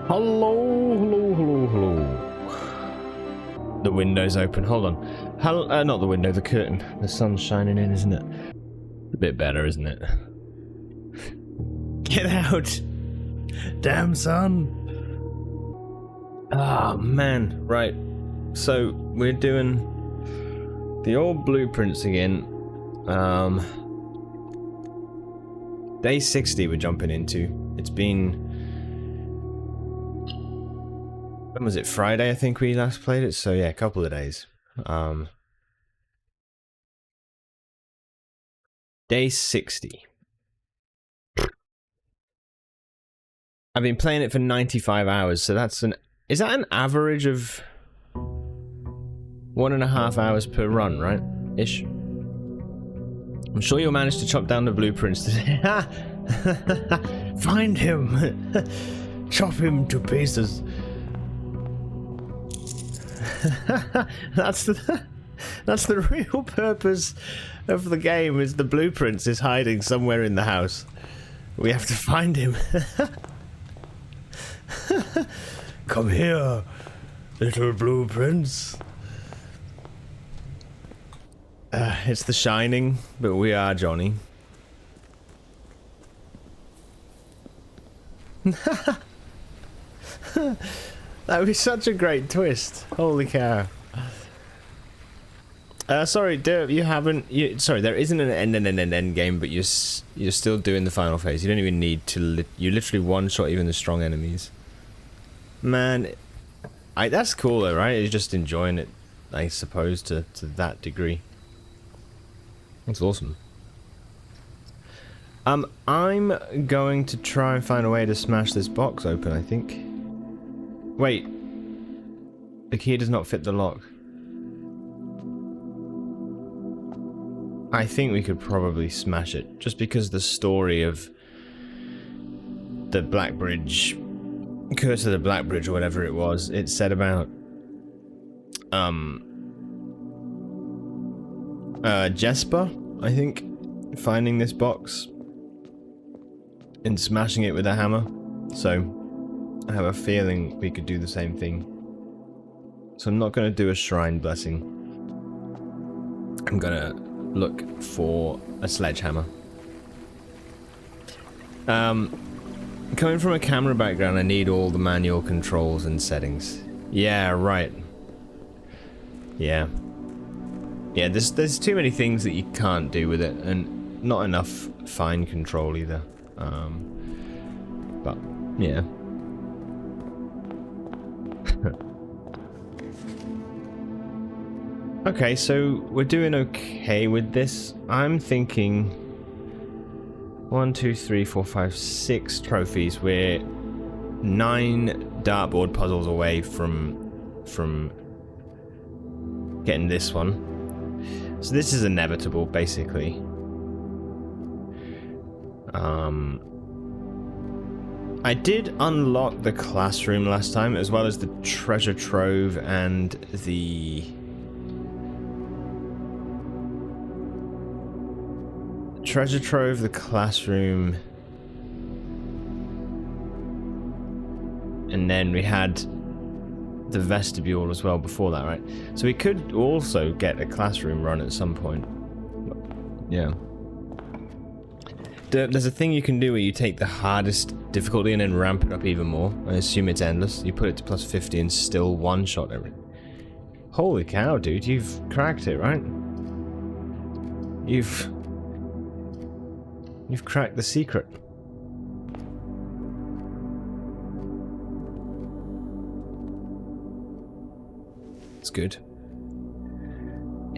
Hello, hello, hello, hello. The window's open. Hold on. Not the window, the curtain. The sun's shining in, isn't it? A bit better, isn't it? Get out! Damn sun! Ah, man. Right. So, we're doing the old blueprints again. Day 60 we're jumping into. It's been... When was it? Friday, I think we last played it. So yeah, a couple of days. Day 60. I've been playing it for 95 hours, so that's an... Is that an average of 1.5 hours per run, right? Ish. I'm sure you'll manage to chop down the blueprints today. Find him! Chop him to pieces. That's the real purpose of the game, is the blueprints is hiding somewhere in the house. We have to find him. Come here, little blueprints. It's The Shining, but we are Johnny. That would be such a great twist. Holy cow. Sorry, you haven't... sorry, there isn't an end game, but you're still doing the final phase. You don't even need to... You literally one-shot even the strong enemies. Man, that's cool though, right? You're just enjoying it, I suppose, to that degree. That's awesome. I'm going to try and find a way to smash this box open, I think. Wait. The key does not fit the lock. I think we could probably smash it, just because the story of the Black Bridge, Curse of the Black Bridge, or whatever it was, it said about Jesper, I think, finding this box and smashing it with a hammer. So I have a feeling we could do the same thing. So I'm not going to do a shrine blessing. I'm going to look for a sledgehammer. Coming from a camera background, I need all the manual controls and settings. Yeah, right. Yeah. Yeah, there's too many things that you can't do with it, and not enough fine control either. But, yeah. Okay, so we're doing okay with this. I'm thinking 1, 2, 3, 4, 5, 6 trophies. We're 9 dartboard puzzles away from getting this one. So this is inevitable, basically. I did unlock the classroom last time, as well as the treasure trove and the treasure trove, the classroom, and then we had the vestibule as well before that, right? So we could also get a classroom run at some point. Yeah. There's a thing you can do where you take the hardest difficulty and then ramp it up even more. I assume it's endless. You put it to plus 50 and still one-shot everything. Holy cow, dude, you've cracked it, right? You've cracked the secret. It's good.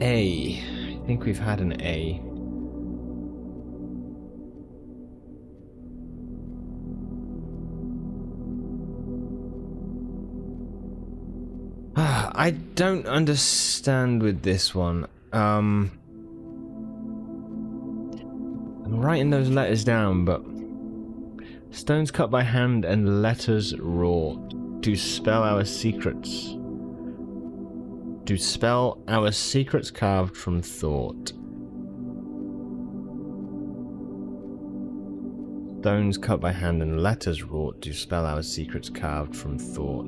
A. I think we've had an A. I don't understand with this one. I'm writing those letters down, but stones cut by hand and letters wrought to spell our secrets. To spell our secrets carved from thought. Stones cut by hand and letters wrought to spell our secrets carved from thought.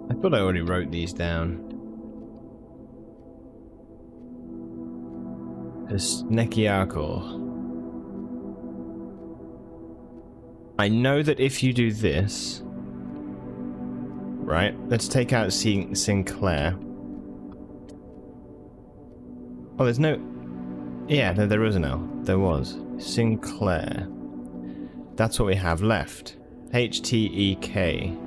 I thought I already wrote these down. Nekiako. I know that if you do this, right? Let's take out Sinclair. Oh, there's no. Yeah, no, there is an L. There was Sinclair. That's what we have left. H-T-E-K.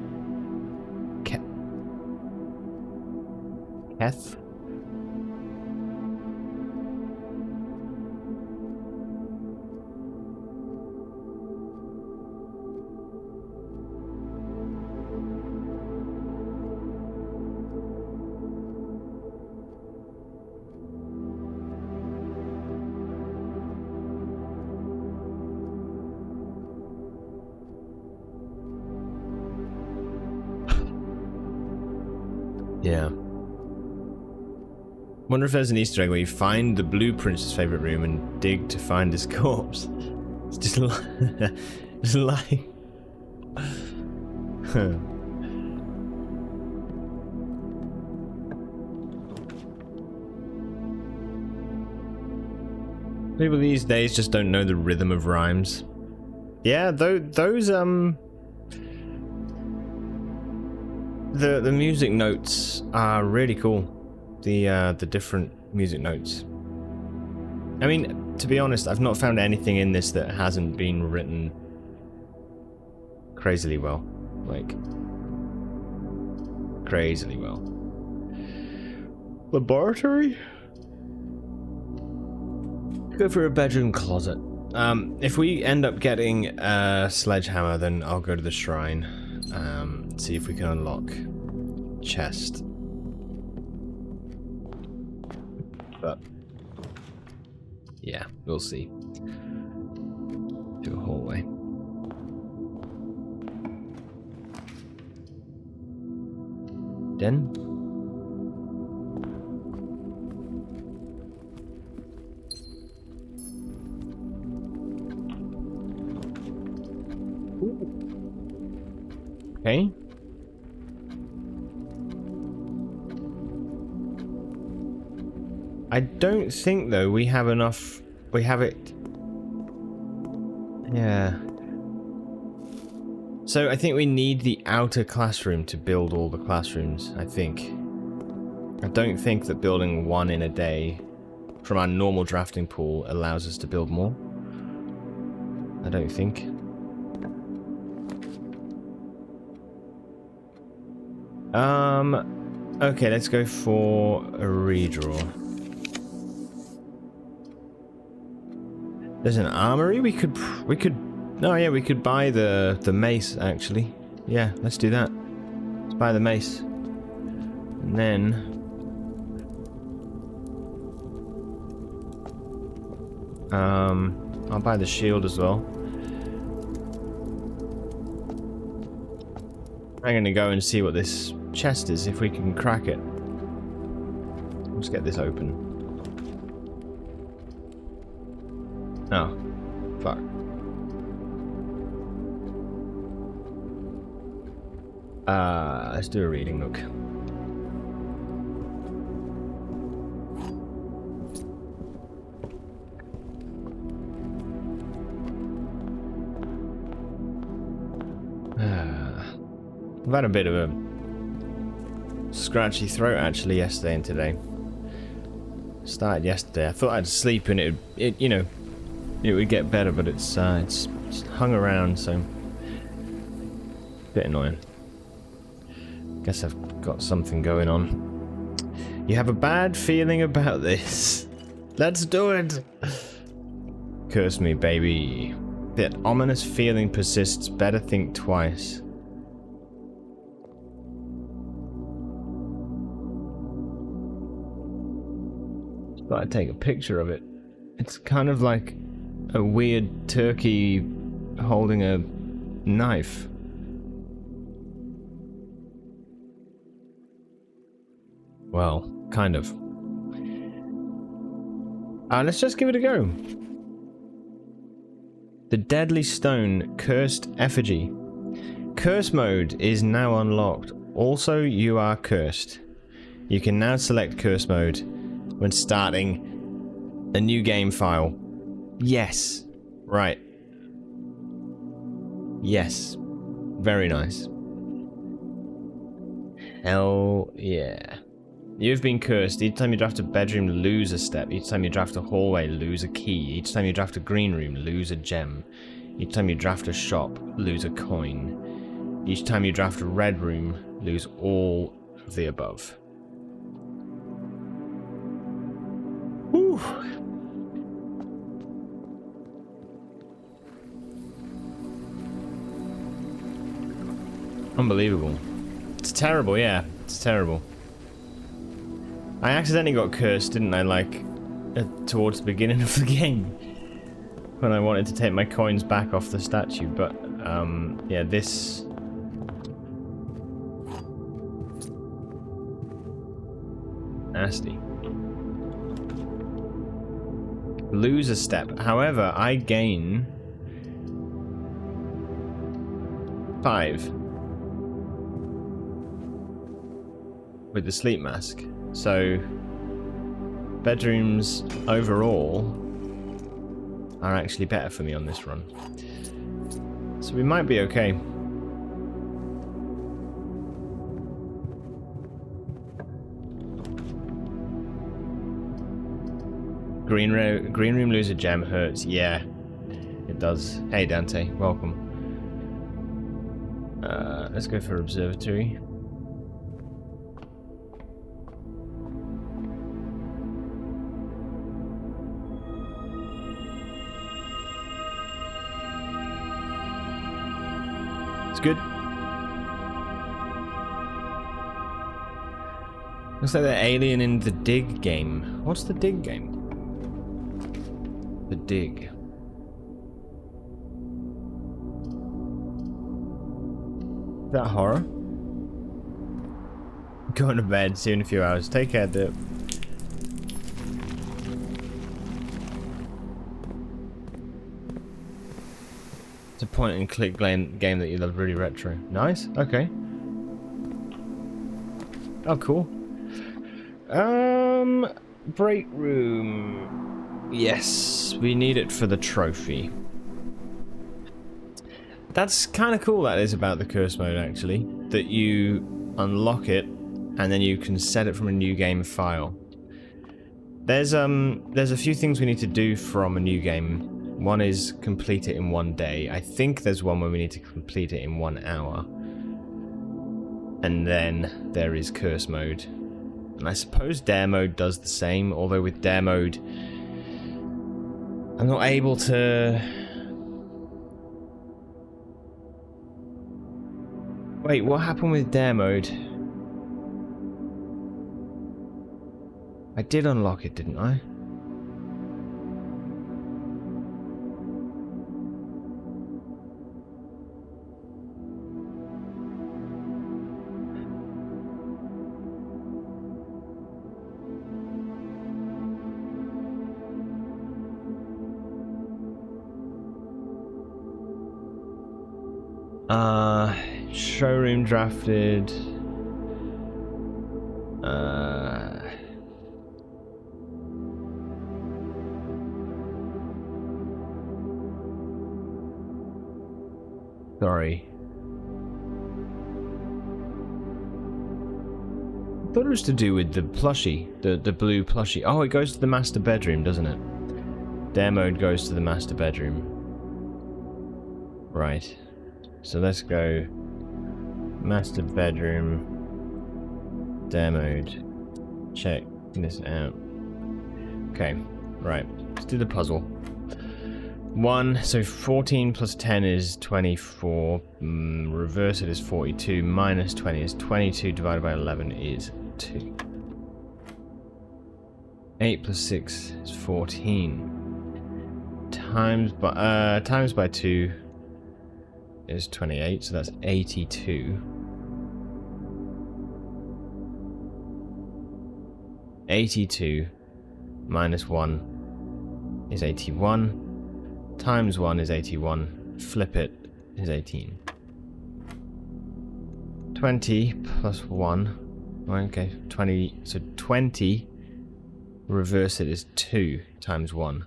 Keth. Yeah. Wonder if there's an Easter egg where you find the Blue Prince's favorite room and dig to find his corpse. It's just like... just like... People these days just don't know the rhythm of rhymes. Yeah, those, The music notes are really cool. The different music notes. I mean, to be honest, I've not found anything in this that hasn't been written crazily well. Like, crazily well. Laboratory? Go for a bedroom closet. If we end up getting a sledgehammer, then I'll go to the shrine. See if we can unlock chest. But yeah, we'll see. To a hallway. Den. Okay. I don't think, though, we have enough... We have it... Yeah. So, I think we need the outer classroom to build all the classrooms, I think. I don't think that building one in a day from our normal drafting pool allows us to build more. I don't think. Okay, let's go for a redraw. There's an armory. We could. No, yeah, we could buy the mace actually. Yeah, let's do that. Let's buy the mace, and then I'll buy the shield as well. I'm gonna go and see what this chest is, if we can crack it. Let's get this open. Oh, fuck. Let's do a reading look. I've had a bit of a scratchy throat actually yesterday and today. Started yesterday. I thought I'd sleep and it you know, it would get better, but it's hung around, so bit annoying. Guess I've got something going on. You have a bad feeling about this. Let's do it. Curse me, baby. That ominous feeling persists. Better think twice. Thought I'd take a picture of it. It's kind of like a weird turkey holding a knife. Well, kind of. Let's just give it a go. The Deadly Stone Cursed Effigy. Curse mode is now unlocked. Also, you are cursed. You can now select curse mode when starting a new game file. Yes. Right. Yes. Very nice. Hell yeah. You've been cursed. Each time you draft a bedroom, lose a step. Each time you draft a hallway, lose a key. Each time you draft a green room, lose a gem. Each time you draft a shop, lose a coin. Each time you draft a red room, lose all of the above. Whew. Unbelievable. It's terrible, yeah. It's terrible. I accidentally got cursed, didn't I, like, towards the beginning of the game. When I wanted to take my coins back off the statue, but, yeah, this... Nasty. Lose a step. However, I gain... 5. With the sleep mask. So, bedrooms overall are actually better for me on this run. So we might be okay. Green room lose a gem hurts. Yeah, it does. Hey Dante, welcome. Let's go for observatory. It's good. Looks like they're alien in the Dig game. What's the Dig game? The Dig. Is that horror? Going to bed, see you in a few hours. Take care, Dip. It's a point and click game that you love, really retro. Nice, okay. Oh, cool. Break room. Yes, we need it for the trophy. That's kind of cool, that is, about the curse mode, actually. That you unlock it, and then you can set it from a new game file. There's a few things we need to do from a new game. One is complete it in 1 day. I think there's one where we need to complete it in 1 hour. And then there is curse mode. And I suppose dare mode does the same, although with dare mode I'm not able to... Wait, what happened with dare mode? I did unlock it, didn't I? Showroom drafted. Sorry. I thought it was to do with the plushie, the blue plushie. Oh, it goes to the master bedroom, doesn't it? Dare mode goes to the master bedroom. Right. So let's go master bedroom, dare mode, check this out. Okay, right, let's do the puzzle. 1, so 14 plus 10 is 24, reverse it is 42, minus 20 is 22, divided by 11 is 2. 8 plus 6 is 14, times by 2 is 28, so that's 82. 82 minus 1 is 81. Times 1 is 81. Flip it is 18. 20 plus 1. Okay, 20. So 20. Reverse it is 2 times 1.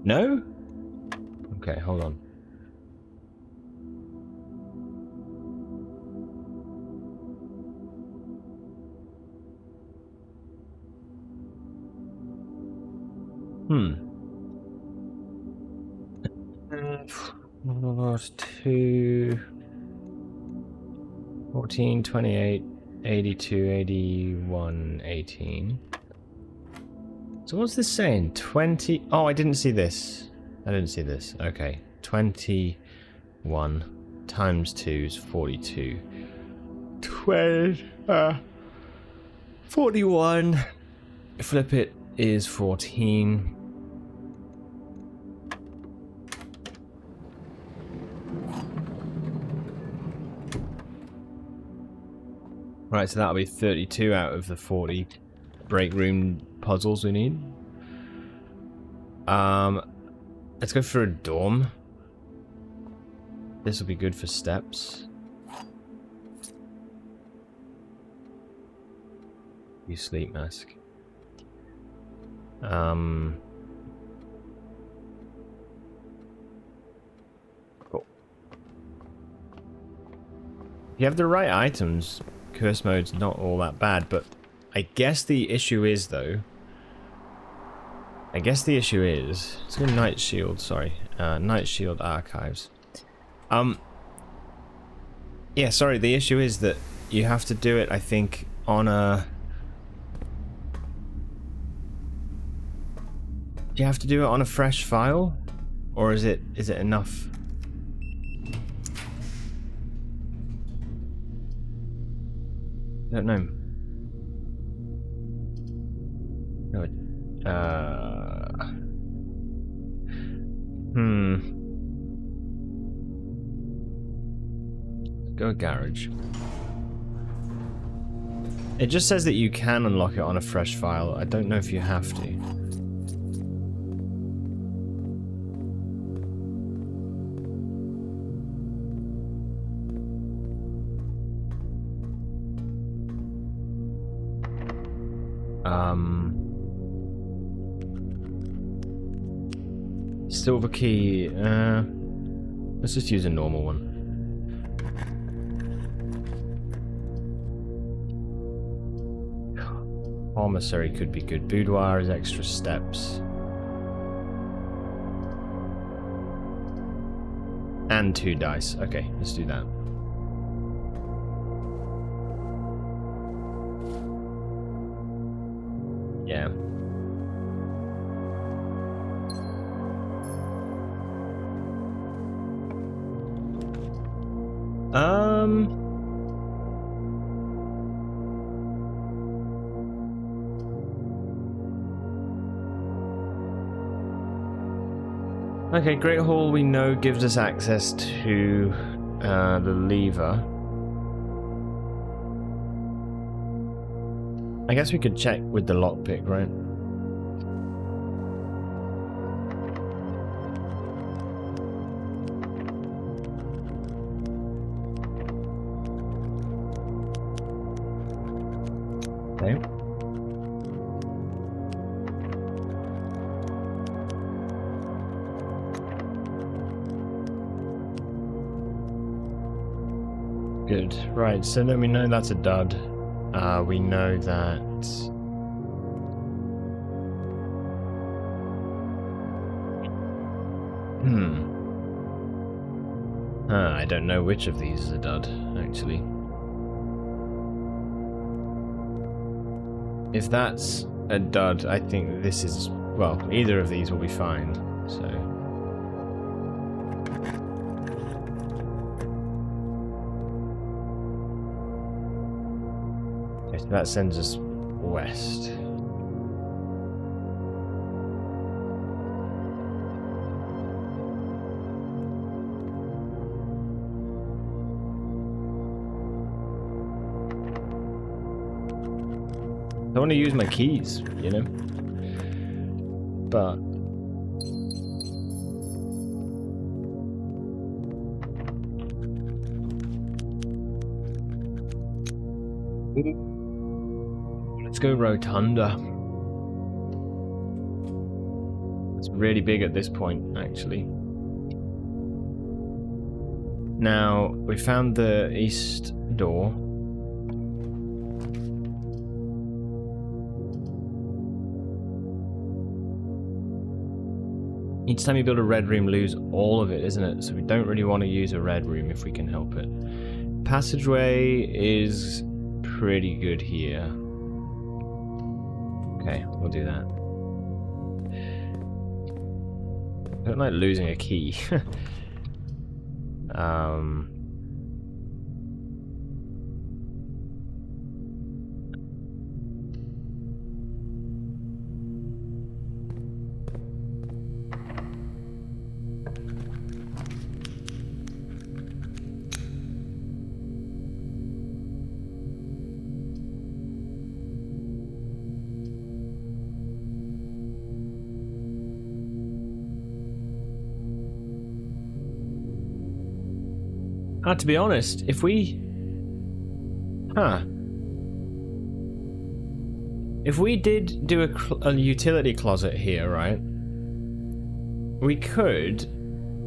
No? Okay, hold on. What's 2, 14, 28, 82, 81, 18. So what's this saying? 20. Oh, I didn't see this. I didn't see this. Okay. 21 times 2 is 42. 41. Flip it is 14. Right, so that'll be 32 out of the 40 break room puzzles we need. Let's go for a dorm. This will be good for steps. Use sleep mask. Cool. If you have the right items, curse mode's not all that bad, but I guess the issue is, though... Let's go Night Shield, sorry. Night Shield Archives. Yeah, sorry, the issue is that you have to do it, I think, on a... Do you have to do it on a fresh file? Or is it enough? I don't know. No, Go garage. It just says that you can unlock it on a fresh file. I don't know if you have to. Silver key. Let's just use a normal one. Commissary could be good. Boudoir is extra steps. And 2 dice. Okay, let's do that. Yeah. Okay, Great Hall we know gives us access to the lever. I guess we could check with the lockpick, right? Okay. Good. Right, so then we know that's a dud. We know that... I don't know which of these is a dud, actually. If that's a dud, I think this is... Well, either of these will be fine, so... Okay, so that sends us west. I want to use my keys, you know? But... let's go Rotunda. It's really big at this point, actually. Now, we found the east door. Each time you build a red room, lose all of it, isn't it? So we don't really want to use a red room if we can help it. Passageway is pretty good here. Okay, we'll do that. I don't like losing a key. To be honest, if we... If we did do a utility closet here, right? We could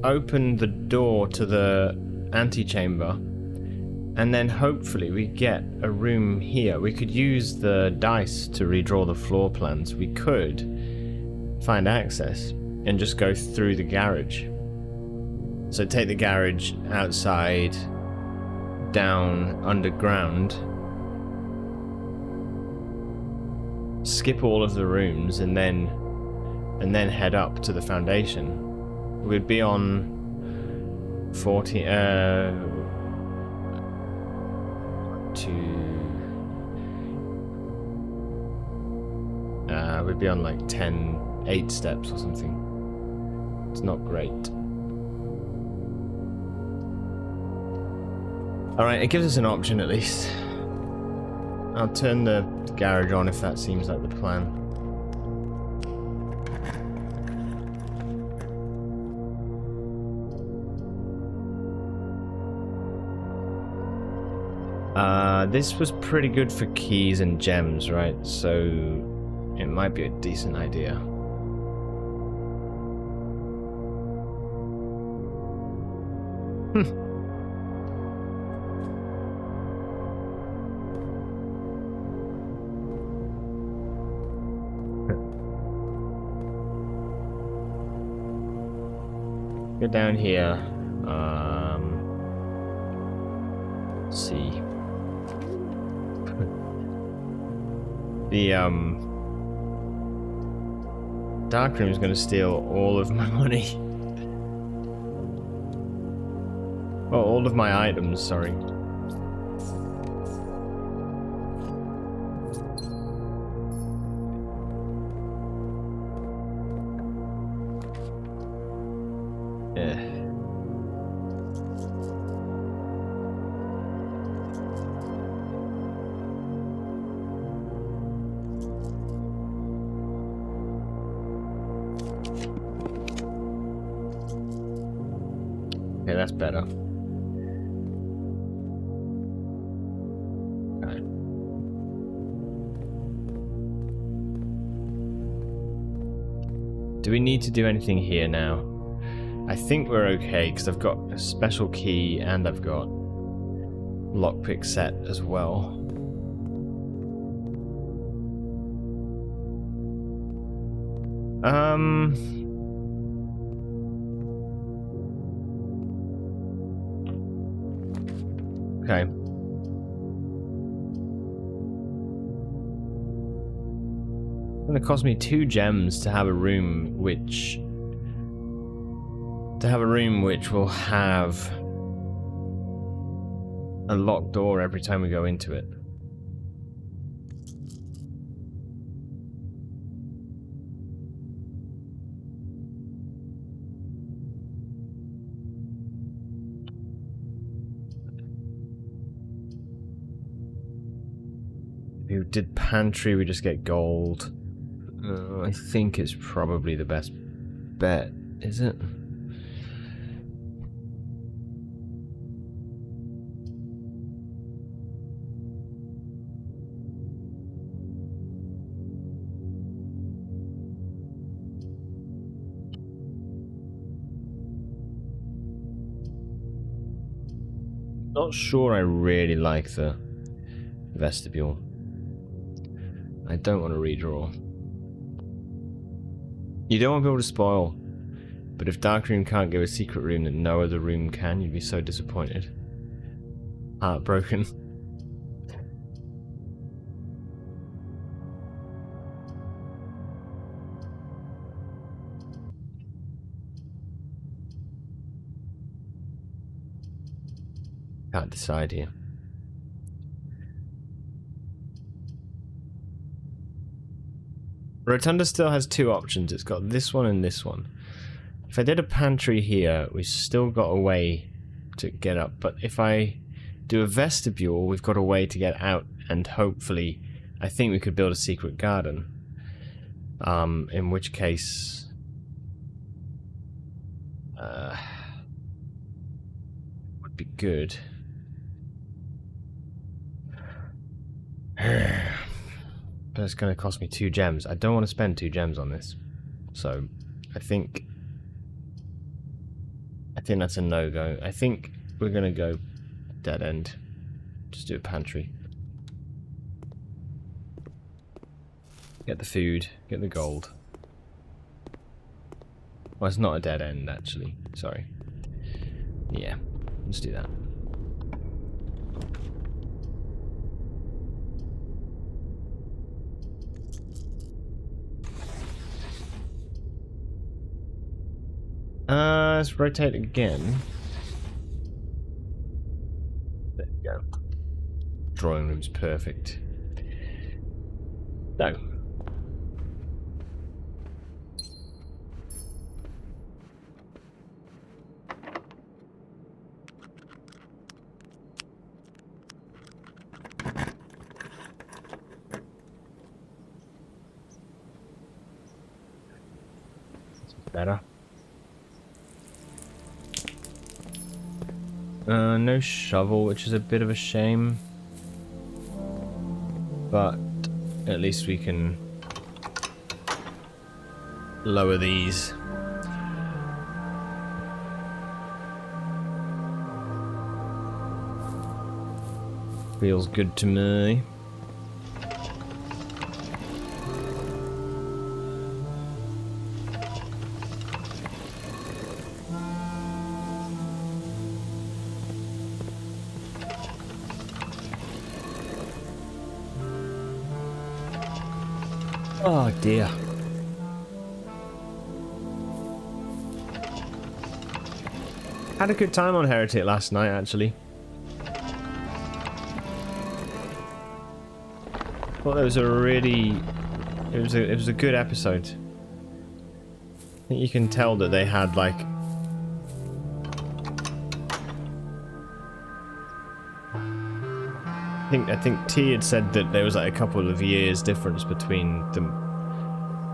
open the door to the antechamber, and then hopefully we get a room here. We could use the dice to redraw the floor plans. We could find access and just go through the garage. So take the garage outside, down, underground, skip all of the rooms, and then head up to the foundation. We'd be on 40, we'd be on like 8 steps or something. It's not great. Alright, it gives us an option at least. I'll turn the garage on if that seems like the plan. This was pretty good for keys and gems, right? So it might be a decent idea. Go down here. Let's see. The dark room is going to steal all of my money. Oh, all of my items, sorry. Okay, that's better. Okay. Do we need to do anything here now? I think we're okay, because I've got a special key and I've got lockpick set as well. Okay. It's gonna cost me 2 gems to have a room which will have a locked door every time we go into it. did pantry, we just get gold. I think it's probably the best bet, is it? Not sure I really like the vestibule. I don't want to redraw. You don't want people to spoil, but if Dark Room can't give a secret room that no other room can, you'd be so disappointed. Heartbroken. Can't decide here. Rotunda still has two options. It's got this one and this one. If I did a pantry here, we've still got a way to get up. But if I do a vestibule, we've got a way to get out. And hopefully, I think we could build a secret garden. In which case... would be good. But it's going to cost me 2 gems. I don't want to spend 2 gems on this. So, I think that's a no-go. I think we're going to go dead end. Just do a pantry. Get the food. Get the gold. Well, it's not a dead end, actually. Sorry. Yeah, let's do that. Let's rotate again. There we go. Drawing room's perfect. No. Better. No shovel, which is a bit of a shame. But at least we can lower these. Feels good to me. Oh dear. Had a good time on Heretic last night, actually. Thought that was a really... It was a good episode. I think you can tell that they had, like... I think T had said that there was like a couple of years difference between them,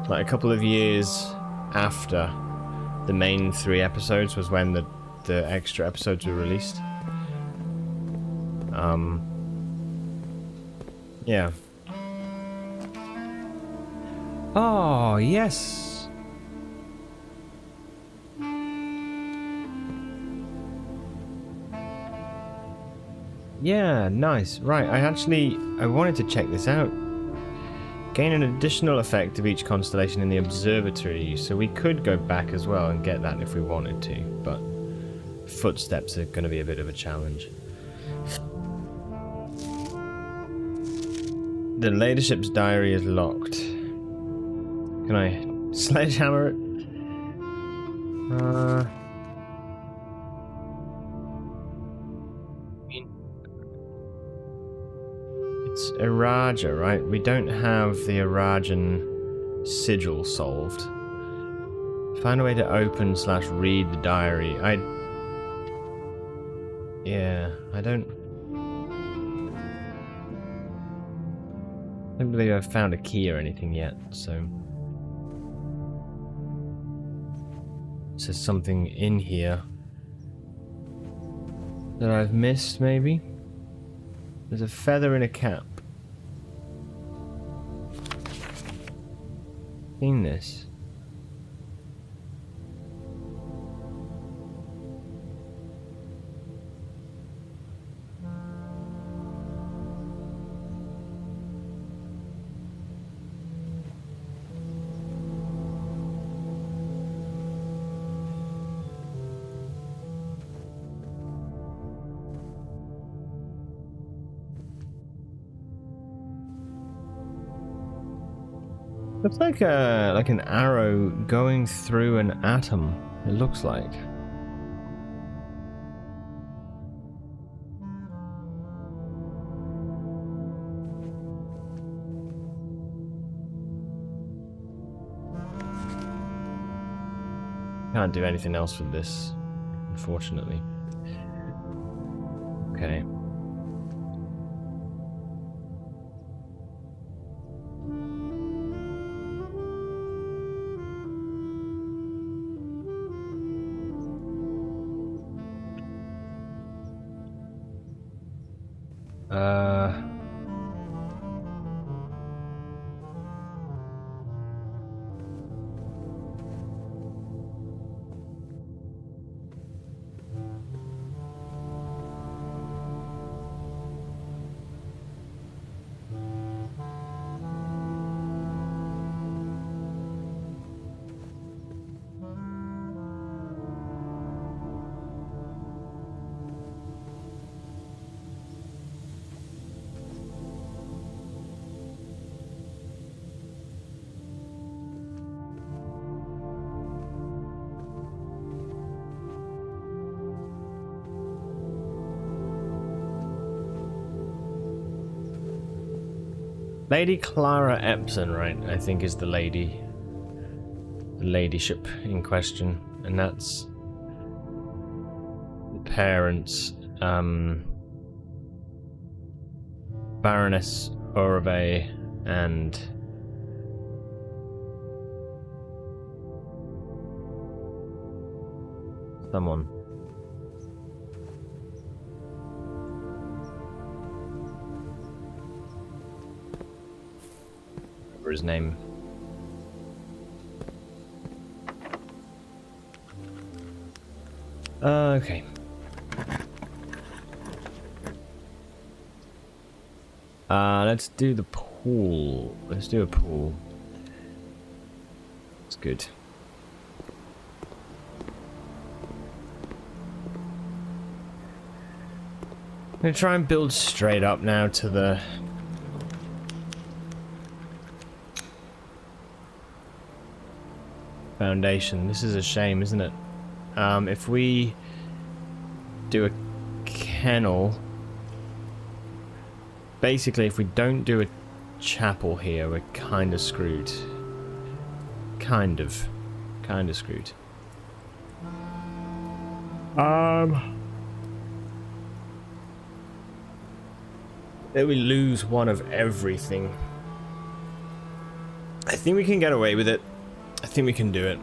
like a couple of years after the main 3 episodes was when the extra episodes were released. Yeah. Oh yes. Yeah, nice. Right, I wanted to check this out. Gain an additional effect of each constellation in the observatory, so we could go back as well and get that if we wanted to, but footsteps are going to be a bit of a challenge. The leadership's diary is locked. Can I sledgehammer it? It's Araja, right? We don't have the Arajan sigil solved. Find a way to open / read the diary. Yeah, I don't... I don't believe I've found a key or anything yet, so... Is there something in here that I've missed, maybe? There's a feather in a cap. Seen this? Looks like an arrow going through an atom. It looks like. Can't do anything else with this, unfortunately. Okay. Lady Clara Epson, right, I think is the lady. The ladyship in question. And that's the parents, Baroness Orave and someone. His name. Okay. Let's do the pool. Let's do a pool. It's good. I'm gonna try and build straight up now to the foundation. This is a shame, isn't it? If we do a kennel, basically if we don't do a chapel here, we're kind of screwed. Kind of screwed. Then we lose one of everything. I think we can get away with it. I think we can do it.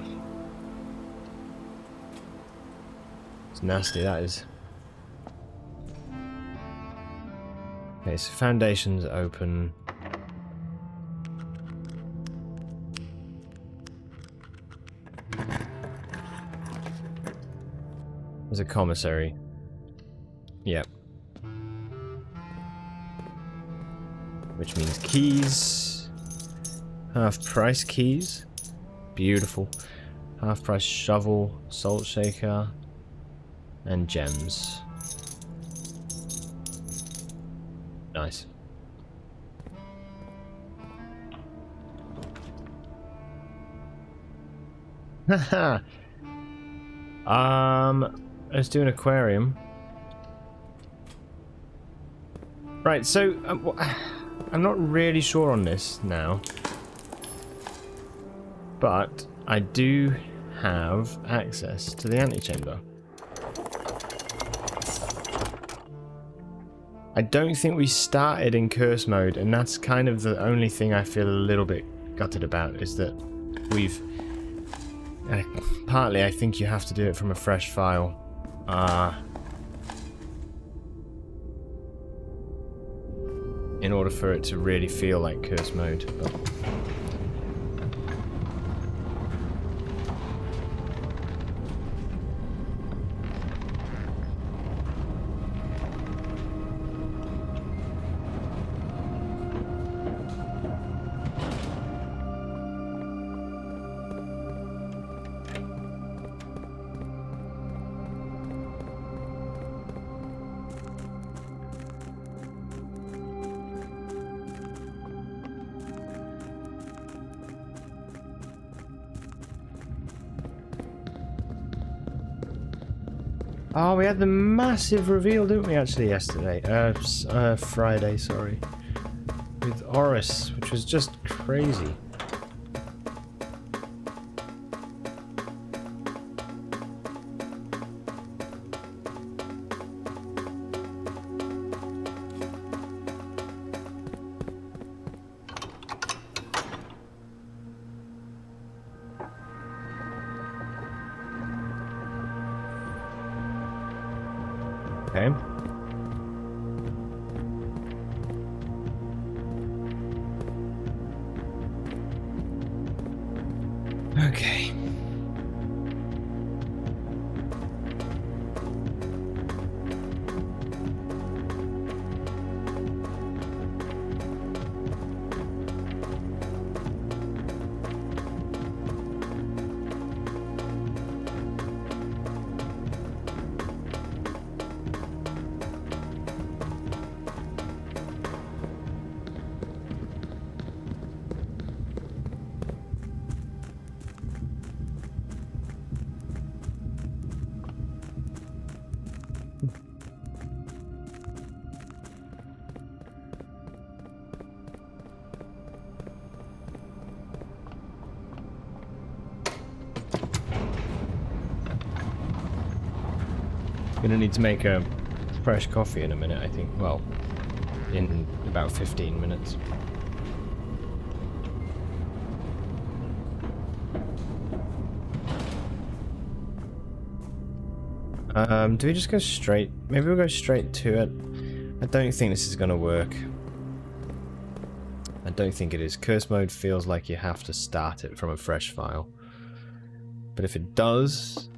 It's nasty, that is. Okay, so foundation's open. There's a commissary. Yep. Which means keys. Half price keys. Beautiful. Half price shovel, salt shaker, and gems. Nice. Haha. Let's do an aquarium. Right, so I'm not really sure on this now. But I do have access to the antechamber. I don't think we started in curse mode, and that's kind of the only thing I feel a little bit gutted about, is that we've... partly, I think you have to do it from a fresh file. In order for it to really feel like curse mode. But oh, we had the massive reveal, didn't we, actually, yesterday? Friday, sorry. With Oris, which was just crazy. Okay. Okay. Gonna need to make a fresh coffee in a minute, I think. Well, in about 15 minutes. Do we just go straight? Maybe we'll go straight to it. I don't think this is gonna work. I don't think it is. Curse mode feels like you have to start it from a fresh file. But if it does,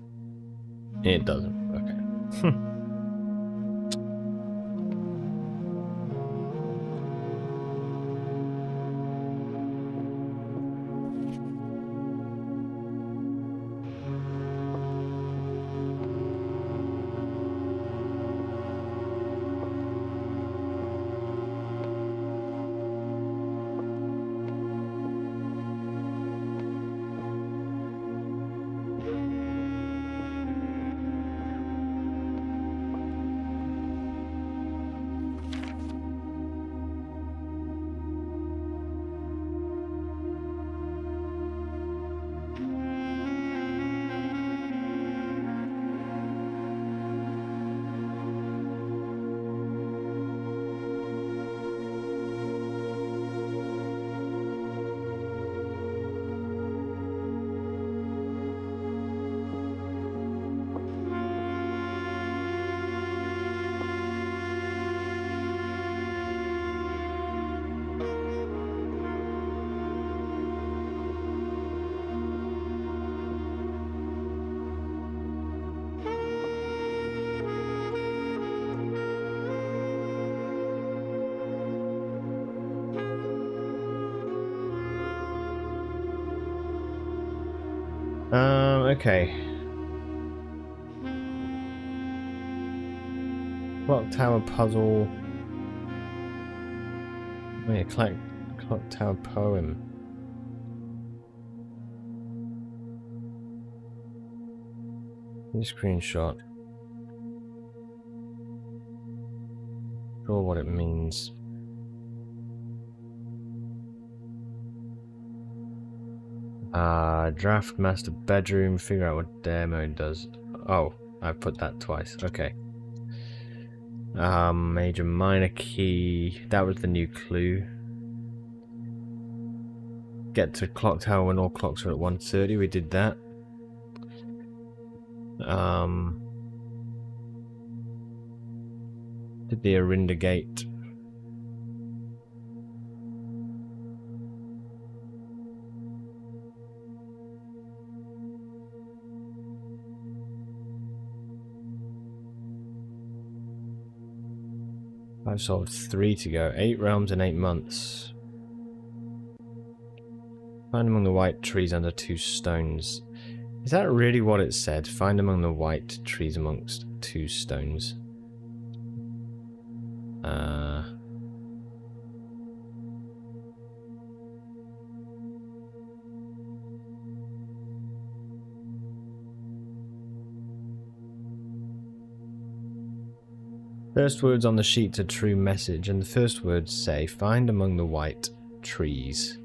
it doesn't. Okay. Okay. Clock tower puzzle. Wait, a clock tower poem. New screenshot. Sure what it means. Draft master bedroom, figure out what dare mode does. Oh, I put that twice. Okay. Major minor key. That was the new clue. Get to clock tower when all clocks are at 1:30. We did that. Did the Arinda Gate. I've solved 3 to go. 8 realms in 8 months. Find among the white trees under 2 stones. Is that really what it said? Find among the white trees amongst 2 stones. First words on the sheet's a true message, and the first words say, find among the white trees.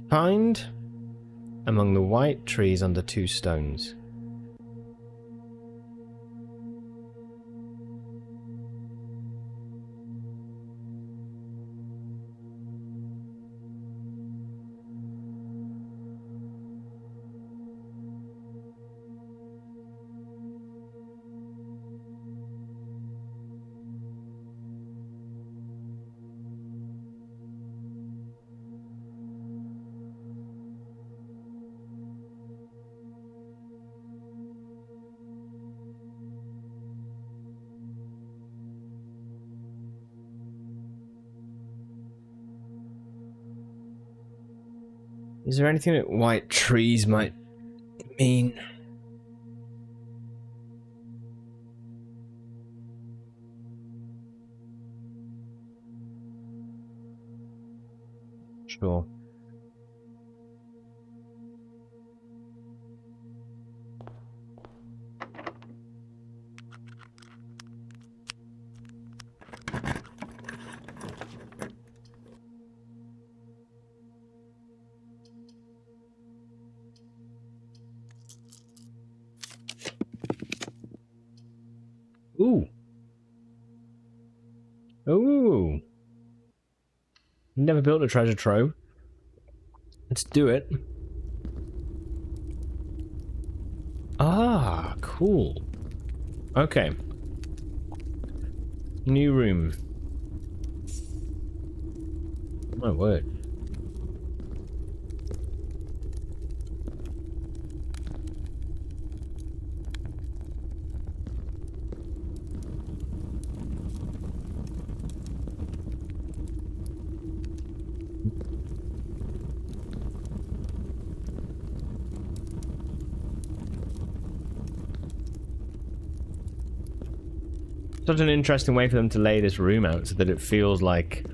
Find among the white trees under 2 stones. Is there anything that white trees might mean? Sure. Ooh. Ooh. Never built a treasure trove. Let's do it. Ah, cool. Okay. New room. My word. Such an interesting way for them to lay this room out so that it feels like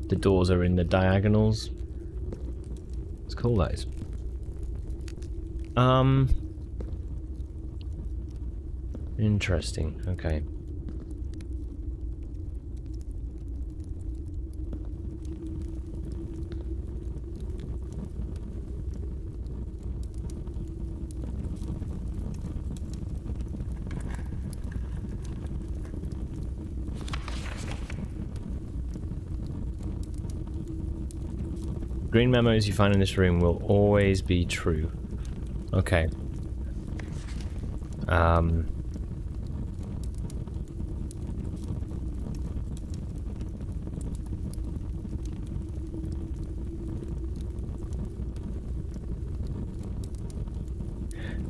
the doors are in the diagonals. It's cool, that is. Interesting. Okay. Green memos you find in this room will always be true. Okay.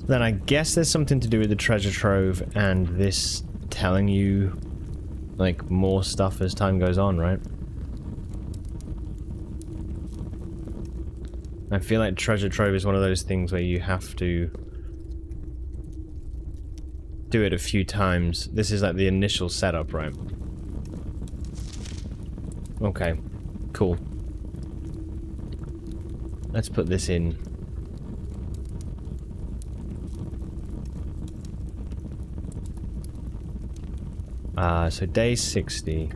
Then I guess there's something to do with the treasure trove and this telling you, like, more stuff as time goes on, right? I feel like treasure trove is one of those things where you have to do it a few times. This is like the initial setup, right? Okay, cool. Let's put this in. So day 60.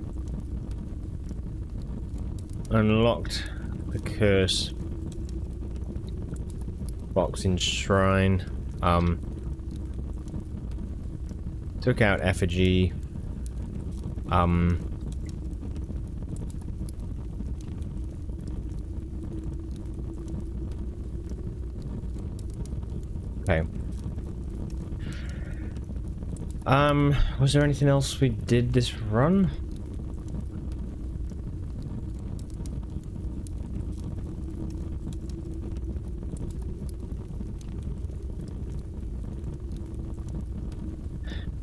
Unlocked the curse. boxing shrine. Took out effigy. Okay. Was there anything else we did this run?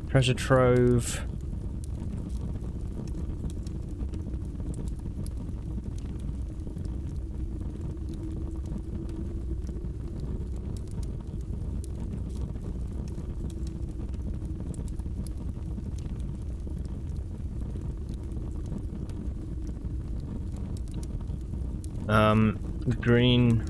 Treasure trove. Green.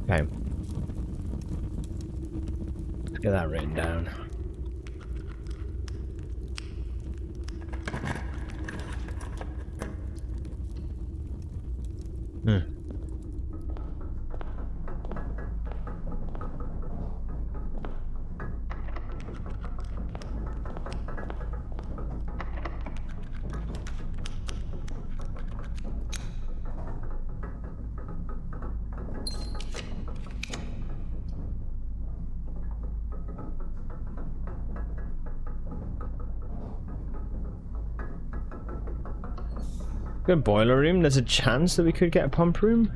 Okay. Let's get that written down. Good boiler room. There's a chance that we could get a pump room.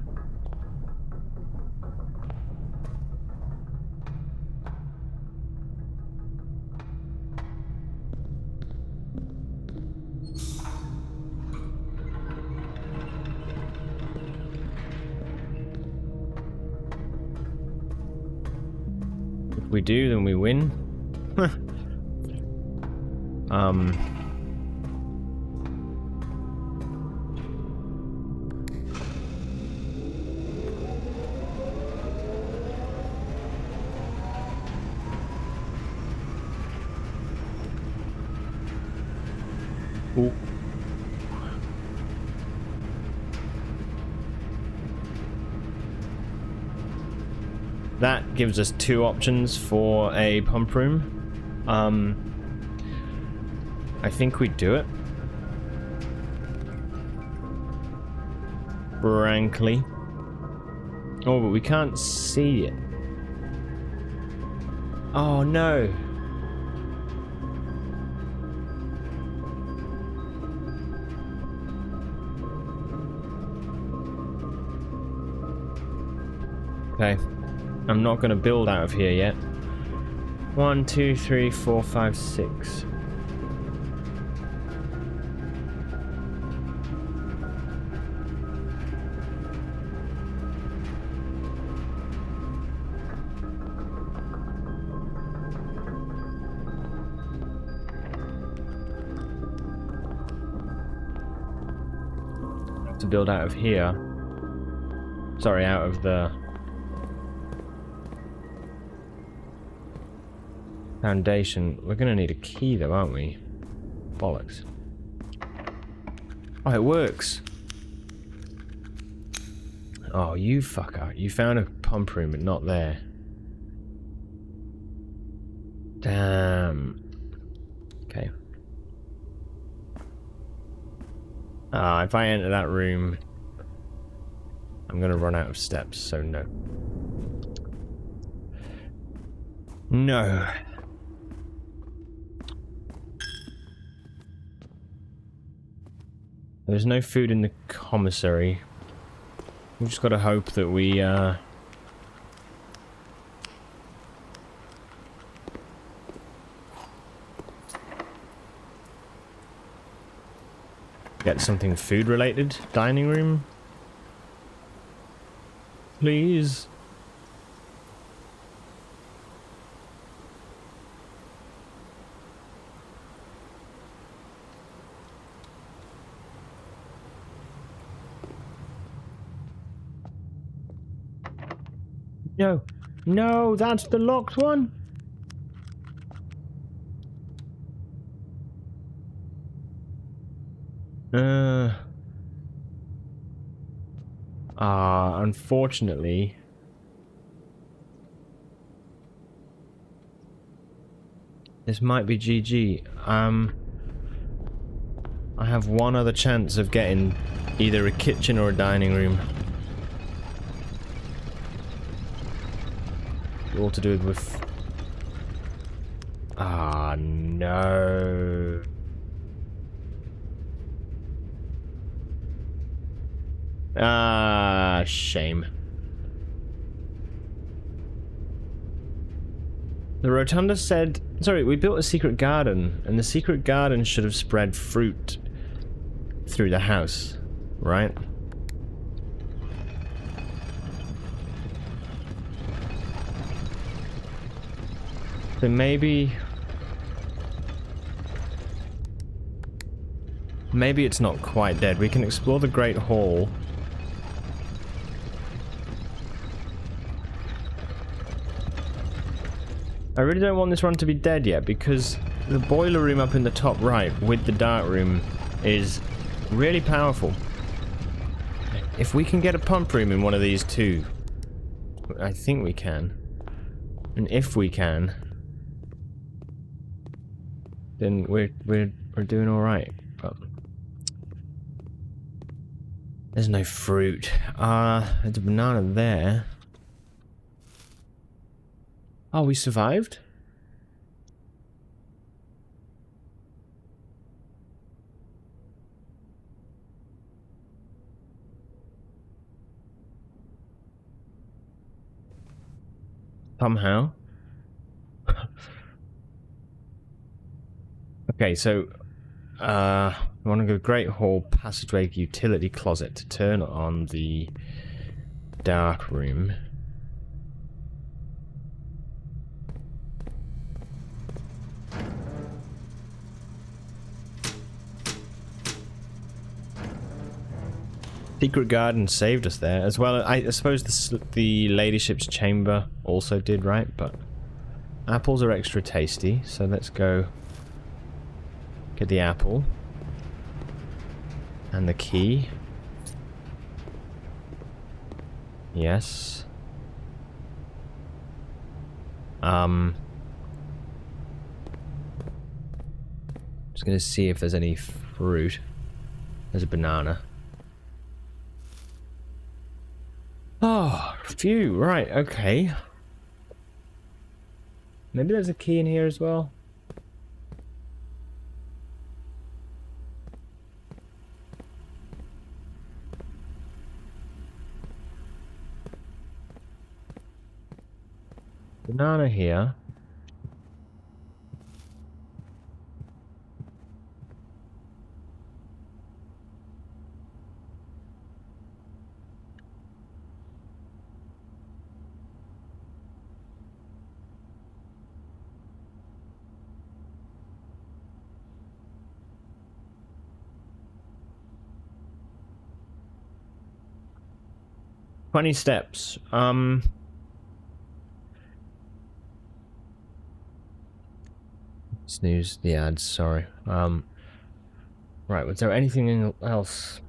If we do, then we win. Ooh. That gives us 2 options for a pump room. I think we do it. Frankly. Oh, but we can't see it. Oh no. Okay. I'm not going to build out of here yet. 1, 2, 3, 4, 5, 6. To build out of here. Sorry, out of the foundation. We're gonna need a key though, aren't we? Bollocks. Oh, it works. Oh, you fucker. You found a pump room but not there. Damn. Okay. If I enter that room, I'm gonna run out of steps, so no. No. There's no food in the commissary. We've just got to hope that we, get something food related. Dining room? Please. No. No, that's the locked one. Unfortunately. This might be GG. I have one other chance of getting either a kitchen or a dining room. All to do with... Ah, no. Ah, shame. The Rotunda said... Sorry, we built a secret garden, and the secret garden should have spread fruit through the house, right? So maybe... Maybe it's not quite dead. We can explore the Great Hall. I really don't want this run to be dead yet, because the boiler room up in the top right with the dark room is really powerful. If we can get a pump room in one of these two, I think we can. And if we can, then we're doing all right. But there's no fruit. There's a banana there. Oh, we survived? Somehow. Okay, so we want to go Great Hall, passageway, utility closet to turn on the dark room. Secret garden saved us there, as well. I suppose the ladyship's chamber also did, right? But apples are extra tasty, so let's go get the apple and the key. Yes. Just gonna see if there's any fruit. There's a banana. Oh, phew, right, okay. Maybe there's a key in here as well. Banana here. Funny steps. Snooze the ads, sorry. Right, was there anything else?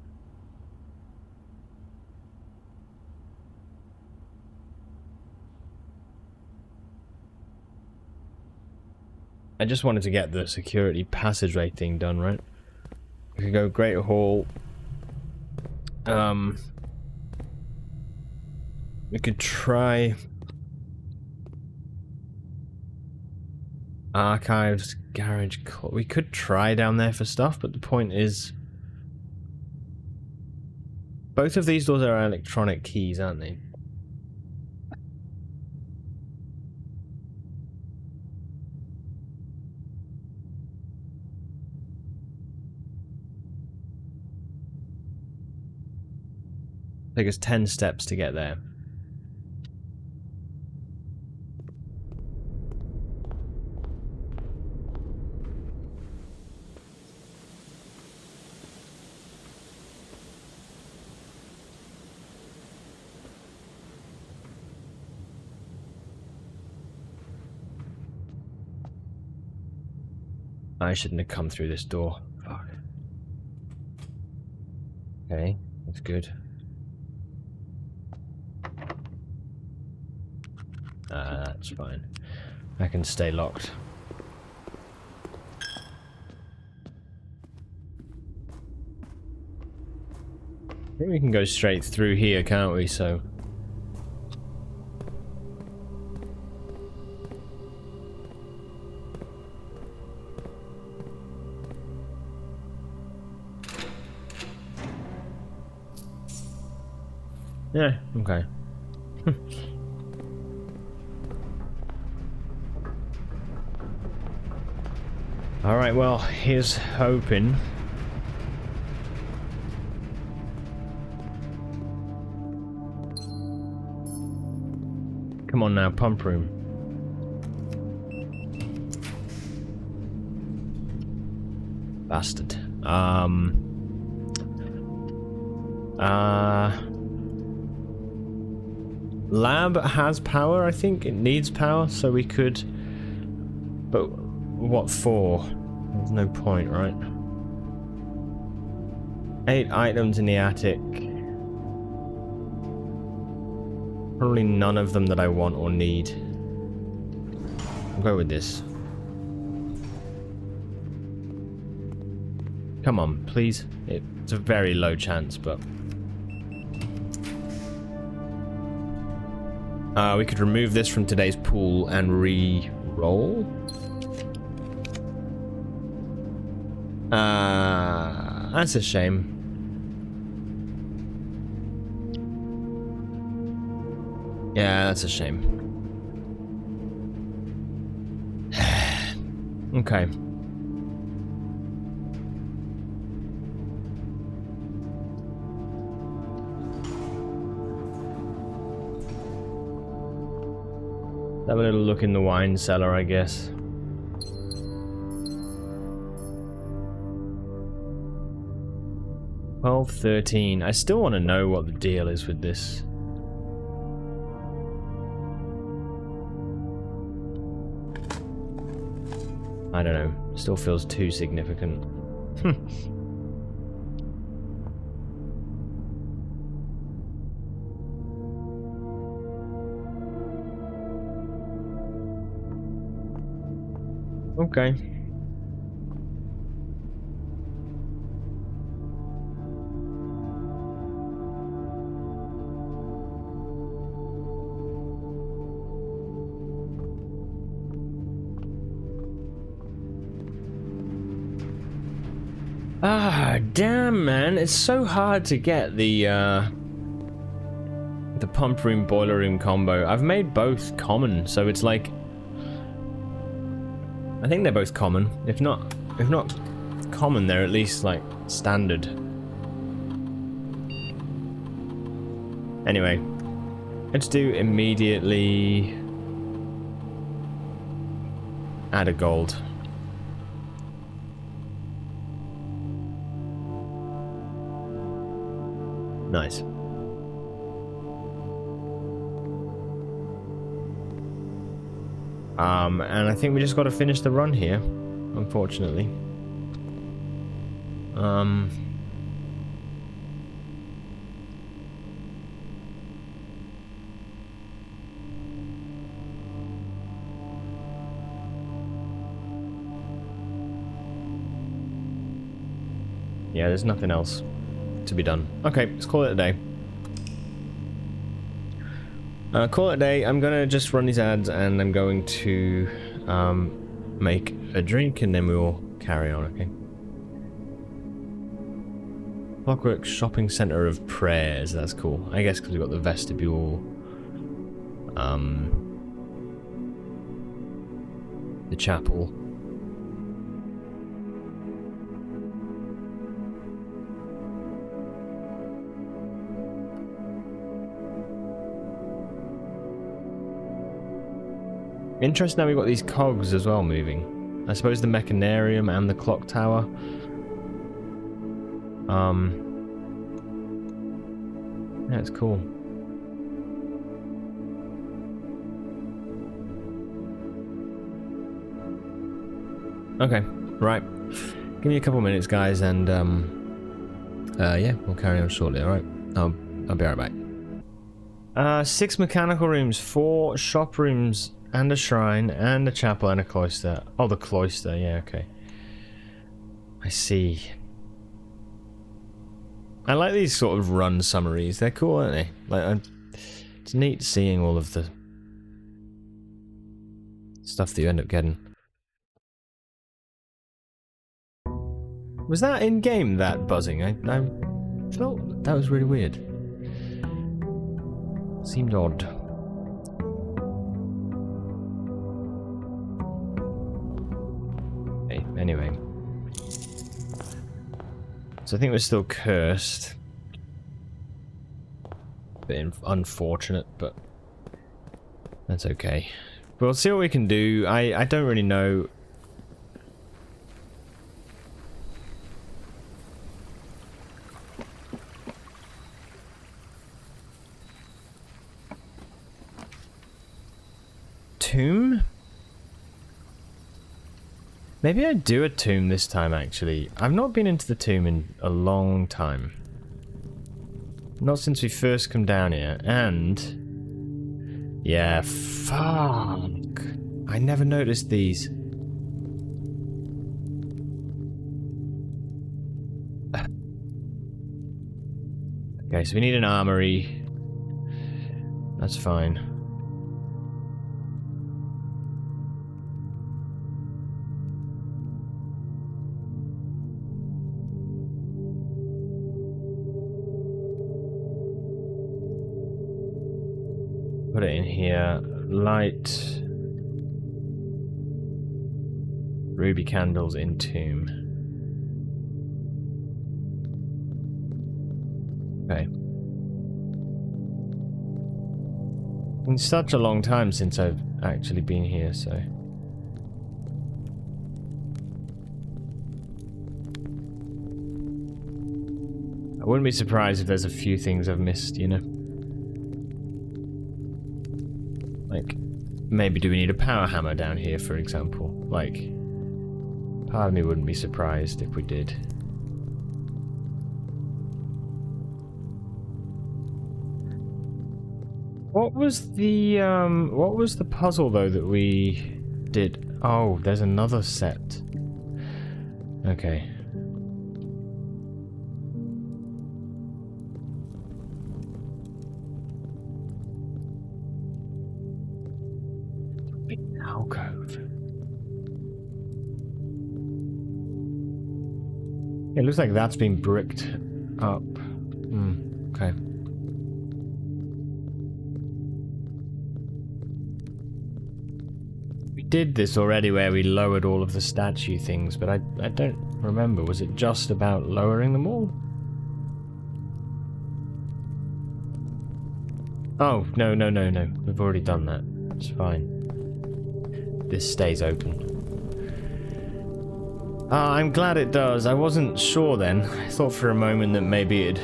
I just wanted to get the security passageway thing done, right? We could go Great Hall. We could try archives, garage. We could try down there for stuff, but the point is, both of these doors are electronic keys, aren't they? Take us 10 steps to get there. I shouldn't have come through this door. Fuck. Okay, that's good. That's fine. I can stay locked. I think we can go straight through here, can't we? So. Yeah, okay. Alright, well, here's hoping. Come on now, pump room. Bastard. Lab has power, I think. It needs power, so we could... But what for? There's no point, right? 8 items in the attic. Probably none of them that I want or need. I'll go with this. Come on, please. It's a very low chance, but... we could remove this from today's pool and re-roll. That's a shame. Yeah, that's a shame. Okay. Have a little look in the wine cellar, I guess. $12.13. I still want to know what the deal is with this. I don't know. Still feels too significant. Okay. Ah, damn, man. It's so hard to get the pump room, boiler room combo. I've made both common, so it's like... I think they're both common. If not common, they're at least, like, standard. Anyway. Let's do immediately... add a gold. Nice. And I think we just got to finish the run here, unfortunately. Yeah, there's nothing else to be done. Okay, let's call it a day. Call it a day. I'm gonna just run these ads and I'm going to make a drink and then we will carry on, okay? Clockwork Shopping Center of Prayers, that's cool. I guess because we've got the vestibule. The chapel. Interesting now we've got these cogs as well moving. I suppose the mechanarium and the clock tower. Yeah, it's cool. Okay. Right. Give me a couple minutes, guys, and yeah, we'll carry on shortly. All right. I'll be right back. 6 mechanical rooms, 4 shop rooms, and a shrine, and a chapel, and a cloister. Oh, the cloister. Yeah, okay. I see. I like these sort of run summaries. They're cool, aren't they? Like, it's neat seeing all of the stuff that you end up getting. Was that in game? That buzzing? I felt that was really weird. Seemed odd. Okay, anyway. So I think we're still cursed. Bit unfortunate, but that's okay. We'll see what we can do. I don't really know. Tomb? Maybe I do a tomb this time, actually. I've not been into the tomb in a long time. Not since we first come down here, and... yeah, fuck. I never noticed these. Okay, so we need an armory. That's fine. Put it in here. Light. Ruby candles in tomb. Okay. It's been such a long time since I've actually been here, so... I wouldn't be surprised if there's a few things I've missed, you know? Like, maybe do we need a power hammer down here, for example? Like, part of me wouldn't be surprised if we did. What was the puzzle, though, that we did? Oh, there's another set. Okay. Alcove. It looks like that's been bricked up. Okay. We did this already where we lowered all of the statue things, but I don't remember. Was it just about lowering them all? Oh, no. We've already done that. It's fine. This stays open. I'm glad it does. I wasn't sure then. I thought for a moment that maybe it'd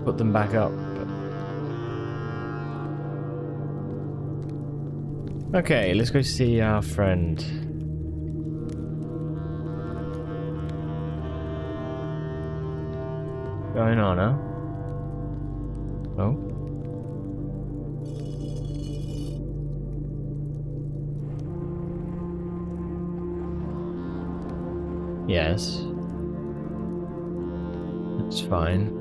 put them back up. But... okay, let's go see our friend. Going on, huh? Oh. Yes. That's fine.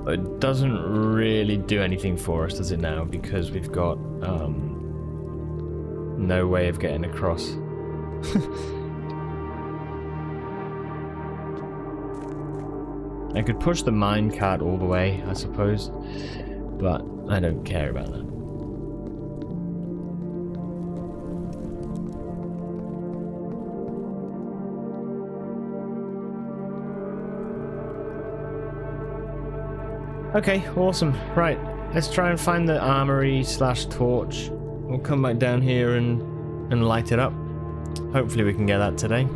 It doesn't really do anything for us, does it now? Because we've got, no way of getting across. I could push the minecart all the way, I suppose. But I don't care about that. Okay, awesome. Right, let's try and find the armory / torch. We'll come back down here and light it up. Hopefully we can get that today.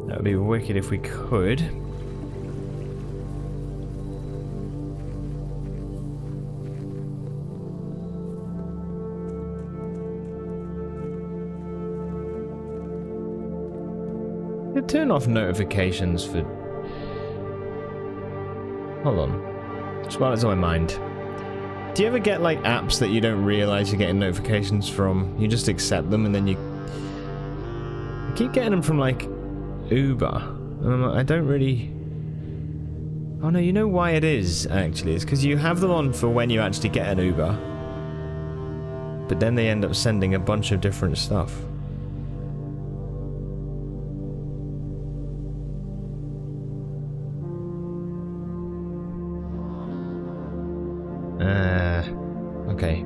That would be wicked if we could. could turn off notifications for... Hold on. Just while it's on my mind. Do you ever get, like, apps that you don't realize you're getting notifications from? You just accept them and then you... I keep getting them from, like, Uber. And I don't really... Oh no, you know why it is, actually. It's because you have them on for when you actually get an Uber. But then they end up sending a bunch of different stuff. Okay.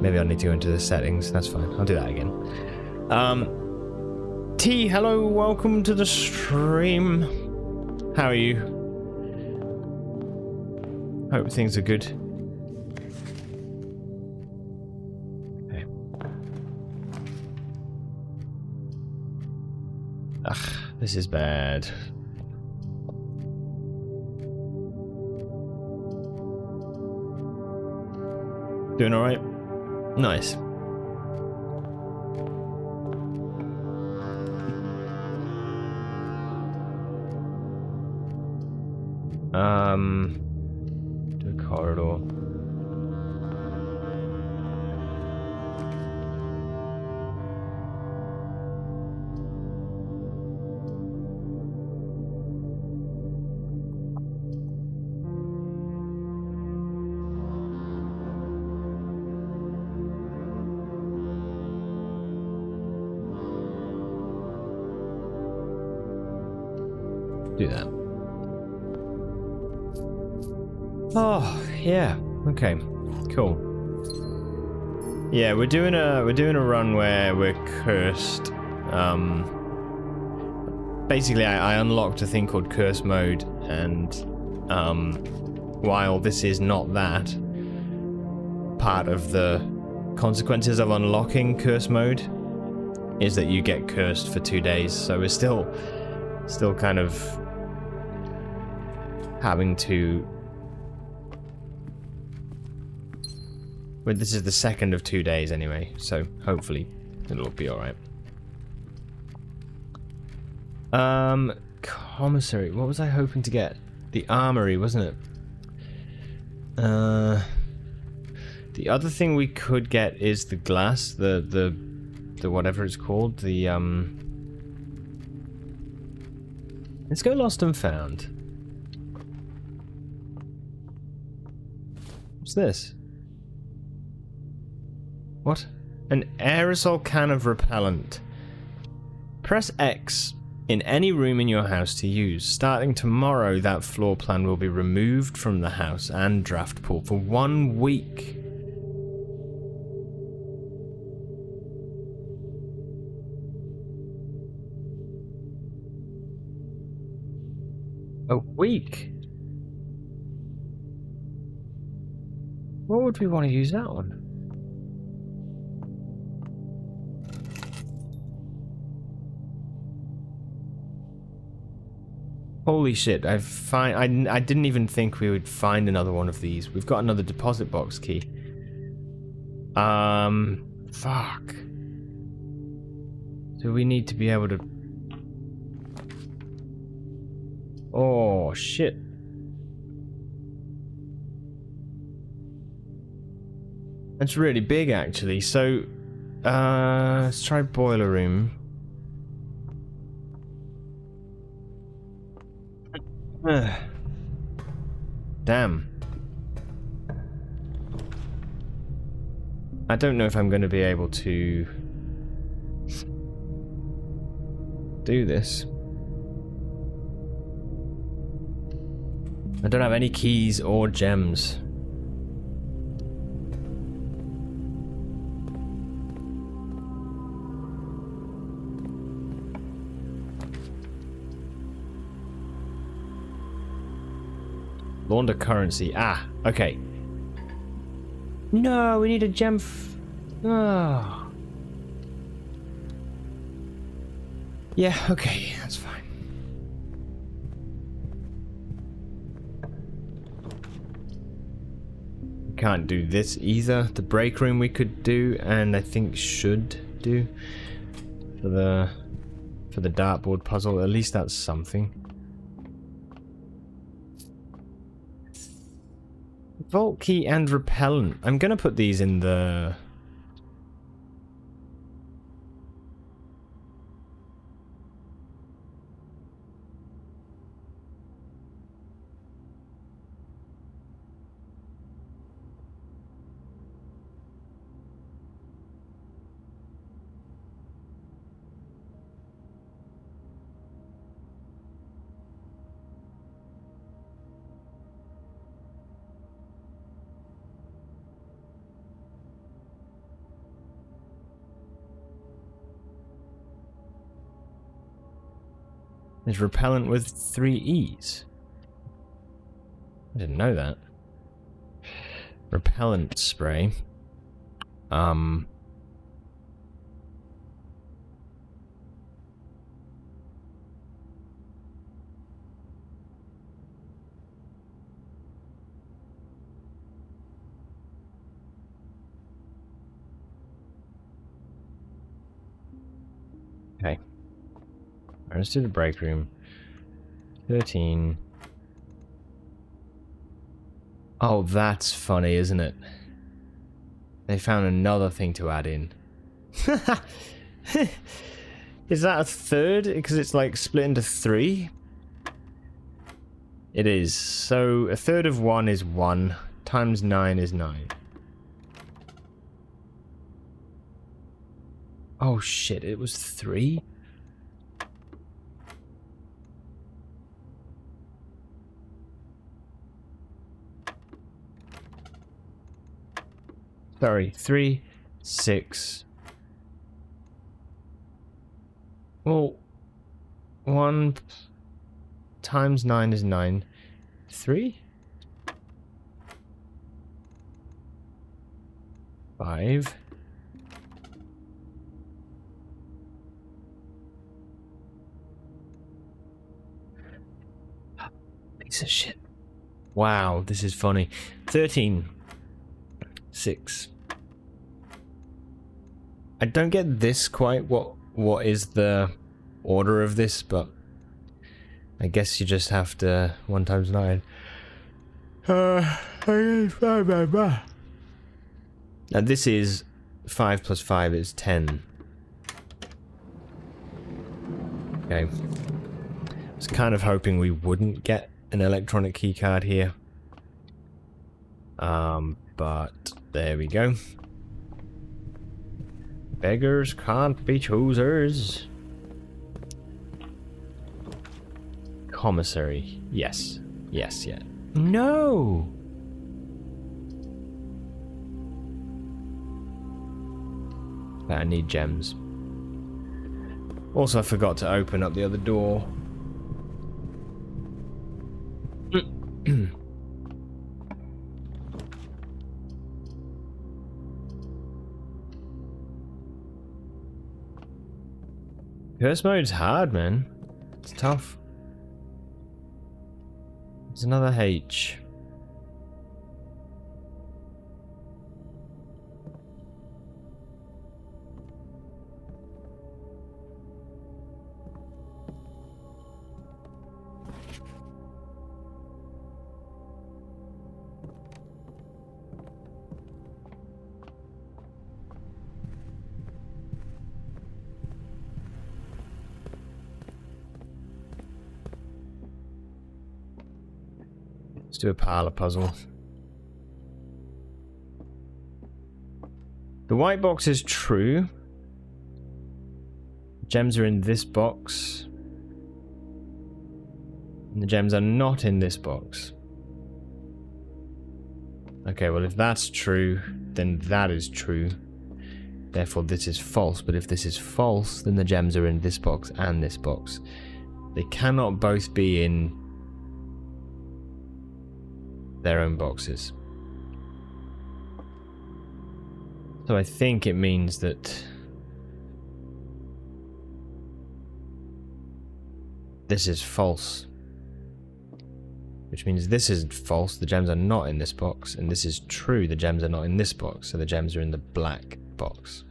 Maybe I need to go into the settings. That's fine. I'll do that again. T, hello, welcome to the stream. How are you? Hope things are good. Okay. Ugh, this is bad. Doing alright? Nice. Do a corridor. Do that. Oh, yeah. Okay. Cool. Yeah, we're doing a run where we're cursed. Basically I unlocked a thing called curse mode, and while this is not that, part of the consequences of unlocking curse mode is that you get cursed for 2 days. So we're still kind of having to... Well, this is the second of 2 days anyway, so hopefully it'll be alright. Commissary, what was I hoping to get? The armory, wasn't it? The other thing we could get is the glass, the whatever it's called, the let's go lost and found. What's this? What? An aerosol can of repellent. Press X in any room in your house to use. Starting tomorrow, that floor plan will be removed from the house and draft pool for 1 week. A week? What would we want to use that on? Holy shit, I didn't even think we would find another one of these. We've got another deposit box key. Fuck. So we need to be able to... Oh, shit. That's really big, actually. So, let's try boiler room. Damn. I don't know if I'm going to be able to do this. I don't have any keys or gems. Launder currency. Ah, okay. No, we need a gem. Oh. Yeah, okay, that's fine. We can't do this either. The break room we could do, and I think should do for the for the dartboard puzzle. At least that's something. Vault key and repellent. I'm gonna put these in the... There's repellent with 3 E's. I didn't know that. Repellent spray. Okay. Let's do the break room. 13. Oh, that's funny, isn't it? They found another thing to add in. Is that a third? Because it's like split into 3? It is. So a third of 1 is 1. Times 9 is 9. Oh shit, it was 3? Sorry, 3, 6. Well, 1 times 9 is 9. 3? 5. Piece of shit. Wow, this is funny. 13. 6. I don't get this quite, what is the order of this, but I guess you just have to 1 times 9. Now this is 5 plus 5 is 10. Okay. I was kind of hoping we wouldn't get an electronic keycard here. But there we go. Beggars can't be choosers. Commissary. Yes. Yes, yeah. No! I need gems. Also, I forgot to open up the other door. Curse mode's hard, man. It's tough. There's another H. Let's do a parlor puzzle. The white box is true. Gems are in this box. And the gems are not in this box. Okay, well if that's true, then that is true. Therefore this is false, but if this is false, then the gems are in this box and this box. They cannot both be in their own boxes. So I think it means that this is false. Which means this is false, the gems are not in this box, and this is true, the gems are not in this box, so the gems are in the black box.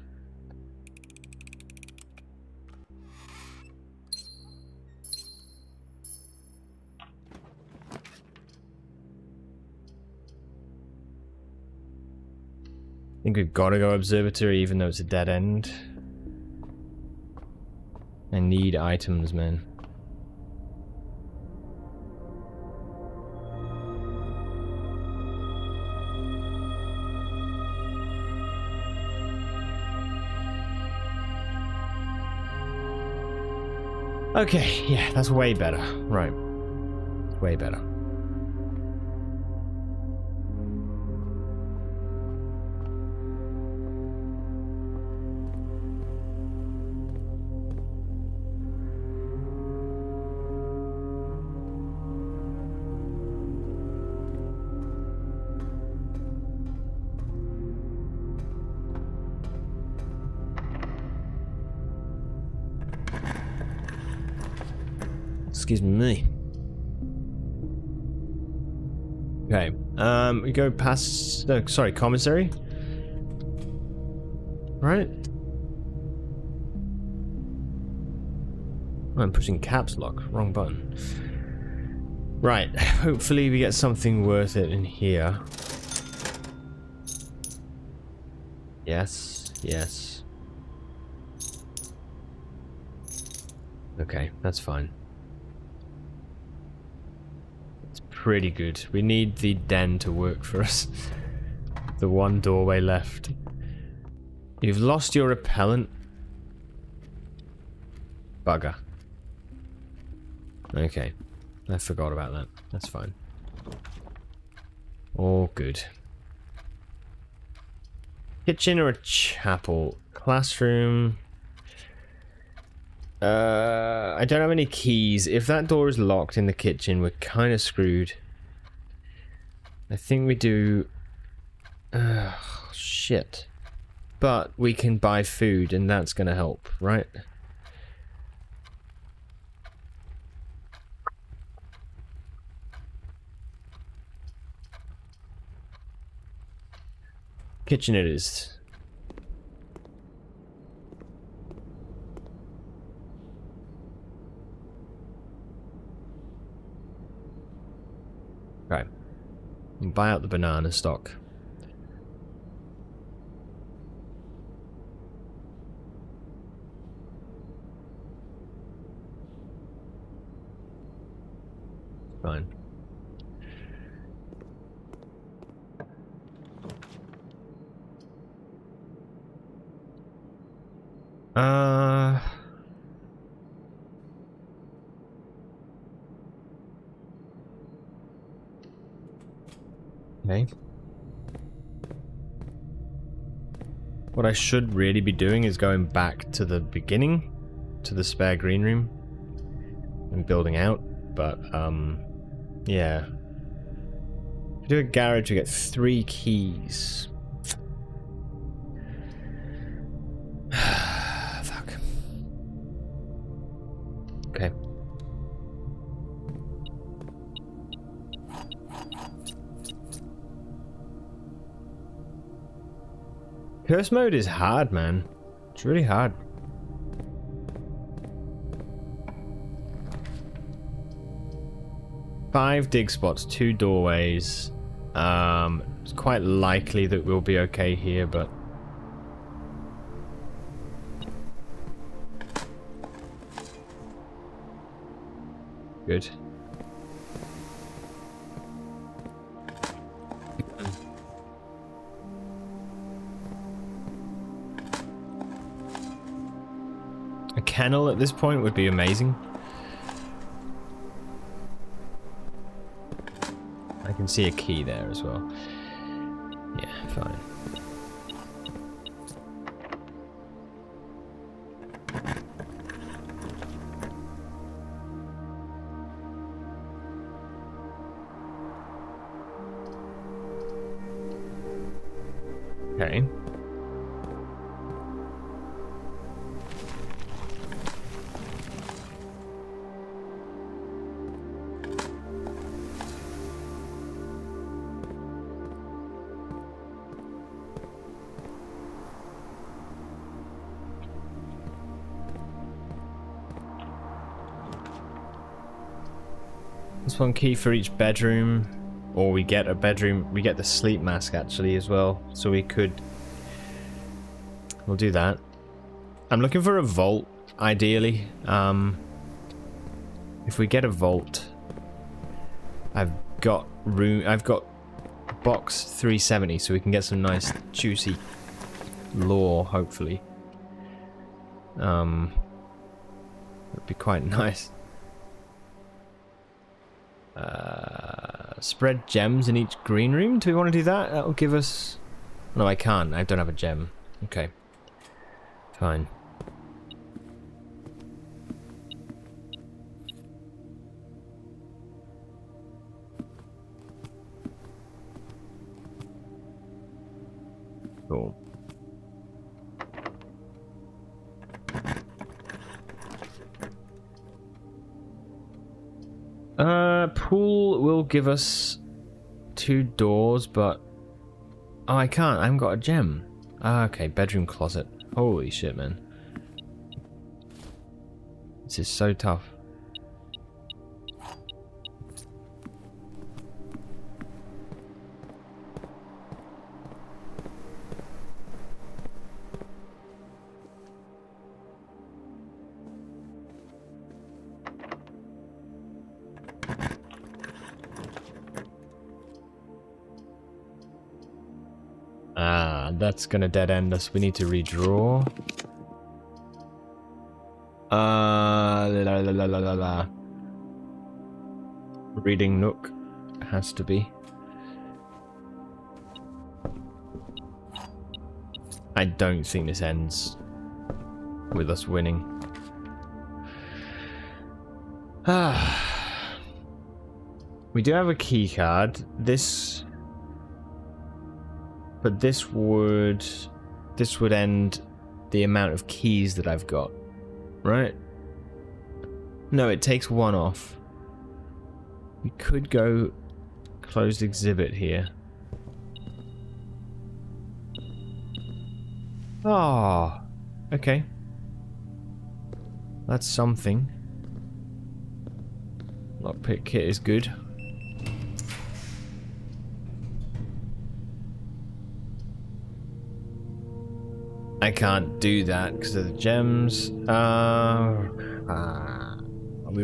I think we've got to go observatory even though it's a dead end. I need items, man. Okay, yeah, that's way better. Right. Way better. Excuse me. Okay. We go past. Sorry, commissary. Right. I'm pushing caps lock. Wrong button. Right. Hopefully we get something worth it in here. Yes. Yes. Okay, that's fine. Pretty good. We need the den to work for us. The one doorway left. You've lost your repellent. Bugger. Okay. I forgot about that. That's fine. All good. Kitchen or a chapel? Classroom. I don't have any keys. If that door is locked in the kitchen, we're kind of screwed. I think we do... shit. But we can buy food, and that's gonna help, right? Kitchen it is. Okay. And buy out the banana stock. Fine. Okay. What I should really be doing is going back to the beginning, to the spare green room, and building out, but, yeah. If we do a garage, we get 3 keys. Fuck. Okay. Curse mode is hard, man. It's really hard. Five dig spots, 2 doorways. It's quite likely that we'll be okay here, but... Good. A kennel at this point would be amazing. I can see a key there as well. Yeah, fine. Okay. There's 1 key for each bedroom, or we get a bedroom, we get the sleep mask actually as well, so we could we'll do that. I'm looking for a vault, ideally. If we get a vault, I've got room. I've got box 370, so we can get some nice juicy lore, hopefully. It'd be quite nice. Spread gems in each green room. Do we want to do that? That'll give us... No, I can't. I don't have a gem. Okay. Fine. Cool. Pool will give us 2 doors, but... Oh, I can't. I haven't got a gem. Ah, okay, bedroom closet. Holy shit, man. This is so tough. That's gonna dead end us. We need to redraw. Reading nook has to be. I don't think this ends with us winning. We do have a key card. But this would end the amount of keys that I've got, right? No, it takes 1 off. We could go closed exhibit here. Oh, okay. That's something. Lockpick kit is good. I can't do that because of the gems. We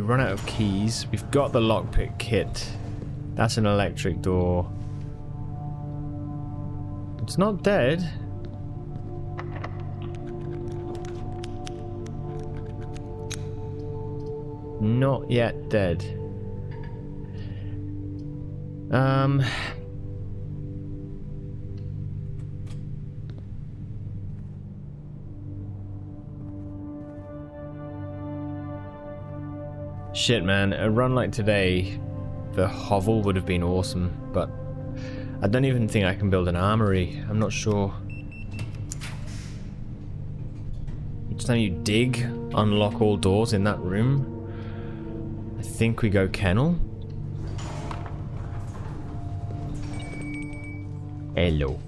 run out of keys. We've got the lockpick kit. That's an electric door. It's not dead. Not yet dead. Shit, man. A run like today, the hovel would have been awesome, but I don't even think I can build an armory. I'm not sure. Each time you dig, unlock all doors in that room. I think we go kennel. Hello.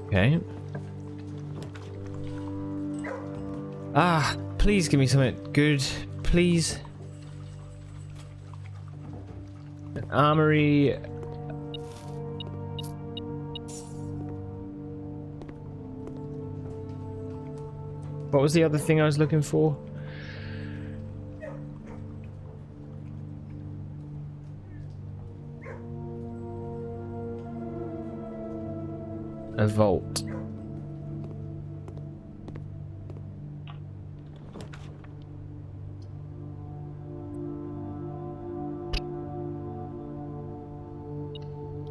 Okay. Ah, please give me something good, please. An armory. What was the other thing I was looking for? A vault.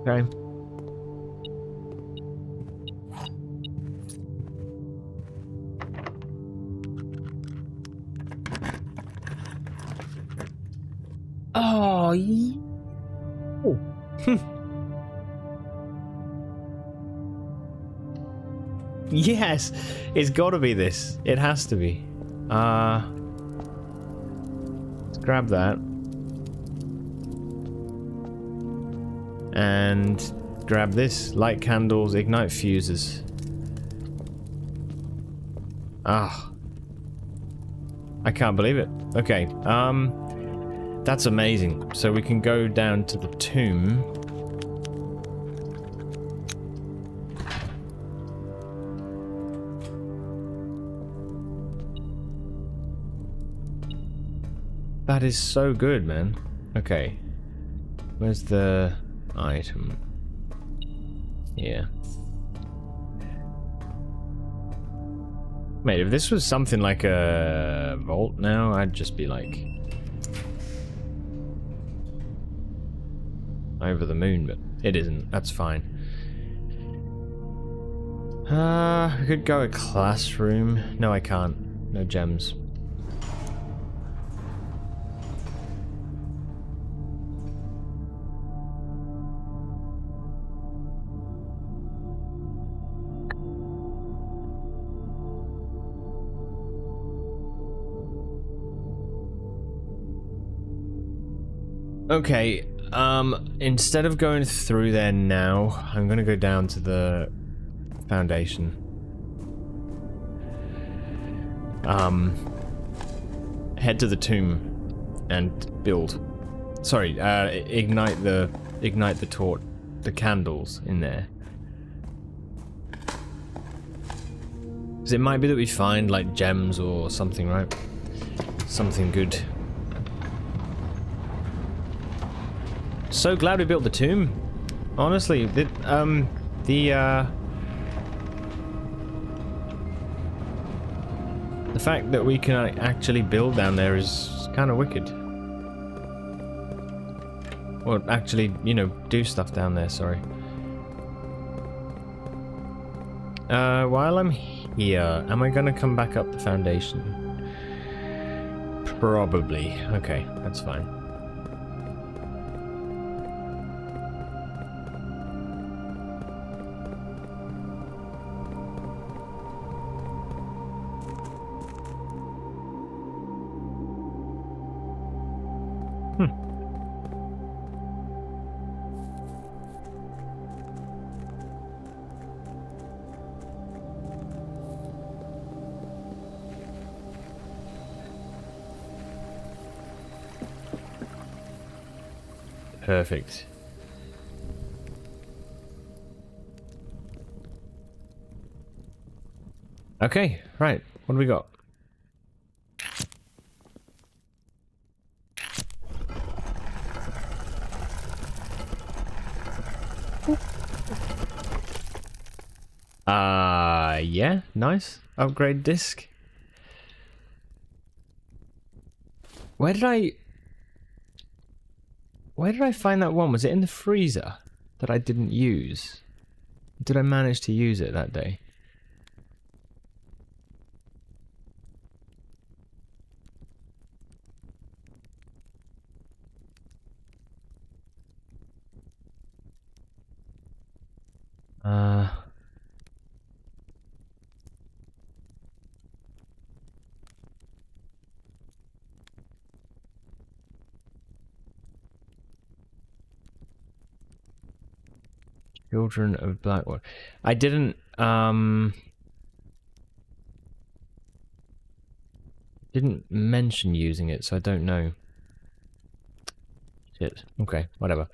Okay. Oh, oh. Yes, it's got to be this. It has to be. Let's grab that. And grab this. Light candles, ignite fuses. Ah. I can't believe it. Okay. That's amazing. So we can go down to the tomb. That is so good, man. Okay. Where's the item? Here. Mate, if this was something like a vault now, I'd just be like over the moon, but it isn't. That's fine. I could go a classroom. No, I can't. No gems. Okay, instead of going through there now, I'm gonna go down to the foundation. Head to the tomb and build. Sorry, ignite the torch, the candles in there. Because it might be that we find like gems or something, right? Something good. So glad we built the tomb. Honestly, the fact that we can actually build down there is kind of wicked. Or actually, you know, do stuff down there, sorry. While I'm here, am I gonna come back up the foundation? Probably. Okay, that's fine. Perfect. Okay, right. What do we got? Yeah, nice. Upgrade disc. Where did I find that one? Was it in the freezer that I didn't use? Did I manage to use it that day? Children of Blackwater. I didn't mention using it, so I don't know. Shit. Okay, whatever.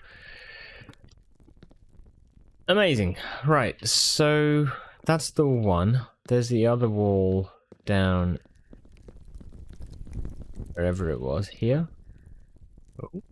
Amazing. Right, so that's the one. There's the other wall down wherever it was. Here? Oh.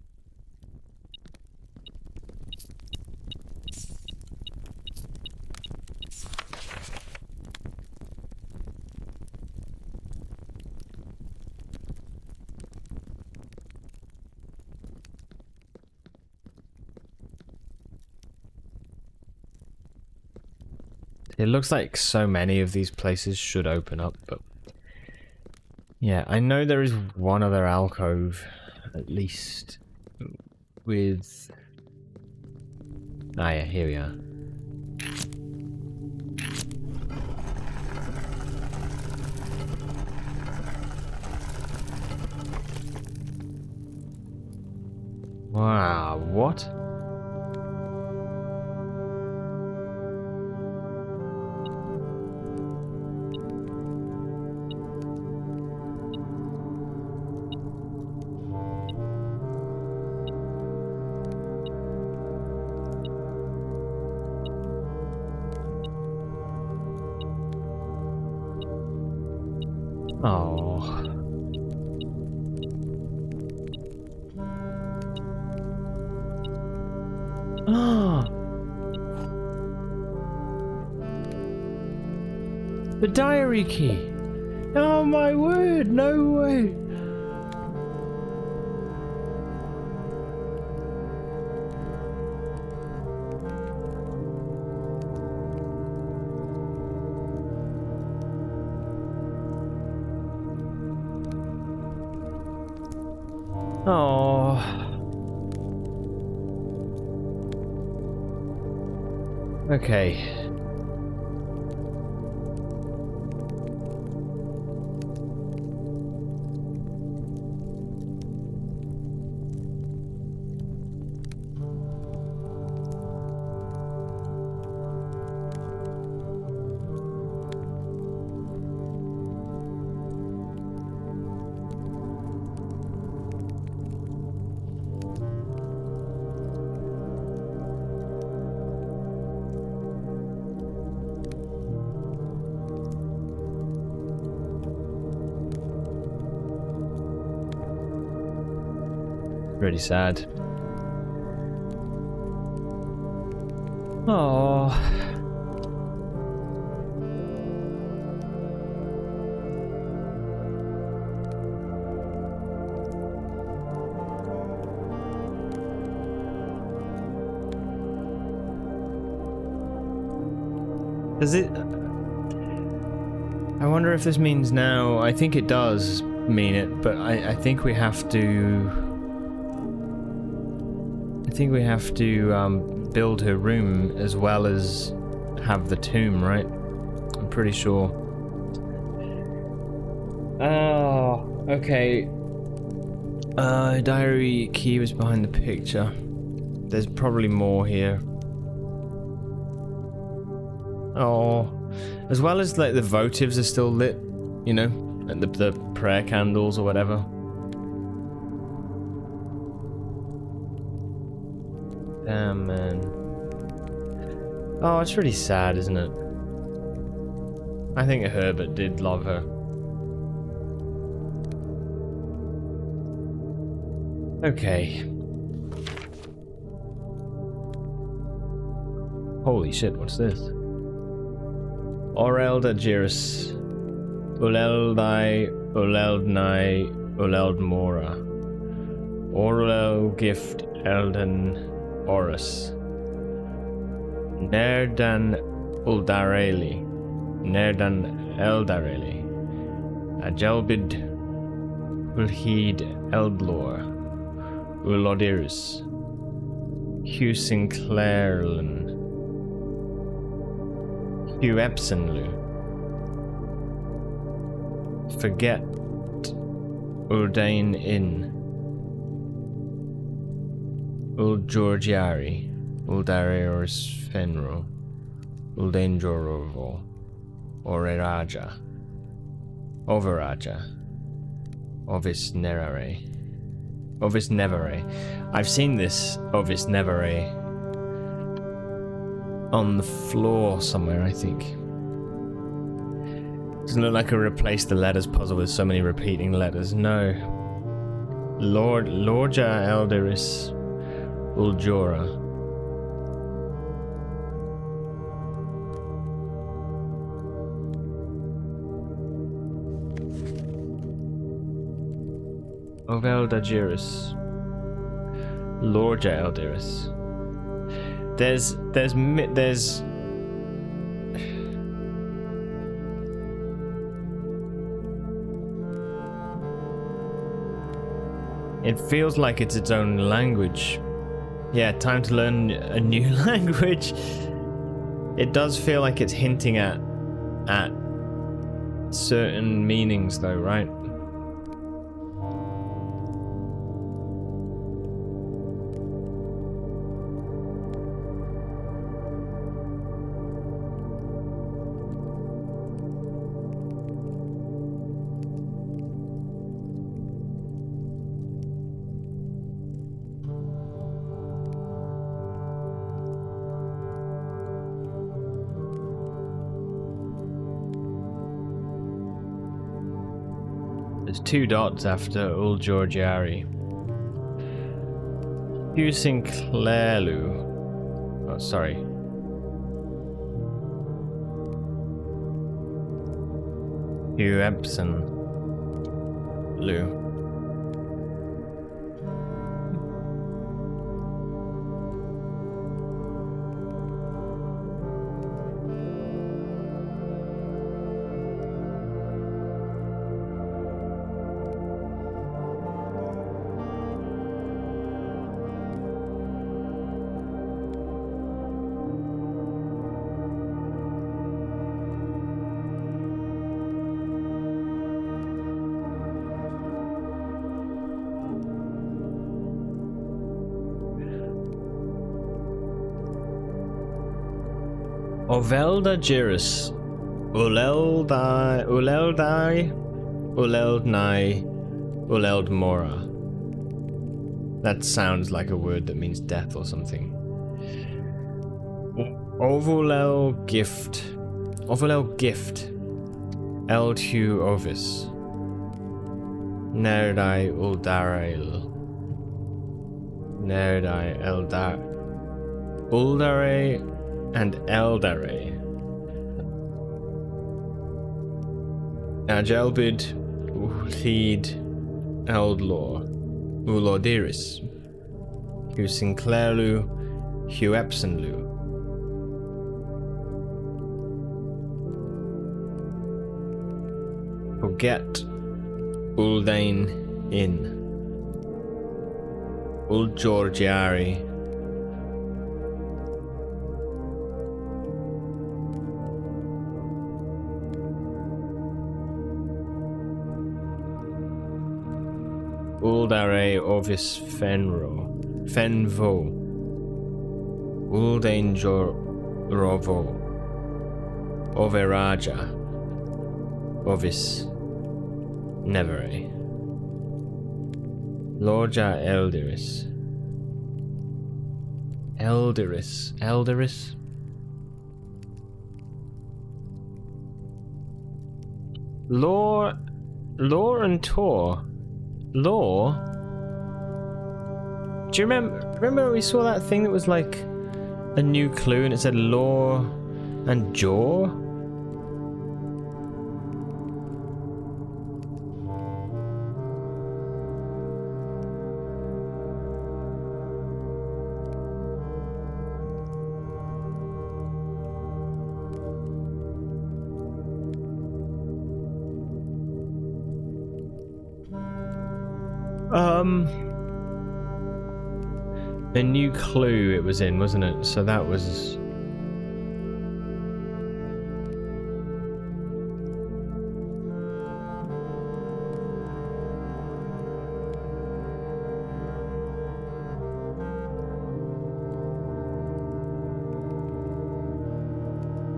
It looks like so many of these places should open up, but yeah, I know there is one other alcove, at least, with... Ah yeah, here we are. Wow, what? Oh. Ah, the diary key. Oh my word, no way. Oh. Okay. Really sad. Oh. Does it... I wonder if this means now... I think it does mean it, but I think we have to... I think we have to build her room as well as have the tomb, right? I'm pretty sure. Oh, okay. Diary key was behind the picture. There's probably more here. Oh, as well as like the votives are still lit, you know, and the prayer candles or whatever. Damn, man. Oh, it's really sad, isn't it? I think Herbert did love her. Okay. Holy shit, what's this? Orelda Jiris. Uleldai, Uleldnai, Uleldmora. Orel Gift Elden Oris. Nerdan Uldareli. Nerdan Eldareli. Ajelbid Ulheed Eldlor. Ulodiris. Hugh Sinclairlan. Hugh Epsonlu. Forget Uldane Inn. Uldgeorgiari. Uldareoris Fenro. Uldanjorovo. Oreraja. Overaja. Ovis Nerare. Ovis Nevere. I've seen this Ovis Nevere on the floor somewhere, I think. Doesn't look like a replace the letters puzzle with so many repeating letters. No. Lorja Elderis Uljora. Oveldagiris. Lorja Elderis. There's it feels like it's its own language. Yeah, time to learn a new language. It does feel like it's hinting at certain meanings though, right? There's 2 dots after Ul Georgiari. Hugh Sinclairlu. Oh, sorry. Hugh Epson. Lu. Ovelda Giris, Uleldai, Uleldnai, Uleldmora. That sounds like a word that means death or something. Ovulel Gift, Eldhu Ovis, Nerdai Uldarail, Nerdai Eldar, Uldare and Eldare. Ajelbid Ulhid Eldlor, Ulodiris, Hugh Sinclairlu, Hugh Epsonlu. Forget Uldane In, Uldgeorgiari, Uldare Ovis Fenvo, Uldanjorovo, Overaja, Ovis Nevere, Lorja Elderis, Lore and Tor. Law? Do you remember when we saw that thing that was like a new clue and it said law and jaw? A new clue it was in, wasn't it? So that was...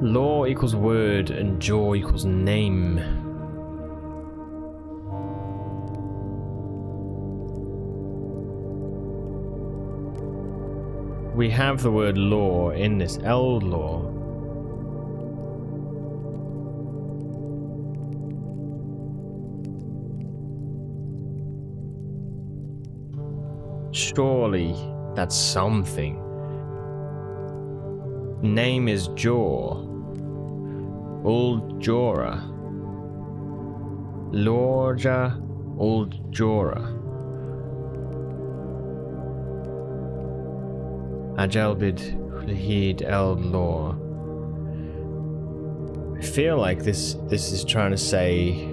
Law equals word and jaw equals name. We have the word law in this. Eld law. Surely that's something. Name is Jaw. Old Jora. Lorja Old Jora. Ajalbid Hulhid Eld Law. I feel like this is trying to say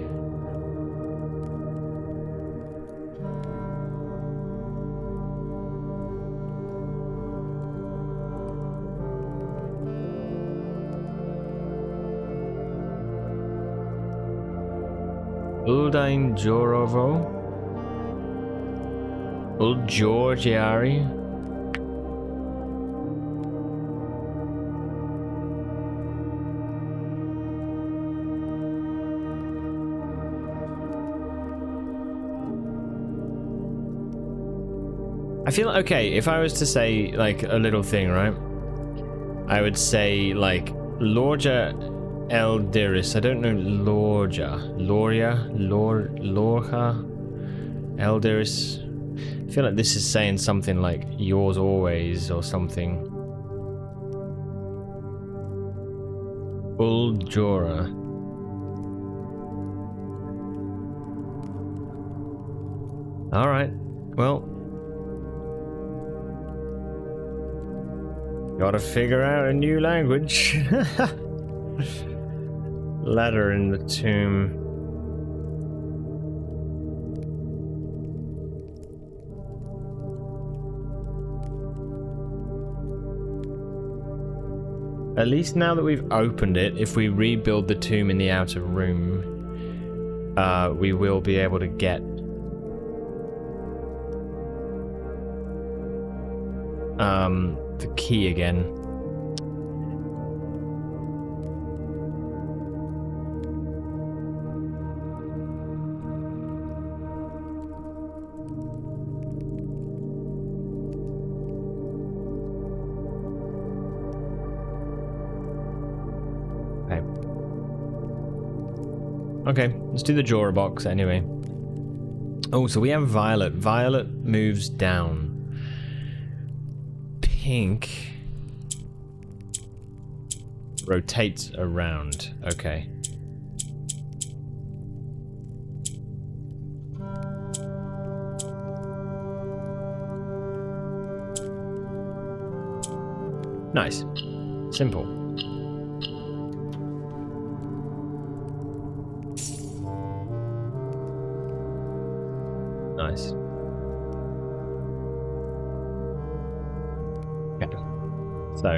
Uldain Jorovo, Uldgeorgiari. I feel okay, if I was to say like a little thing, right? I would say like Lorja Eldiris. I don't know Loria, Lorha, Eldiris. I feel like this is saying something like yours always or something. Uljora. Alright, well. Gotta figure out a new language. Ladder in the tomb. At least now that we've opened it, if we rebuild the tomb in the outer room, we will be able to get the key again. Okay, let's do the drawer box anyway. Oh, so we have Violet. Violet moves down. Pink rotates around. Okay. Nice. Simple. Nice. Okay. So.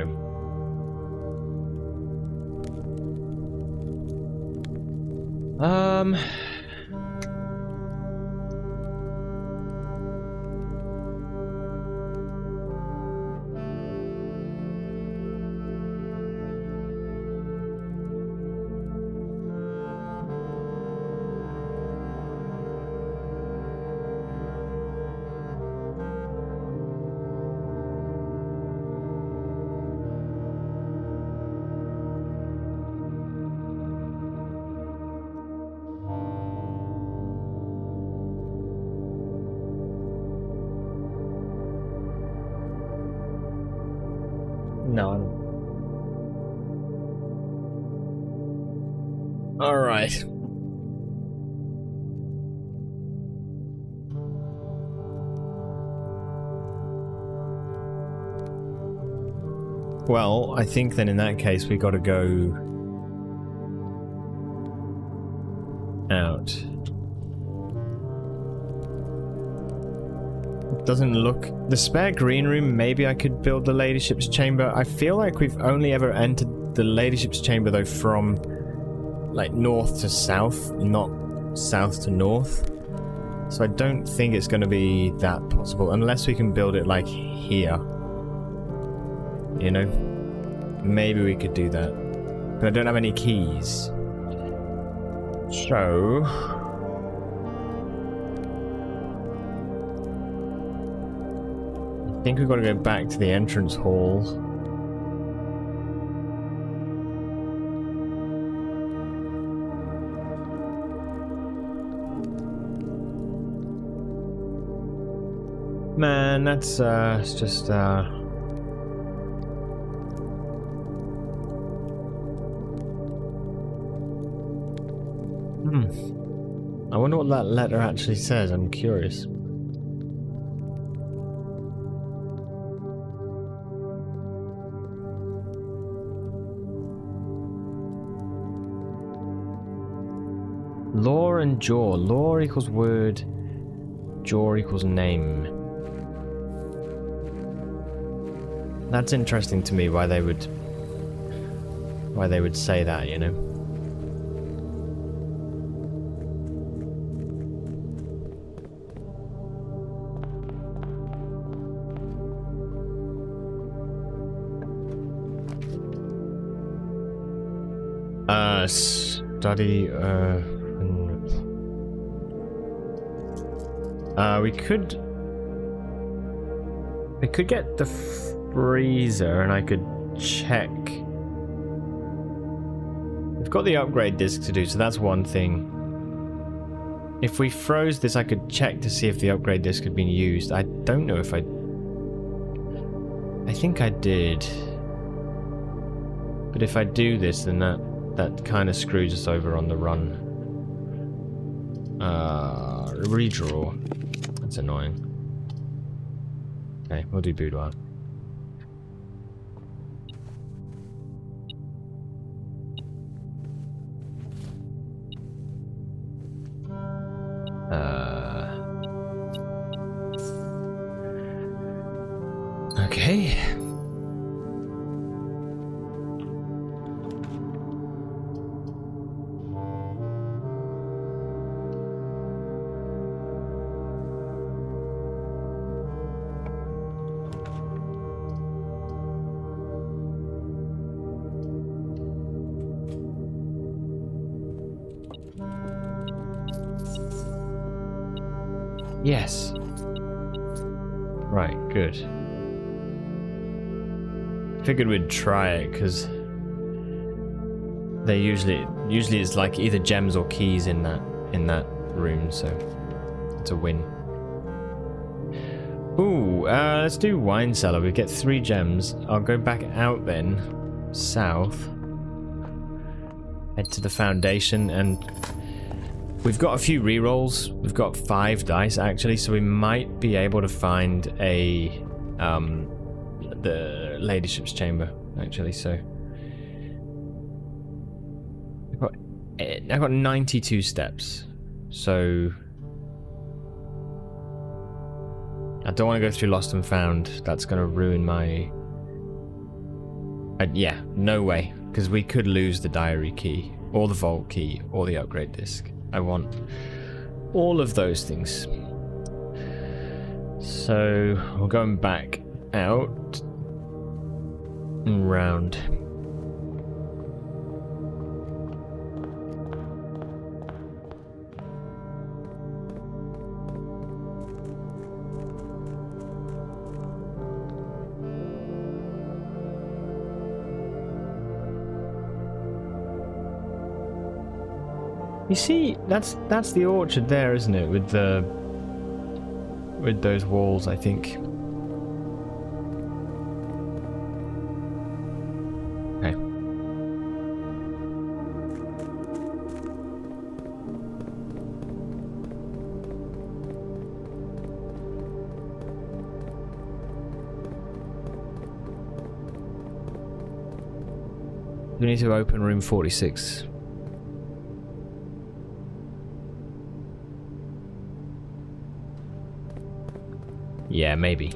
No. All right. Well, I think then in that case we got to go out. It doesn't look... The spare green room, maybe I could build the ladyship's chamber. I feel like we've only ever entered the ladyship's chamber though from like north to south, not south to north. So I don't think it's going to be that possible unless we can build it like here. You know, maybe we could do that, but I don't have any keys. So I think we've got to go back to the entrance hall. Man, that's it's just I wonder what that letter actually says. I'm curious. Law and jaw. Law equals word. Jaw equals name. That's interesting to me. Why they would say that, you know. Study, we could get the freezer and I could check We've got the upgrade disc to do, so that's one thing. If we froze this, I could check to see if the upgrade disc had been used. I don't know if I think I did. But if I do this, then that kind of screws us over on the run. Redraw. That's annoying. Okay, we'll do boudoir. Okay. Yes. Right, good. Figured we'd try it because they usually it's like either gems or keys in that room, so it's a win. Ooh, let's do wine cellar. We get 3 gems. I'll go back out then, south, head to the foundation, and we've got a few rerolls. We've got 5 dice actually, so we might be able to find the ladyship's chamber actually. So I've got 92 steps, so I don't want to go through lost and found. That's going to ruin my yeah, no way, because we could lose the diary key or the vault key or the upgrade disc. I want all of those things. So we're going back out and round. You see, that's the orchard there, isn't it? With those walls, I think. Okay. We need to open room 46. Yeah, maybe.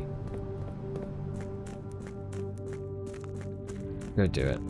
Go do it.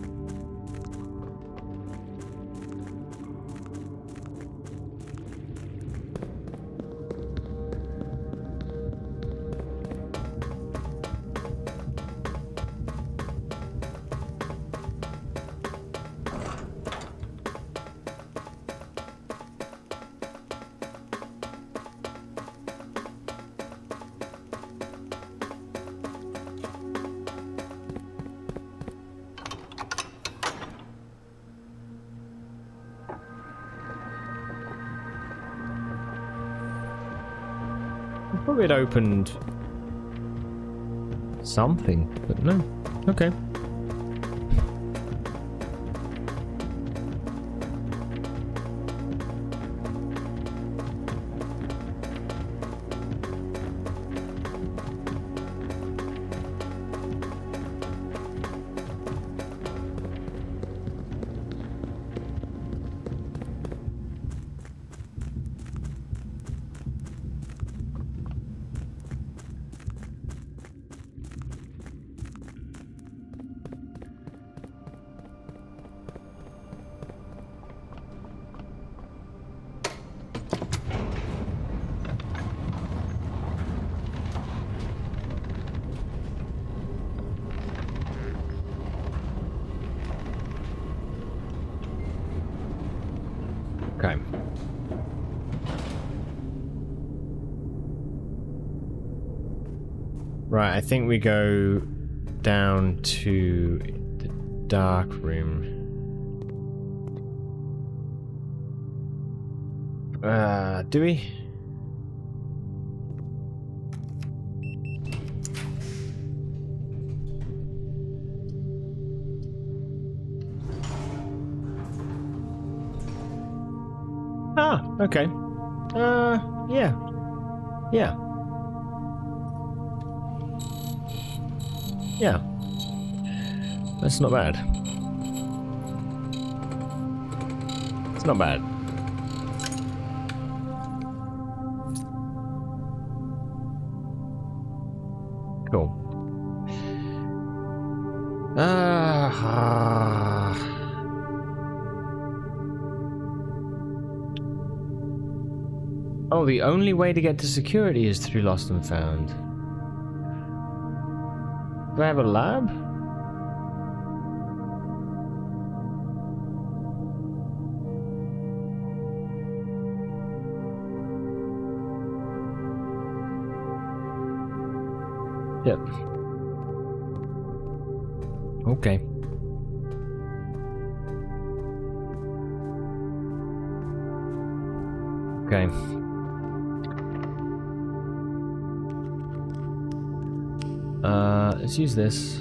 I thought we'd opened something, but no. Okay. Okay. Right, I think we go down to the dark room. Do we? Ah, okay. Yeah. Yeah. Yeah. That's not bad. It's not bad. Cool. Oh, the only way to get to security is through Lost and Found. Do I have a lab? Yep. Okay. Okay. Let's use this.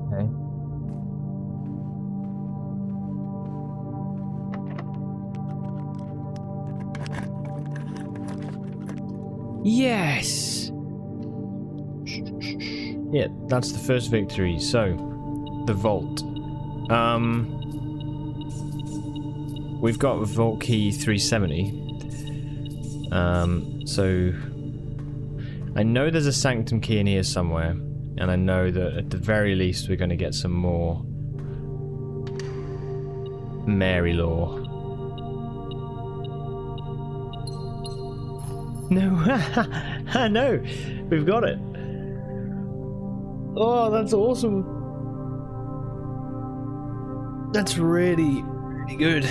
Okay. Yes! Yeah, that's the first victory. So, the vault. We've got vault key 370. So I know there's a sanctum key in here somewhere, and I know that at the very least we're going to get some more Mary lore. No, I know, we've got it. Oh, that's awesome. That's really, really good.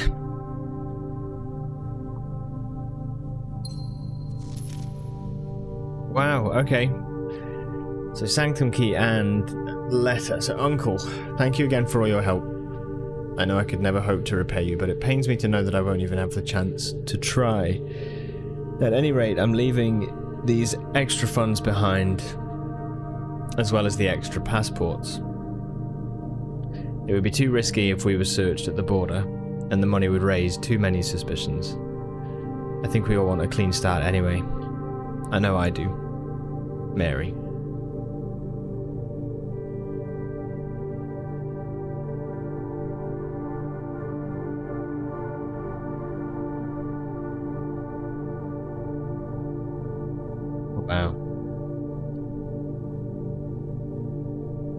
Wow, okay. So Sanctum Key and letter. So Uncle, thank you again for all your help. I know I could never hope to repay you, but it pains me to know that I won't even have the chance to try. At any rate, I'm leaving these extra funds behind, as well as the extra passports. It would be too risky if we were searched at the border, and the money would raise too many suspicions. I think we all want a clean start anyway. I know I do. Mary. Wow.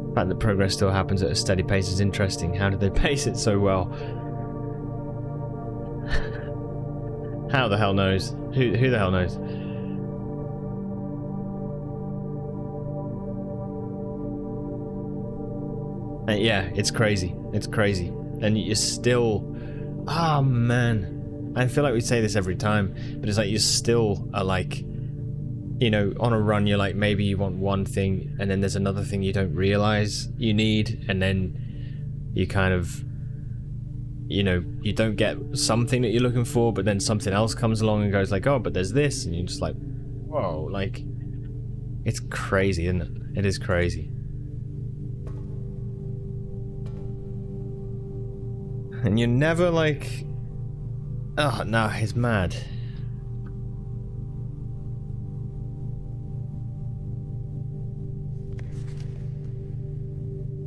The fact that progress still happens at a steady pace is interesting. How did they pace it so well? How the hell knows? Who the hell knows? Yeah, it's crazy. It's crazy. And you're still... Oh, man. I feel like we say this every time, but it's like you still are like, you know, on a run, you're like, maybe you want one thing, and then there's another thing you don't realize you need, and then you kind of, you know, you don't get something that you're looking for, but then something else comes along and goes like, oh, but there's this, and you're just like, whoa, like, it's crazy, isn't it? It is crazy. And you're never like... Oh, no, it's mad.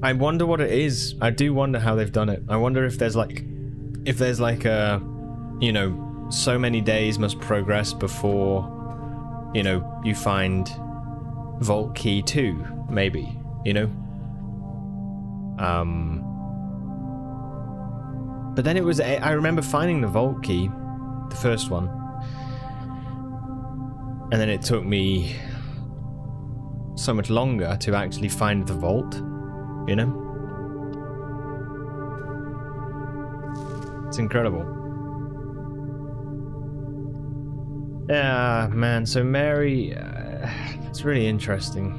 I wonder what it is. I do wonder how they've done it. I wonder if there's like... If there's like a... You know, so many days must progress before... You know, you find... Vault Key 2, maybe. You know? But then it was... I remember finding the vault key, the first one. And then it took me so much longer to actually find the vault, you know? It's incredible. Yeah, man, so Mary... it's really interesting.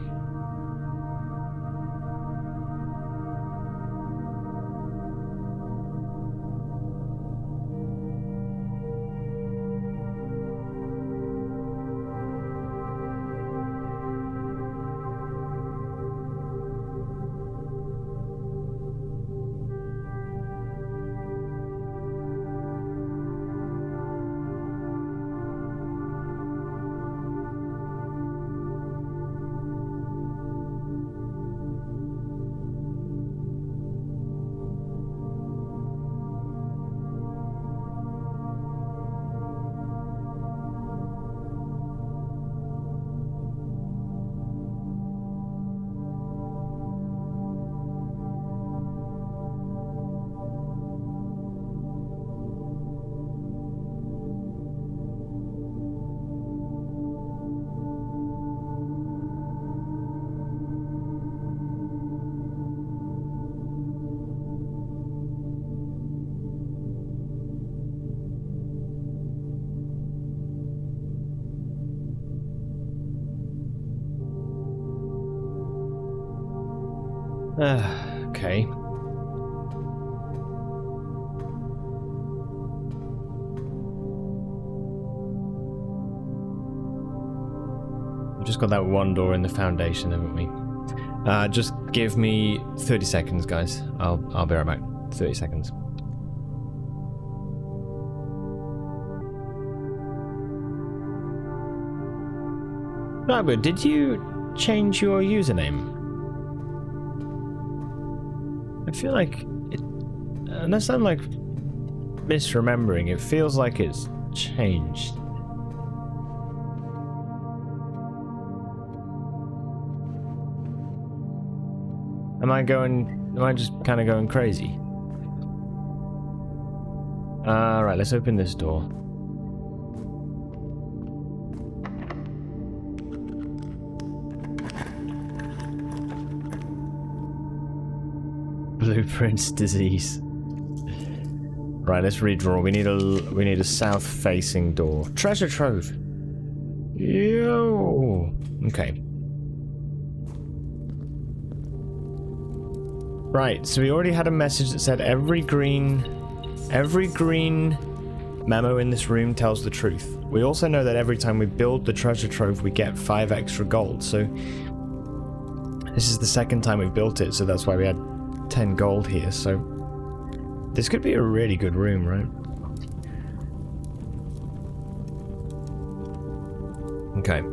Okay. We've just got that one door in the foundation, haven't we? Just give me 30 seconds, guys. I'll be right back. 30 seconds. Blackbird, did you change your username? I feel like it, unless I'm like misremembering, it feels like it's changed. Am I just kind of going crazy? Right, let's open this door. Blueprints disease. Right, let's redraw. We need a south-facing door. Treasure trove. Yo. Okay. Right, so we already had a message that said every green memo in this room tells the truth. We also know that every time we build the treasure trove, we get 5 extra gold. So this is the second time we've built it, so that's why we had 10 gold here. So this could be a really good room, right? Okay.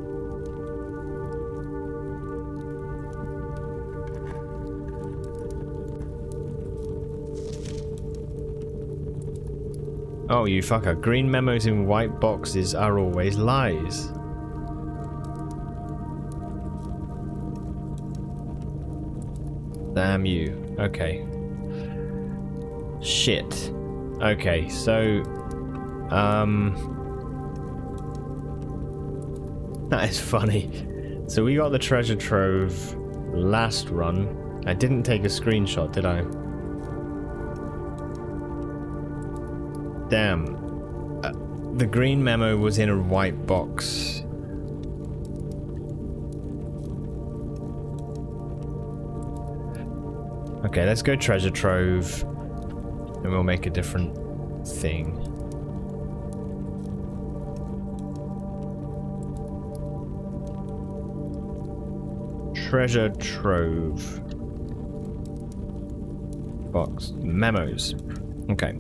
Oh, you fucker. Green memos in white boxes are always lies. Damn you. Okay. Shit. Okay, so... That is funny. So we got the treasure trove last run. I didn't take a screenshot, did I? Damn. The green memo was in a white box. Okay, let's go treasure trove. And we'll make a different thing. Treasure trove. Box. Memos. Okay.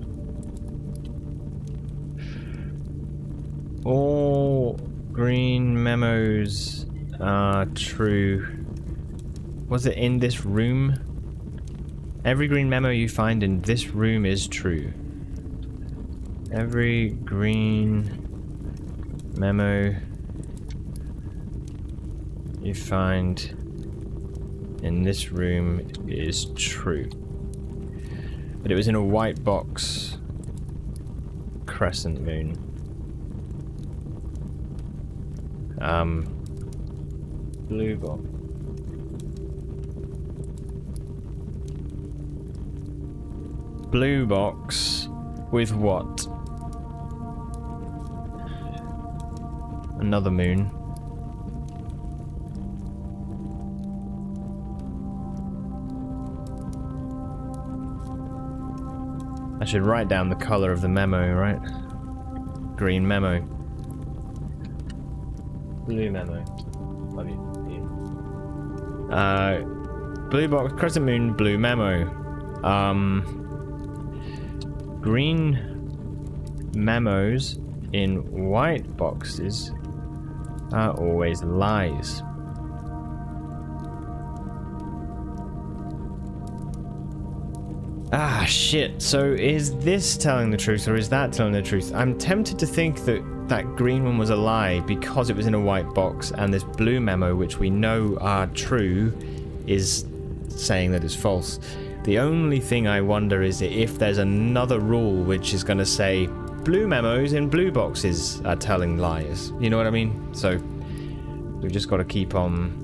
All green memos are true. Was it in this room? Every green memo you find in this room is true. Every green memo you find in this room is true. But it was in a white box. Crescent moon. Blue box. Blue box with what? Another moon. I should write down the color of the memo, right? Green memo. Blue memo. Love you. Blue box, crescent moon, blue memo. Green memos in white boxes are always lies. Ah, shit. So is this telling the truth or is that telling the truth? I'm tempted to think that that green one was a lie because it was in a white box, and this blue memo, which we know are true, is saying that it's false. The only thing I wonder is if there's another rule which is going to say blue memos in blue boxes are telling lies. You know what I mean? So we've just got to keep on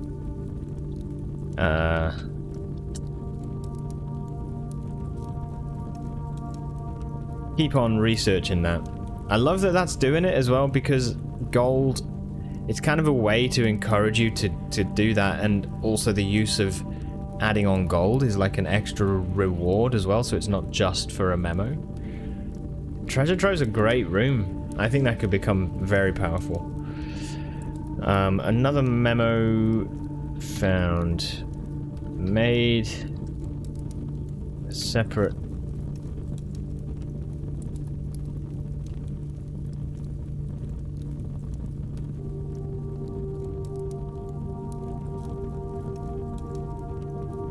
researching that. I love that that's doing it as well, because gold, it's kind of a way to encourage you to do that, and also the use of adding on gold is like an extra reward as well, so it's not just for a memo. Treasure Trove's a great room. I think that could become very powerful. Another memo found. Made a separate.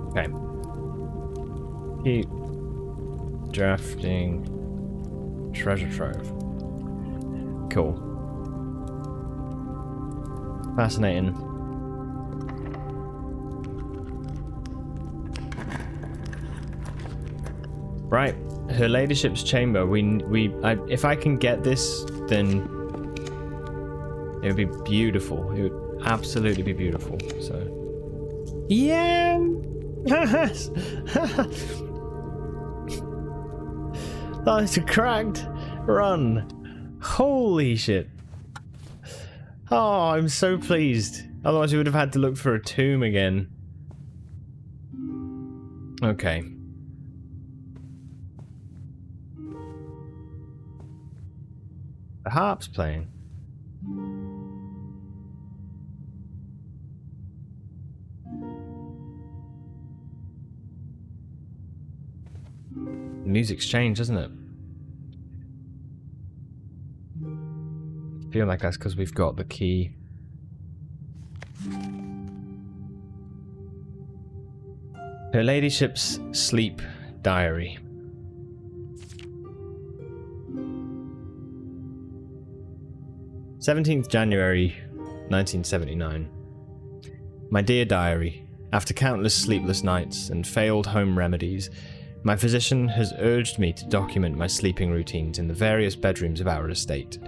Okay. Keep drafting treasure trove. Cool. Fascinating. Right, Her Ladyship's chamber. If I can get this, then it would be beautiful. It would absolutely be beautiful. So, yeah. Oh, it's a cracked run. Holy shit. Oh, I'm so pleased. Otherwise, we would have had to look for a tomb again. Okay. The harp's playing. The music's changed, doesn't it? I feel like that's because we've got the key. Her Ladyship's sleep diary. January 17th, 1979. My dear diary, after countless sleepless nights and failed home remedies, my physician has urged me to document my sleeping routines in the various bedrooms of our estate.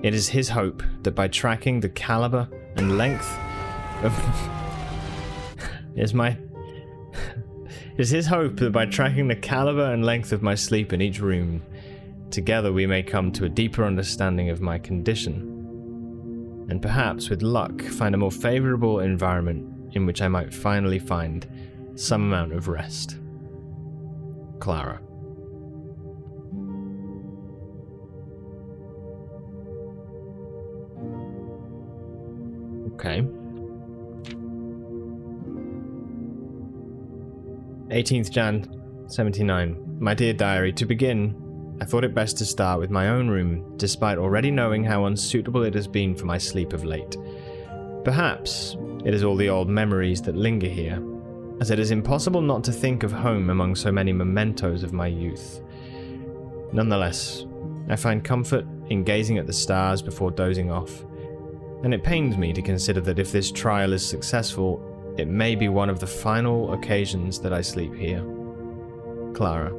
It is his hope that by tracking the caliber and length of my sleep in each room, together we may come to a deeper understanding of my condition, and perhaps, with luck, find a more favorable environment in which I might finally find some amount of rest. Clara. Okay. 18th Jan, 79. My dear diary, to begin, I thought it best to start with my own room, despite already knowing how unsuitable it has been for my sleep of late. Perhaps it is all the old memories that linger here, as it is impossible not to think of home among so many mementos of my youth. Nonetheless, I find comfort in gazing at the stars before dozing off, and it pains me to consider that if this trial is successful, it may be one of the final occasions that I sleep here. Clara.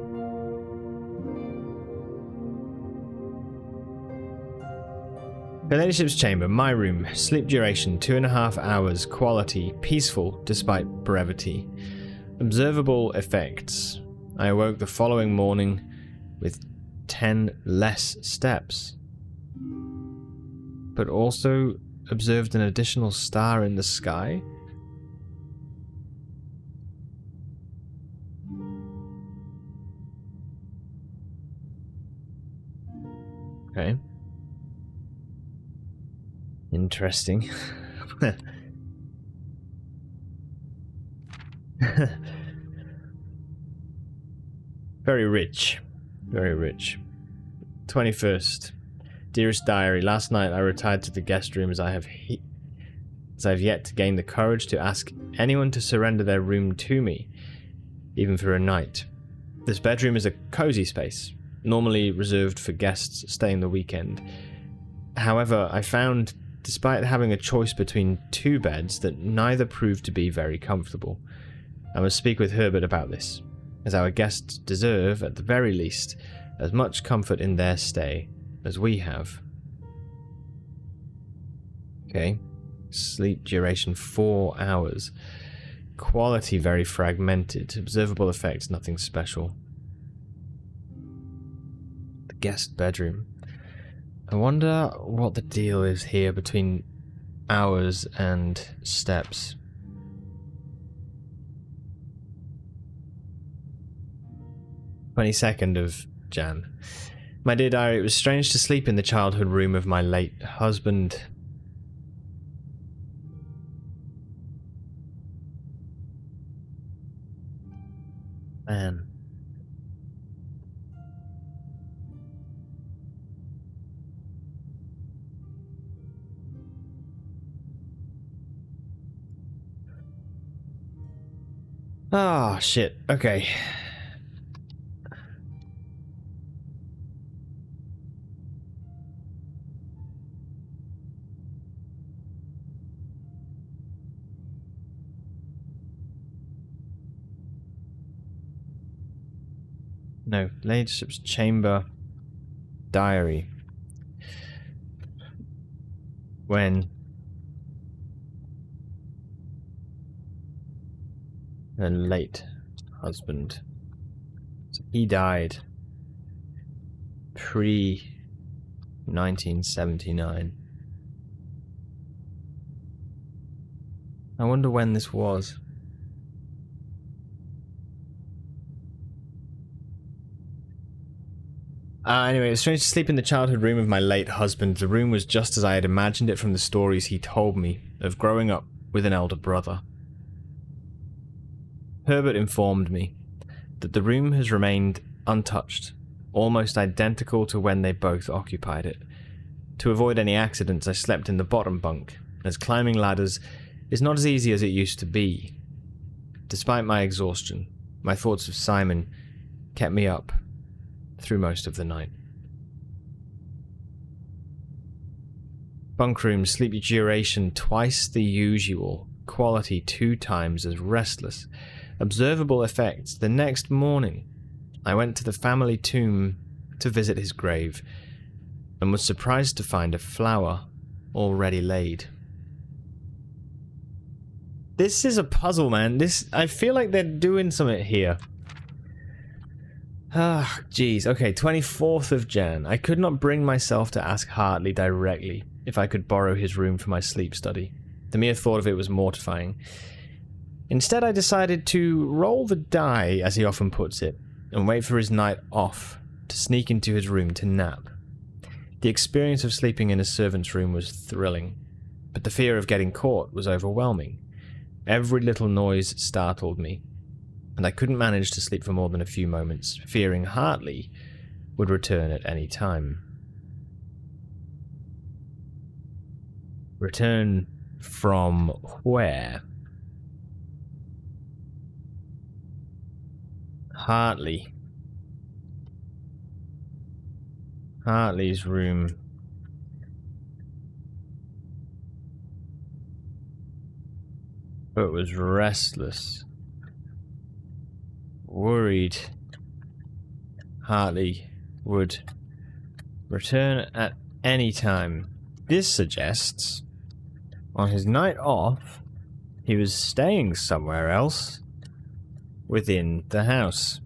Her Ladyship's chamber, my room, sleep duration 2.5 hours, quality, peaceful despite brevity. Observable effects. I awoke the following morning with 10 less steps, but also observed an additional star in the sky. Okay. Interesting. Very rich. Very rich. 21st. Dearest diary, last night I retired to the guest room as I have yet to gain the courage to ask anyone to surrender their room to me, even for a night. This bedroom is a cozy space, normally reserved for guests staying the weekend. However, I found, despite having a choice between 2 beds, that neither proved to be very comfortable. I must speak with Herbert about this, as our guests deserve, at the very least, as much comfort in their stay as we have. Okay. Sleep duration 4 hours. Quality very fragmented. Observable effects nothing special. The guest bedroom. I wonder what the deal is here between hours and steps. 22nd of Jan. My dear diary, it was strange to sleep in the childhood room of my late husband. Man. Ah, shit. Okay. No, Ladyship's chamber diary. When her late husband. So he died pre-1979. I wonder when this was. Anyway, it was strange to sleep in the childhood room of my late husband. The room was just as I had imagined it from the stories he told me of growing up with an elder brother. Herbert informed me that the room has remained untouched, almost identical to when they both occupied it. To avoid any accidents, I slept in the bottom bunk, as climbing ladders is not as easy as it used to be. Despite my exhaustion, my thoughts of Simon kept me up through most of the night. Bunk room, sleep duration twice the usual, quality 2 times as restless. Observable effects. The next morning, I went to the family tomb to visit his grave, and was surprised to find a flower already laid. This is a puzzle, man. I feel like they're doing something here. Ah, jeez. Okay, 24th of Jan. I could not bring myself to ask Hartley directly if I could borrow his room for my sleep study. The mere thought of it was mortifying. Instead, I decided to roll the die, as he often puts it, and wait for his night off to sneak into his room to nap. The experience of sleeping in a servant's room was thrilling, but the fear of getting caught was overwhelming. Every little noise startled me, and I couldn't manage to sleep for more than a few moments, fearing Hartley would return at any time. Return from where? Hartley. Hartley's room. But was restless. Worried Hartley would return at any time. This suggests on his night off he was staying somewhere else within the house.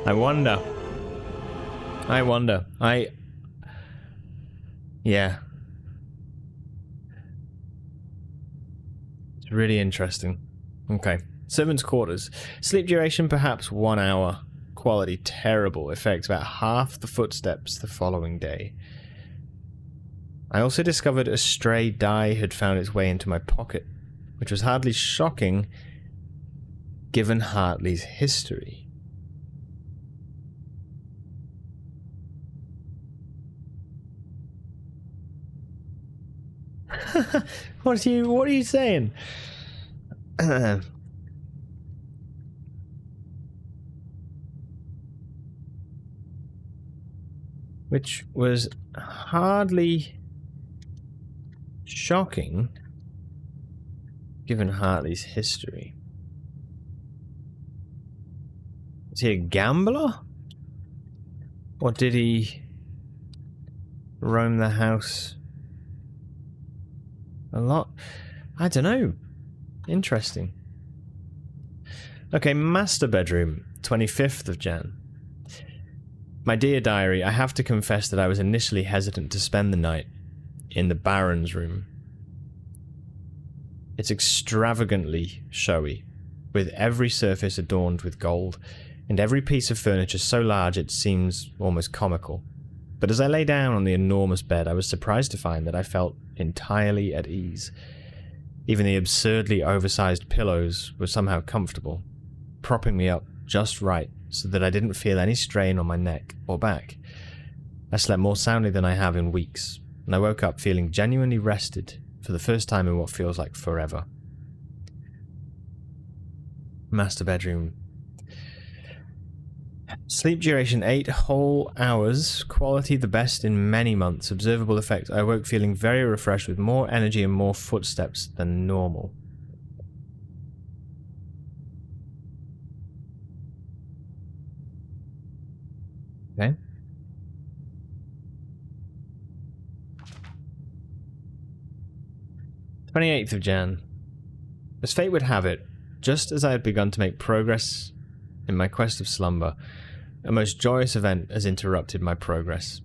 I wonder. Yeah. It's really interesting. Okay. Servants' quarters. Sleep duration perhaps 1 hour. Quality terrible. Effects about half the footsteps the following day. I also discovered a stray die had found its way into my pocket, which was hardly shocking given Hartley's history. What are you saying? Which was hardly shocking given Hartley's history. Is he a gambler? Or did he roam the house a lot? I don't know. Interesting. Okay, master bedroom, 25th of Jan. My dear diary, I have to confess that I was initially hesitant to spend the night in the Baron's room. It's extravagantly showy, with every surface adorned with gold, and every piece of furniture so large it seems almost comical. But as I lay down on the enormous bed, I was surprised to find that I felt entirely at ease. Even the absurdly oversized pillows were somehow comfortable, propping me up just right so that I didn't feel any strain on my neck or back. I slept more soundly than I have in weeks, and I woke up feeling genuinely rested for the first time in what feels like forever. Master bedroom. Sleep duration 8 whole hours, quality the best in many months, observable effect. I woke feeling very refreshed with more energy and more footsteps than normal. Okay. 28th of Jan. As fate would have it, just as I had begun to make progress in my quest of slumber, a most joyous event has interrupted my progress.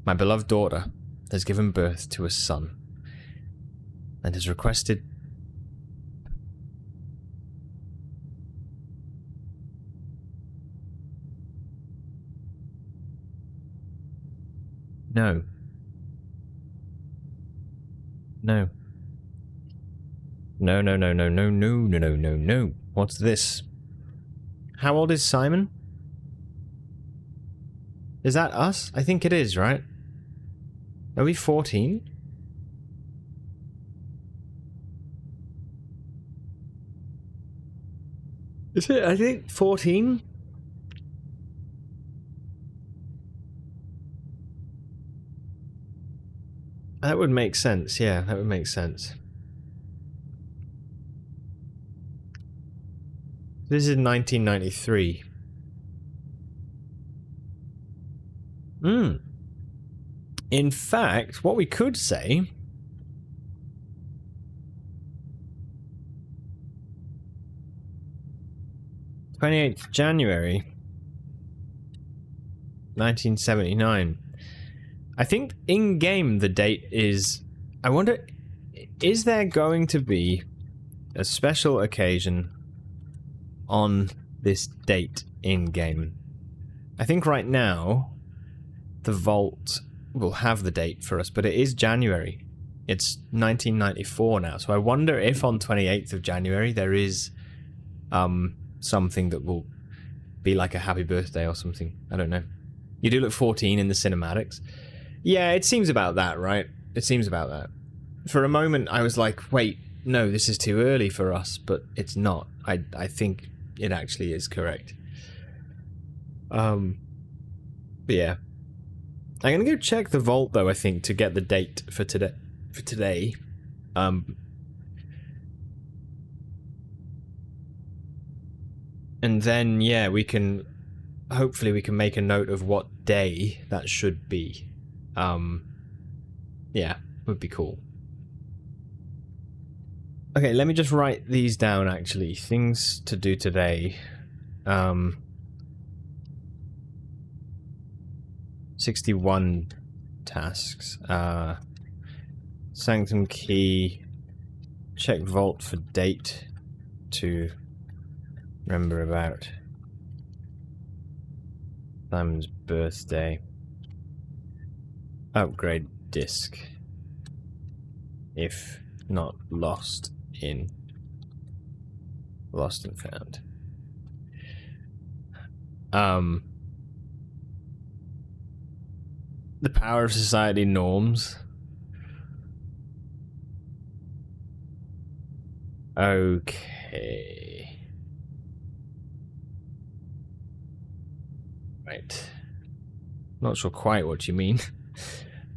My beloved daughter has given birth to a son, and has requested... No. No. No, no, no, no, no, no, no, no, no, no. What's this? How old is Simon? Is that us? I think it is, right? Are we 14? Is it? I think 14? That would make sense, yeah, that would make sense. This is 1993. In fact, what we could say... 28th January 1979. I think in-game the date is... I wonder, is there going to be a special occasion on this date in-game? I think right now the vault will have the date for us, but it is January. It's 1994 now, so I wonder if on 28th of January there is something that will be like a happy birthday or something. I don't know. You do look 14 in the cinematics. Yeah, it seems about that, right? It seems about that. For a moment I was like, wait, no, this is too early for us, but it's not. I think it actually is correct. But yeah. I'm gonna go check the vault though, I think, to get the date for today. And then, yeah, hopefully we can make a note of what day that should be. Yeah, would be cool. Okay, let me just write these down, actually. Things to do today. 61 tasks. Sanctum key. Check vault for date to remember about. Simon's birthday. Upgrade disc. If not lost and found. The power of society norms. Okay. Right. Not sure quite what you mean.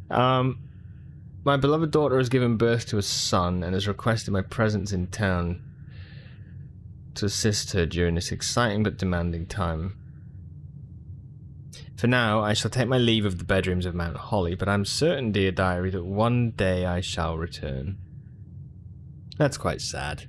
My beloved daughter has given birth to a son and has requested my presence in town to assist her during this exciting but demanding time. For now, I shall take my leave of the bedrooms of Mount Holly, but I'm certain, dear diary, that one day I shall return. That's quite sad.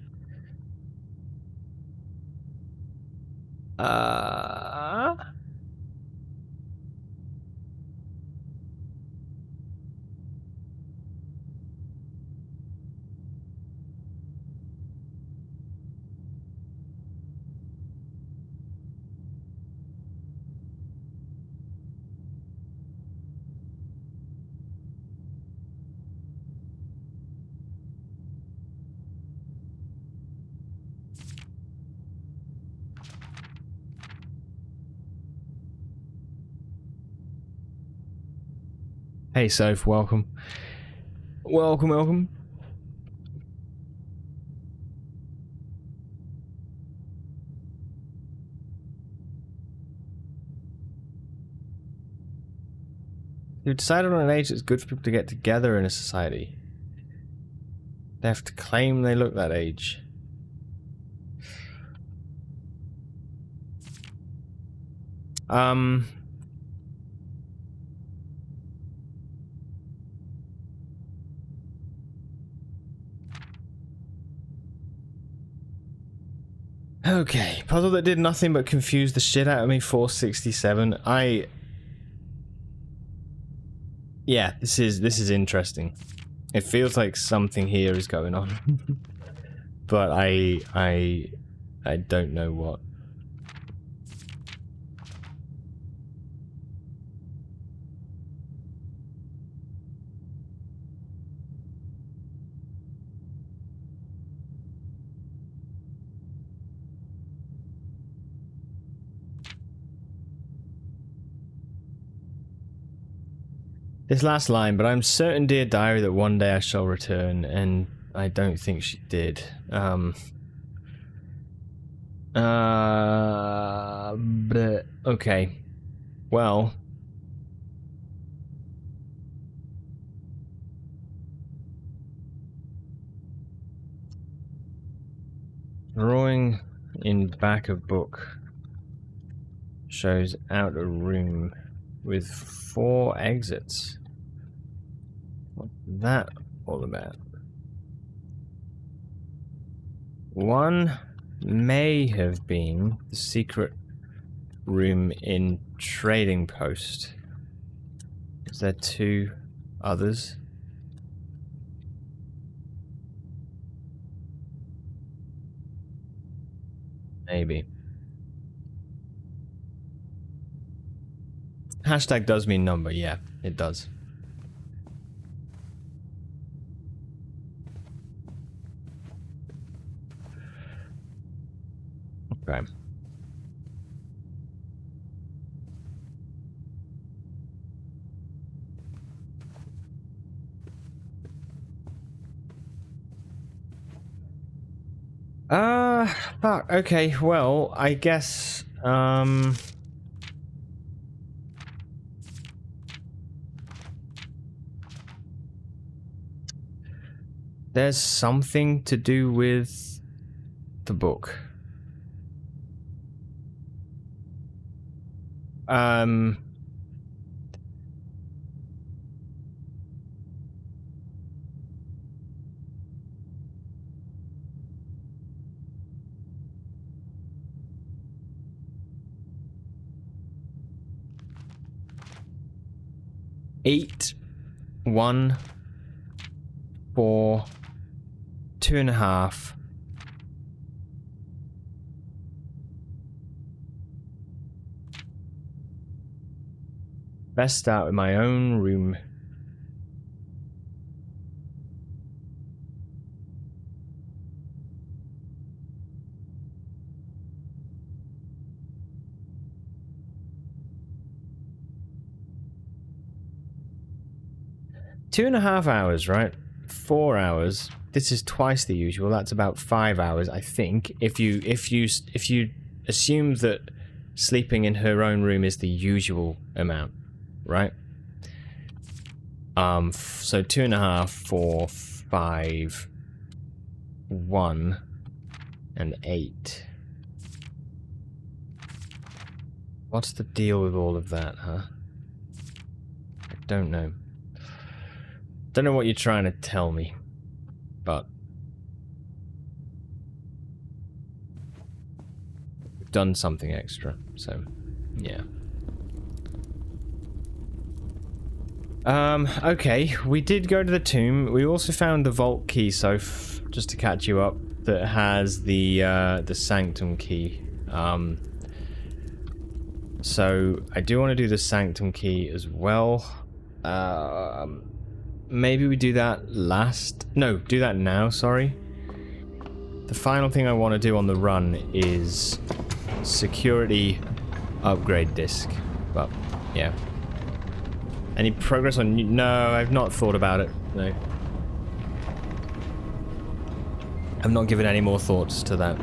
Hey, Soph, welcome. Welcome, welcome. You've decided on an age that's good for people to get together in a society. They have to claim they look that age. Okay, puzzle that did nothing but confuse the shit out of me. 467. Yeah, this is interesting. It feels like something here is going on, but I don't know what. This last line, but I'm certain, dear diary, that one day I shall return, and I don't think she did. But okay. Well. Drawing in back of book shows outer room with 4 exits. What's that all about? One may have been the secret room in Trading Post. Is there 2 others? Maybe. Hashtag does mean number, yeah, it does. Okay. Fuck, okay, well, I guess, there's something to do with the book. 8, 1, 4, 2.5. Best start with my own room. Two and a half hours, right? 4 hours. This is twice the usual. That's about 5 hours, I think. If you assume that sleeping in her own room is the usual amount, right? So 2.5, 4, 5, 1, and 8. What's the deal with all of that, huh? I don't know. Don't know what you're trying to tell me, but we've done something extra, so yeah. Okay, we did go to the tomb. We also found the vault key, Soph, just to catch you up, that has the sanctum key. So I do want to do the sanctum key as well. Maybe we do that last. No, do that now, sorry. The final thing I want to do on the run is security upgrade disc. But, yeah. Any progress on... No, I've not thought about it. No. I've not given any more thoughts to that.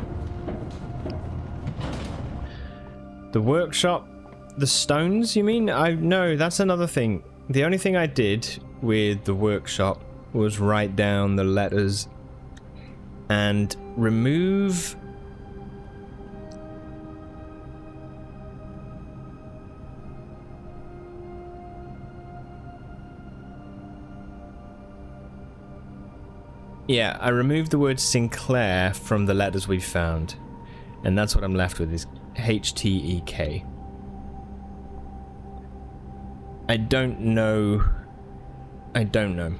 The workshop... The stones, you mean? No, that's another thing. The only thing I did with the workshop was write down the letters and remove... Yeah, I removed the word Sinclair from the letters we found. And that's what I'm left with, is H-T-E-K. I don't know. I don't know.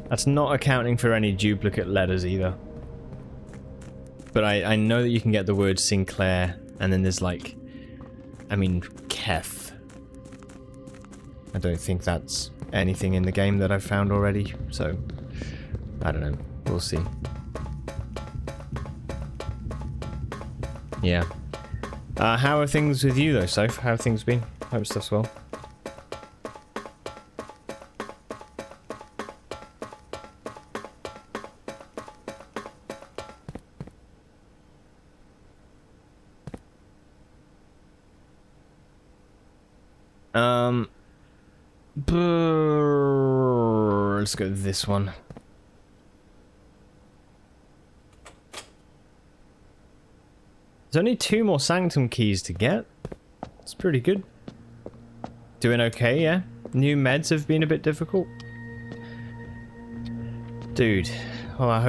That's not accounting for any duplicate letters either. But I know that you can get the word Sinclair, and then there's like... I mean, Keth. I don't think that's anything in the game that I've found already, so... I don't know. We'll see. Yeah. How are things with you though, Soph? How have things been? Hope stuff's well. Let's go with this one. There's only 2 more Sanctum keys to get. It's pretty good. Doing okay, yeah? New meds have been a bit difficult. Dude, well, I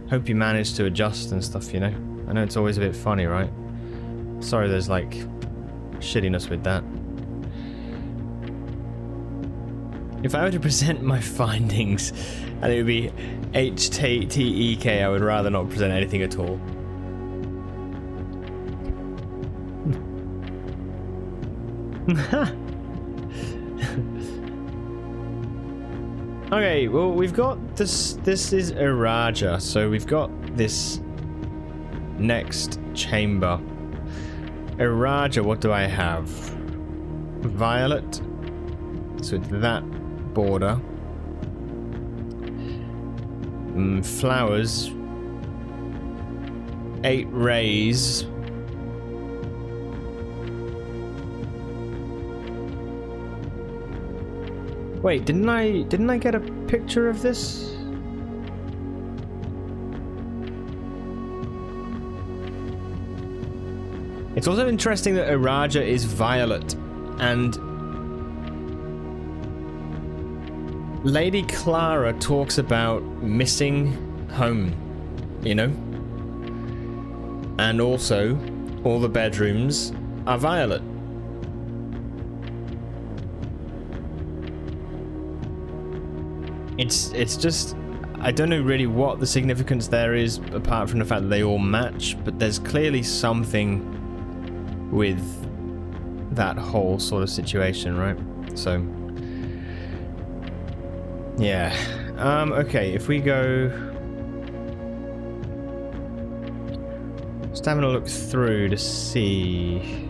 hope you managed to adjust and stuff, you know? I know it's always a bit funny, right? Sorry there's, like, shittiness with that. If I were to present my findings and it would be H-T-E-K, I would rather not present anything at all. Okay, well, we've got this. This is Iraja, so we've got this next chamber. Iraja, what do I have? Violet. So it's that border. Flowers. 8 rays. Wait, didn't I get a picture of this? It's also interesting that Iraja is violet, and Lady Clara talks about missing home, you know? And also, all the bedrooms are violet. It's just, I don't know really what the significance there is, apart from the fact that they all match, but there's clearly something with that whole sort of situation, right? So, yeah. Okay, if we go... Just having a look through to see...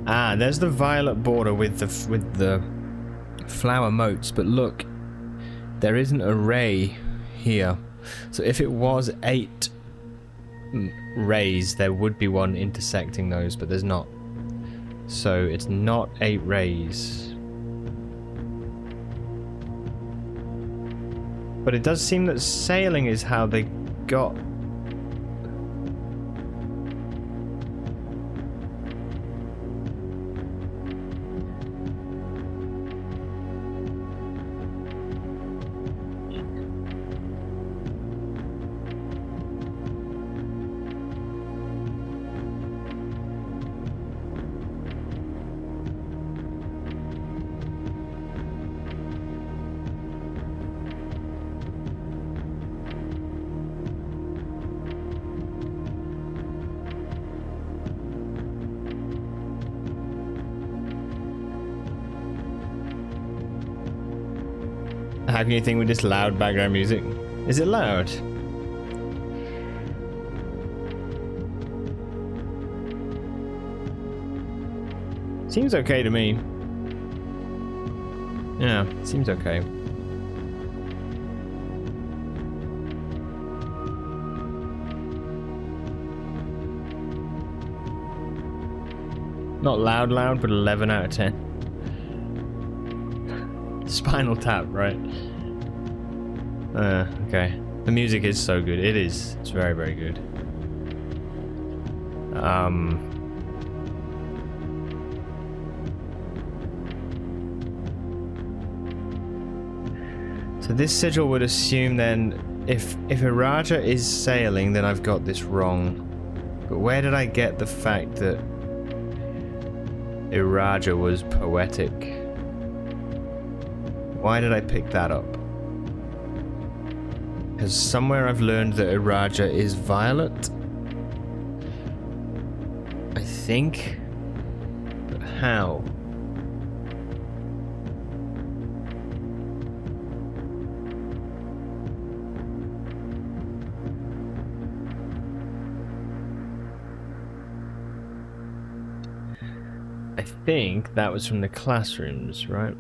Ah, there's the violet border with the flower motes, but look, there is an array here. So if it was 8 rays, there would be one intersecting those, but there's not. So it's not 8 rays. But it does seem that sailing is how they got... How can you think with this loud background music? Is it loud? Seems okay to me. Yeah, seems okay. Not loud, loud, but 11 out of 10. Spinal Tap, right? Okay. The music is so good. It is. It's very, very good. So this sigil would assume then, if Iraja is sailing, then I've got this wrong. But where did I get the fact that Iraja was poetic? Why did I pick that up? Because somewhere I've learned that Iraja is violet. I think. But how? I think that was from the classrooms, right?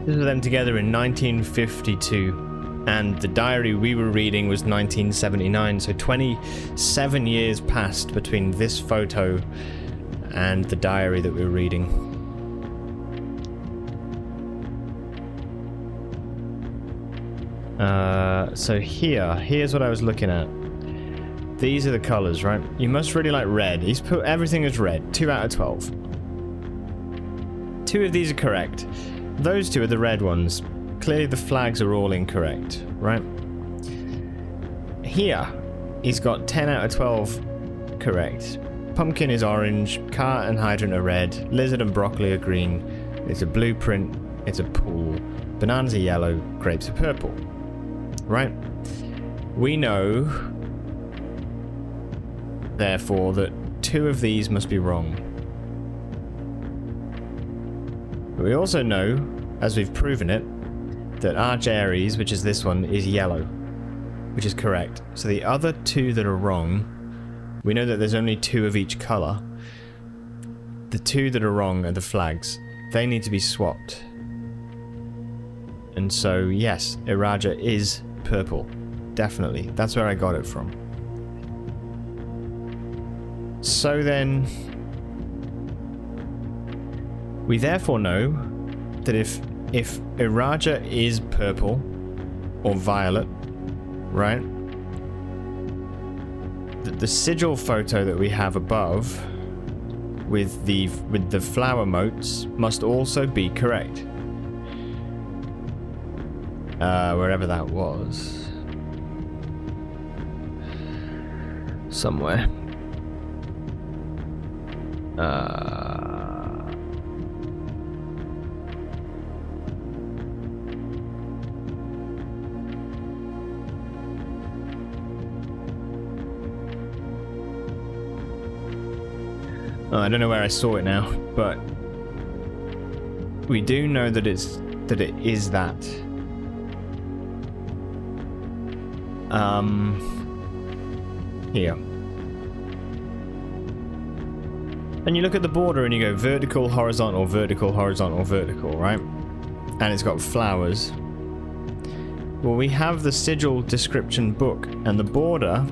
This was them together in 1952, and the diary we were reading was 1979, so 27 years passed between this photo and the diary that we were reading. So here's what I was looking at. These are the colors, right? You must really like red. He's put everything as red, 2 out of 12. 2 of these are correct. Those 2 are the red ones. Clearly the flags are all incorrect, right? Here, he's got 10 out of 12 correct. Pumpkin is orange, car and hydrant are red, lizard and broccoli are green, it's a blueprint, it's a pool, bananas are yellow, grapes are purple, right? We know, therefore, that 2 of these must be wrong. But we also know, as we've proven it, that Arch Aries, which is this one, is yellow, which is correct. So the other 2 that are wrong, we know that there's only 2 of each color. The 2 that are wrong are the flags. They need to be swapped. And so, yes, Iraja is purple. Definitely. That's where I got it from. So then, we therefore know that if Iraja is purple or violet, right? That the sigil photo that we have above with the flower motes must also be correct. Wherever that was. Somewhere. Oh, I don't know where I saw it now, but we do know that it is that. Here. And you look at the border and you go vertical, horizontal, vertical, horizontal, vertical, right? And it's got flowers. Well, we have the sigil description book, and the border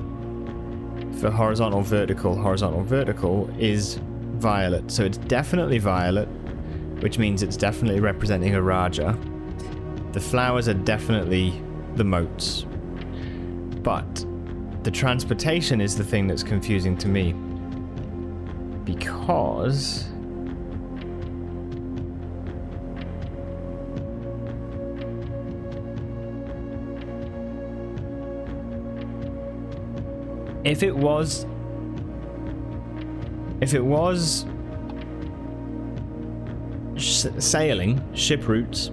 for horizontal, vertical is violet. So it's definitely violet, which means it's definitely representing a Raja. The flowers are definitely the moats. But the transportation is the thing that's confusing to me. Because if it was sailing, ship routes,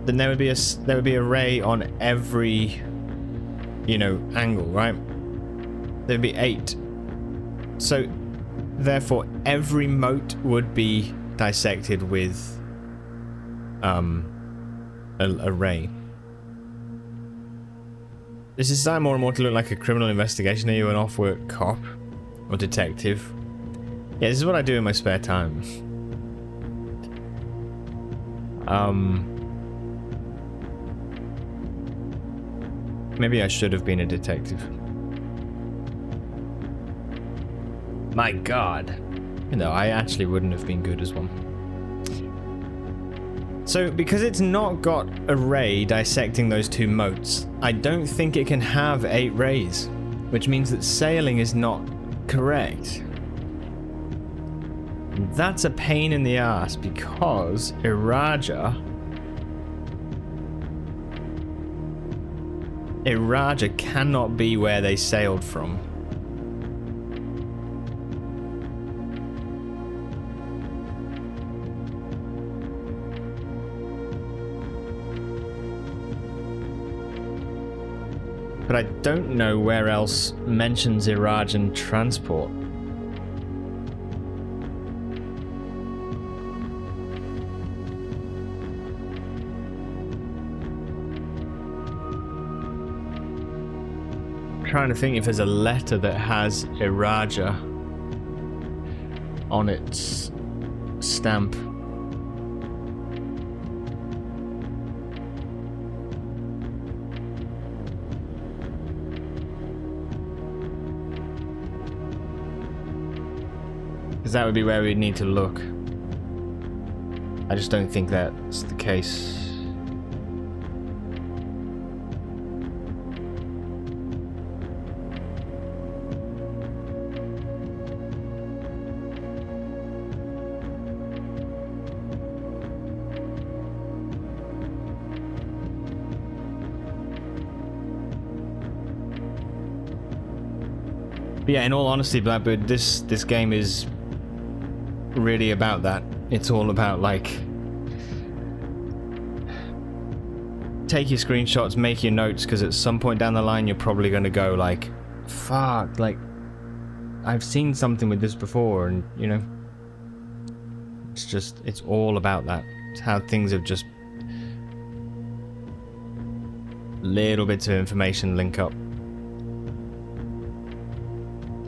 then there would be a ray on every, you know, angle, right? There'd be 8. So therefore every moat would be dissected with a ray. This is starting more and more to look like a criminal investigation. Are you an off-work cop or detective? Yeah, this is what I do in my spare time. Maybe I should have been a detective. My god. No, I actually wouldn't have been good as one. So, because it's not got a ray dissecting those 2 moats, I don't think it can have 8 rays, which means that sailing is not correct. That's a pain in the ass, because Iraja cannot be where they sailed from. But I don't know where else mentions Irajan transport. I'm trying to think if there's a letter that has Iraja on its stamp. That would be where we'd need to look. I just don't think that's the case. But yeah, in all honesty, Blackbird, this game is really about that. It's all about, like, take your screenshots, make your notes, because at some point down the line you're probably going to go like, fuck, like, I've seen something with this before, and, you know, it's all about that. It's how things have just little bits of information link up.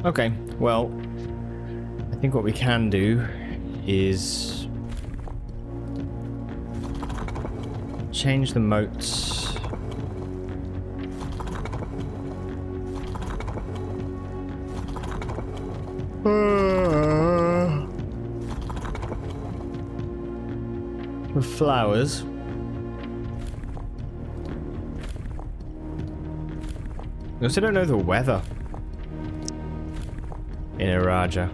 Okay, well, I think what we can do is change the moats. With flowers. I also don't know the weather in Iraja.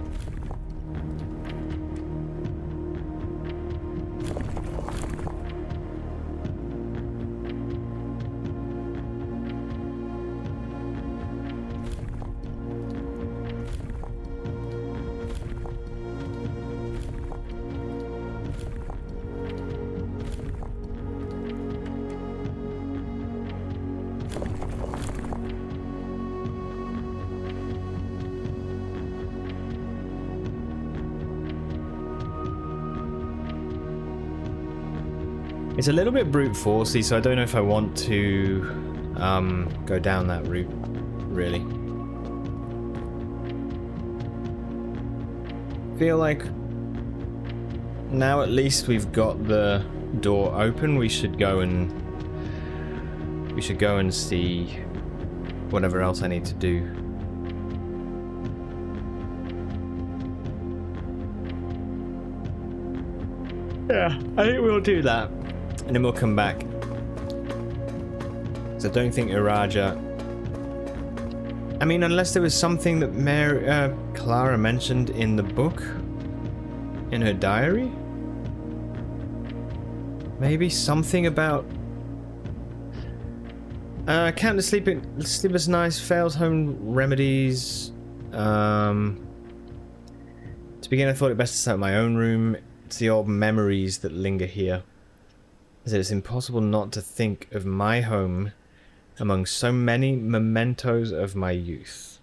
It's a little bit brute forcey, so I don't know if I want to go down that route, really. Feel like now at least we've got the door open. We should go and see whatever else I need to do. Yeah, I think we'll do that, and then we'll come back. So I don't think Iraja. I mean, unless there was something that Clara mentioned in the book, in her diary. Maybe something about count the sleepless nights, failed home remedies. To begin, I thought it best to set up my own room. It's the old memories that linger here. As it's impossible not to think of my home among so many mementos of my youth.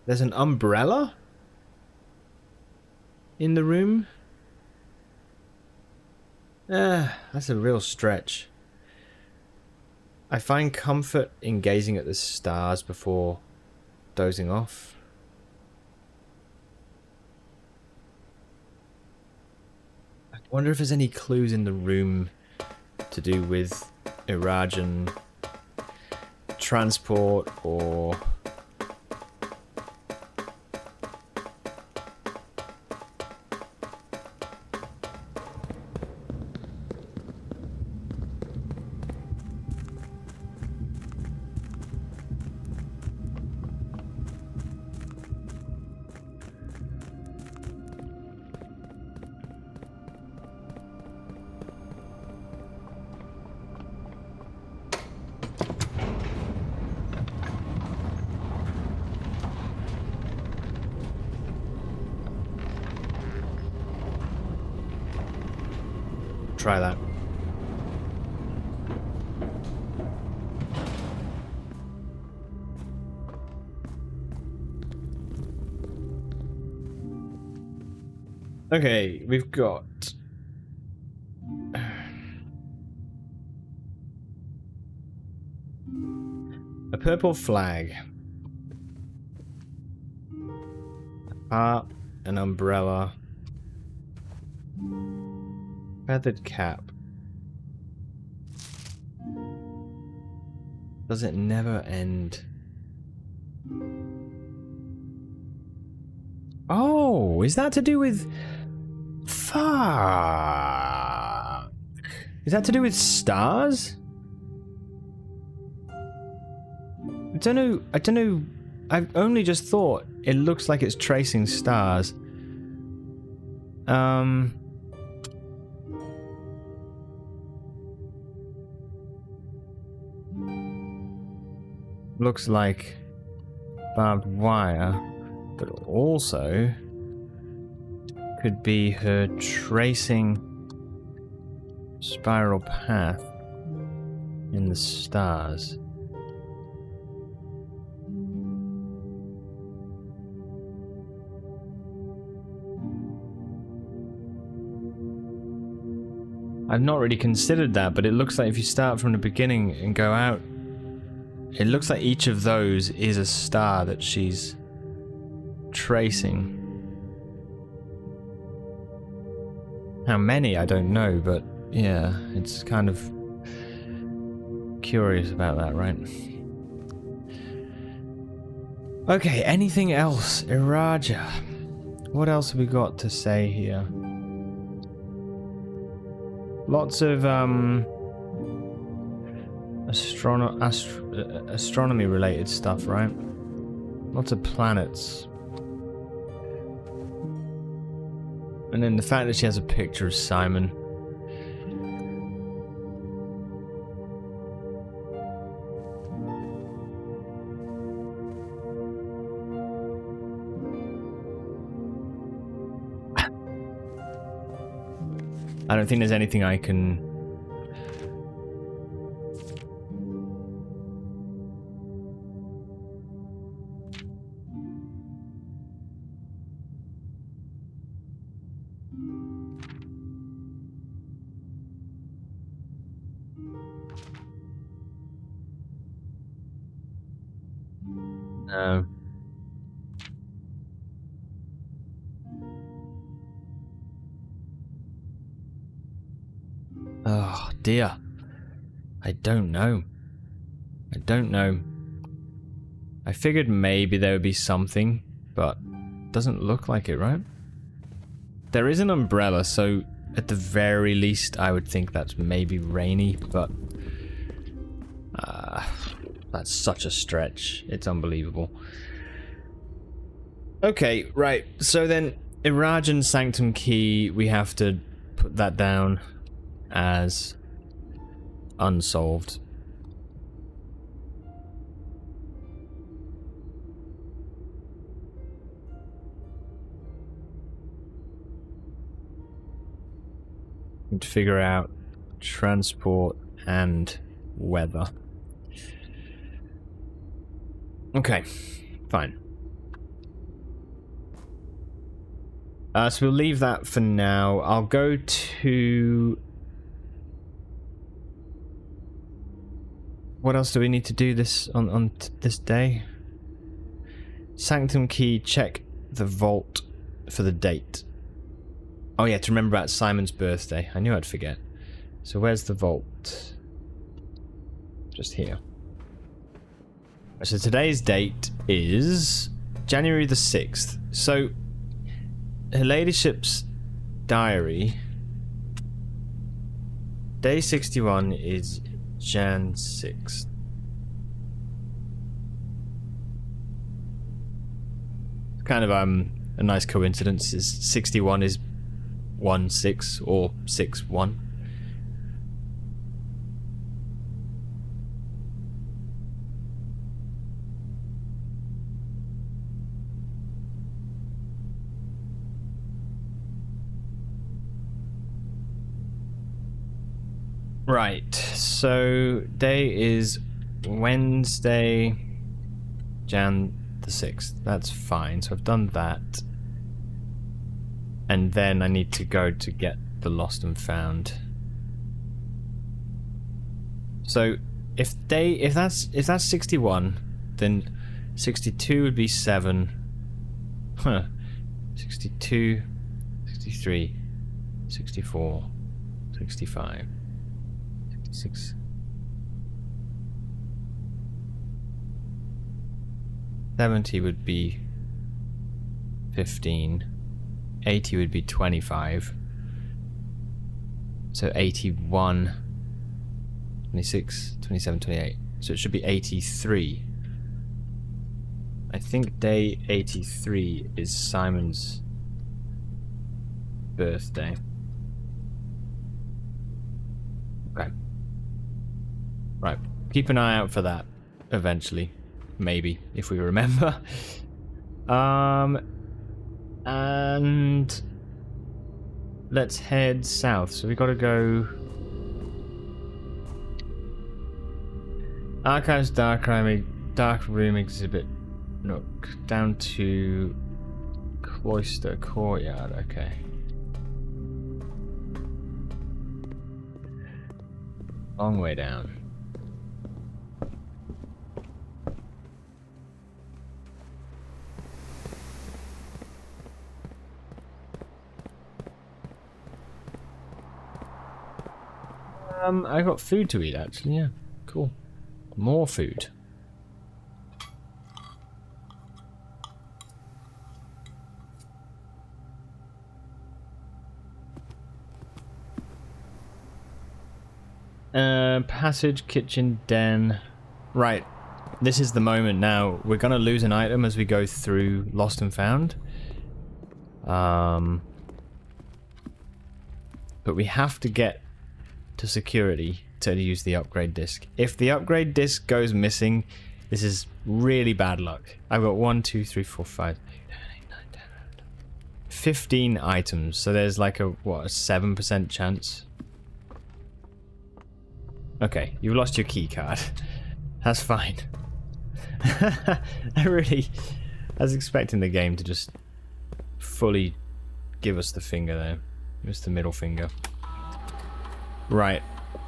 There's an umbrella in the room? That's a real stretch. I find comfort in gazing at the stars before dozing off. I wonder if there's any clues in the room to do with Irajan transport or... Try that. Okay, we've got a purple flag, a heart, an umbrella, feathered cap. Does it never end? Oh, is that to do with... Fuck. Is that to do with stars? I don't know. I've only just thought it looks like it's tracing stars. Looks like barbed wire, but also could be her tracing spiral path in the stars. I've not really considered that, but it looks like if you start from the beginning and go out, it looks like each of those is a star that she's tracing. How many, I don't know, but yeah, it's kind of curious about that, right? Okay, anything else? Iraja. What else have we got to say here? Lots of astronomy related stuff, right? Lots of planets. And then the fact that she has a picture of Simon. I don't think there's anything I can... No. Oh dear. I don't know. I don't know. I figured maybe there would be something, but doesn't look like it, right? There is an umbrella, so at the very least I would think that's maybe rainy, but that's such a stretch. It's unbelievable. Okay, right. So then Irajan Sanctum Key, we have to put that down as unsolved. To figure out transport and weather. Okay, fine. So we'll leave that for now. I'll go to... What else do we need to do this on this day? Sanctum Key, check the vault for the date. Oh yeah, to remember about Simon's birthday. I knew I'd forget. So where's the vault? Just here. So today's date is January the 6th. So Her Ladyship's diary, day 61 is Jan 6th. Kind of a nice coincidence. Is 61 is 1-6 or 6-1. Right, so day is Wednesday, Jan the 6th. That's fine, so I've done that. And then I need to go to get the lost and found. So if that's 61, then 62 would be 7. Huh. 62, 63, 64, 65, 66. 70 would be 15. 80 would be 25. So 81, 26, 27, 28. So it should be 83. I think day 83 is Simon's birthday. Okay. Right. Keep an eye out for that eventually. Maybe, if we remember. And let's head south. So we gotta go Archives, dark room exhibit nook down to Cloister Courtyard. Okay. Long way down. I got food to eat actually, yeah. Cool. More food. Passage, kitchen, den. Right. This is the moment now. We're gonna lose an item as we go through Lost and Found. But we have to get to security to use the upgrade disc. If the upgrade disc goes missing, this is really bad luck. I've got 1, 2, 3, 4, 5, 8, 9, 10, 15 items. So there's like a, what, a 7% chance? Okay, you've lost your key card. That's fine. I was expecting the game to just fully give us the finger there. Just the middle finger. Right.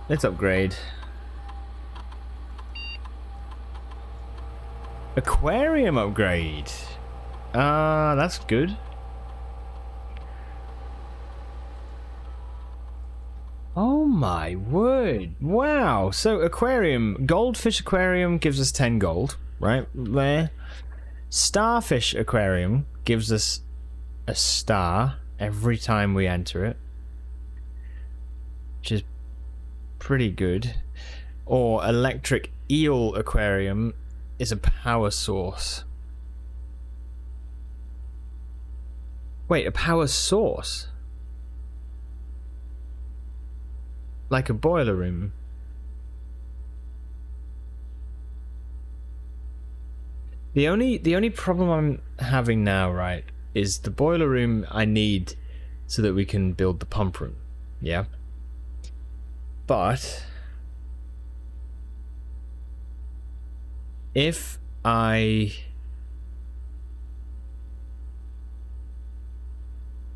Let's upgrade. Aquarium upgrade. That's good. Oh my word. Wow. So aquarium, goldfish aquarium gives us 10 gold, right? There. Starfish aquarium gives us a star every time we enter it, which is pretty good. Or electric eel aquarium is a power source. Wait, a power source? Like a boiler room? The only problem I'm having now, right, is the boiler room I need so that we can build the pump room. Yeah. But if I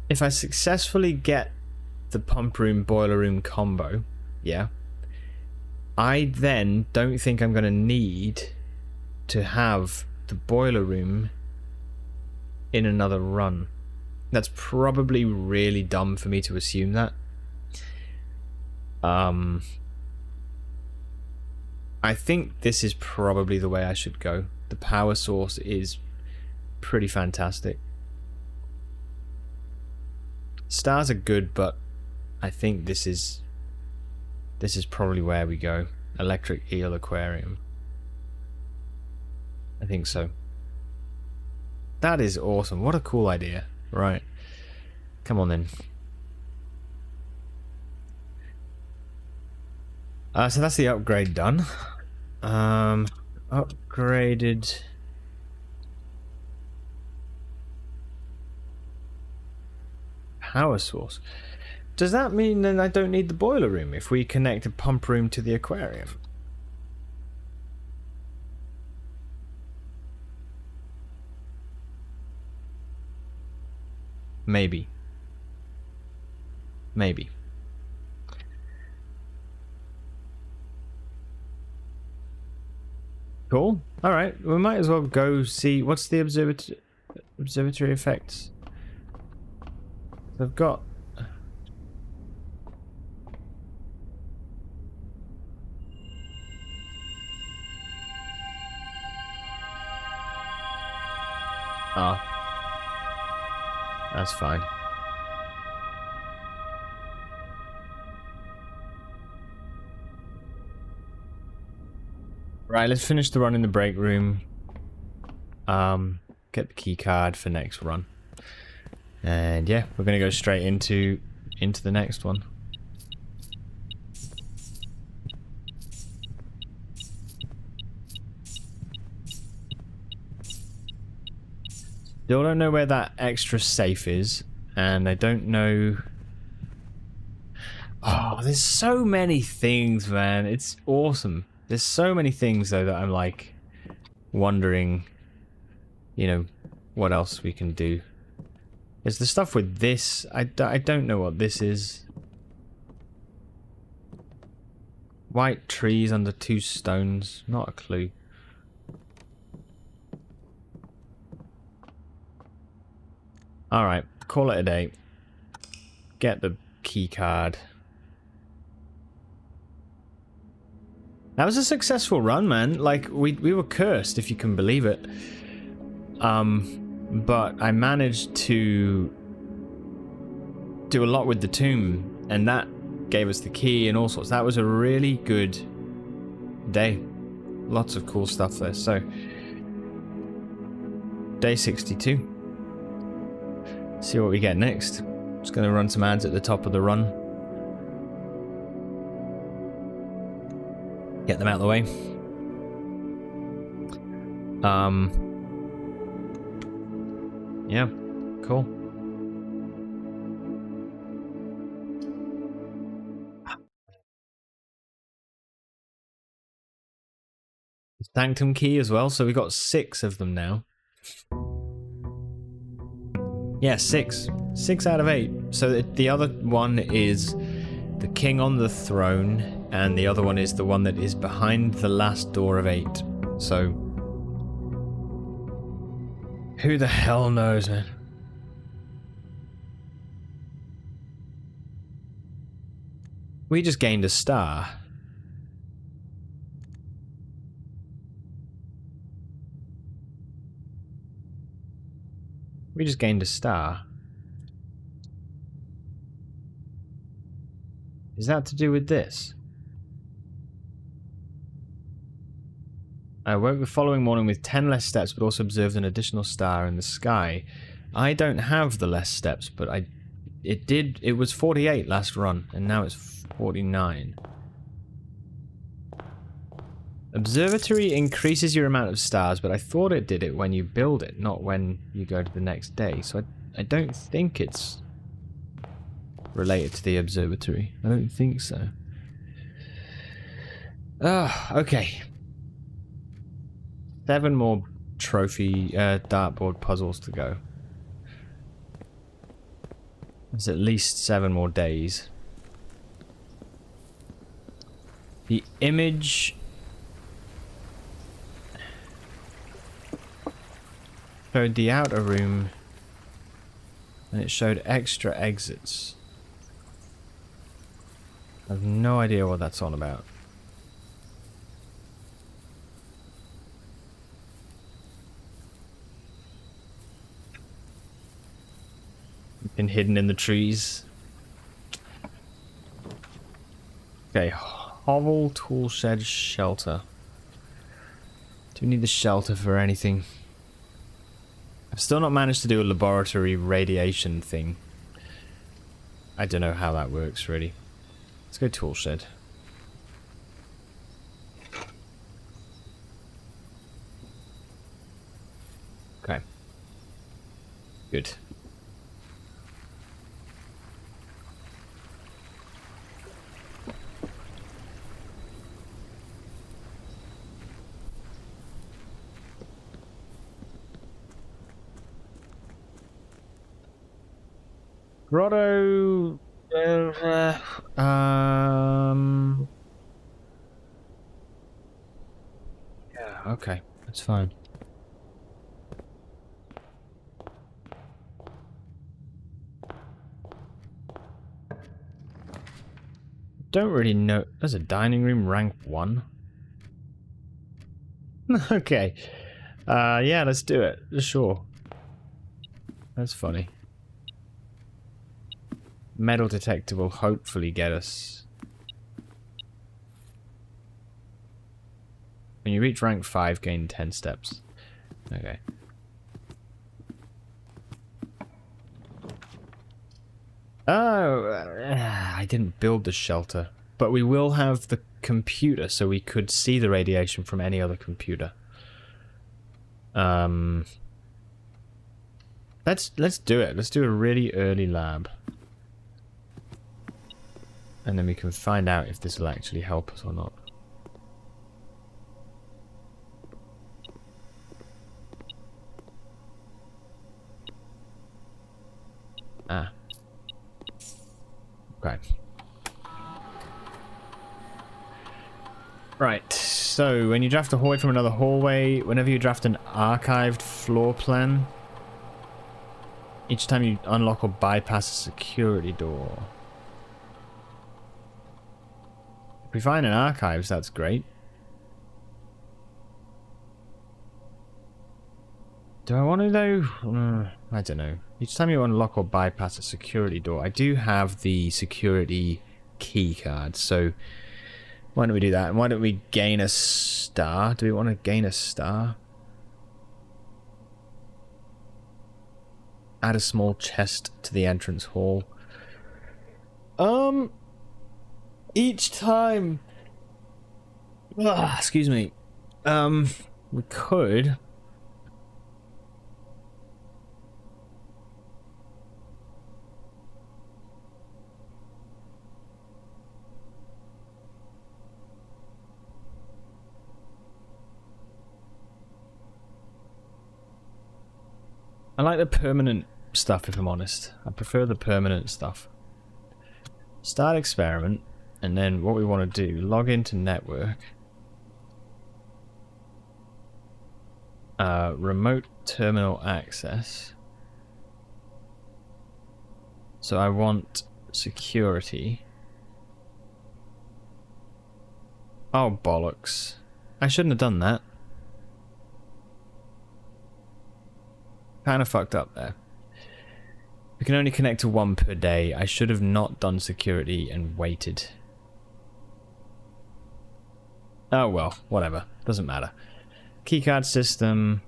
successfully get the pump room boiler room combo, yeah, I then don't think I'm going to need to have the boiler room in another run. That's probably really dumb for me to assume that. I think this is probably the way I should go. The power source is pretty fantastic. Stars are good, but I think this is probably where we go. Electric eel aquarium. I think so. That is awesome. What a cool idea. Right. Come on then. So that's the upgrade done. Upgraded. Power source. Does that mean then I don't need the boiler room if we connect a pump room to the aquarium? Maybe. Maybe. Cool. All right. We might as well go see what's the observatory effects. I've got. Ah. That's fine. Right, let's finish the run in the break room. Get the key card for next run. And yeah, we're gonna go straight into the next one. Still don't know where that extra safe is, and I don't know. Oh, there's so many things, man. It's awesome. There's so many things though that I'm like wondering, you know, what else we can do. There's the stuff with this. I don't know what this is. White trees under 2 stones. Not a clue. Alright, call it a day. Get the key card. That was a successful run, man. Like, we were cursed, if you can believe it. But I managed to do a lot with the tomb, and that gave us the key and all sorts. That was a really good day. Lots of cool stuff there. So, day 62. See what we get next. Just going to run some ads at the top of the run. Get them out of the way. Yeah, cool. Sanctum key as well, so we got 6 of them now. Yeah, 6. 6 out of 8. So the other one is the king on the throne, and the other one is the one that is behind the last door of 8. So, who the hell knows, man? We just gained a star. We just gained a star. Is that to do with this? I woke the following morning with 10 less steps, but also observed an additional star in the sky. I don't have the less steps, but it was 48 last run, and now it's 49. Observatory increases your amount of stars, but I thought it did it when you build it, not when you go to the next day. So I don't think it's related to the observatory. I don't think so. Okay. 7 more trophy dartboard puzzles to go. There's at least 7 more days. The image showed the outer room, and it showed extra exits. I have no idea what that's on about. Been hidden in the trees. Okay, hovel, tool shed, shelter. Do we need the shelter for anything? I've still not managed to do a laboratory radiation thing. I don't know how that works, really. Let's go tool shed. Okay. Good. Grotto. Yeah, okay, that's fine. Don't really know. There's a dining room rank 1. Okay. Yeah, let's do it. Sure. That's funny. Metal detector will hopefully get us. When you reach rank 5, gain 10 steps. Okay. Oh, I didn't build the shelter. But we will have the computer, so we could see the radiation from any other computer. Let's do it. Let's do a really early lab. And then we can find out if this will actually help us or not. Ah. Okay. Right, so when you draft a hallway from another hallway, whenever you draft an archived floor plan, each time you unlock or bypass a security door. If we find an archives, that's great. Do I want to though? I don't know. Each time you unlock or bypass a security door, I do have the security key card, so why don't we do that? And why don't we gain a star? Do we want to gain a star? Add a small chest to the entrance hall. Each time. Excuse me. We could. I like the permanent stuff, if I'm honest. I prefer the permanent stuff. Start experiment. And then what we want to do, log into network. Remote terminal access. So I want security. Oh, bollocks. I shouldn't have done that. Kind of fucked up there. We can only connect to one per day. I should have not done security and waited. Oh well, whatever. Doesn't matter. Keycard system.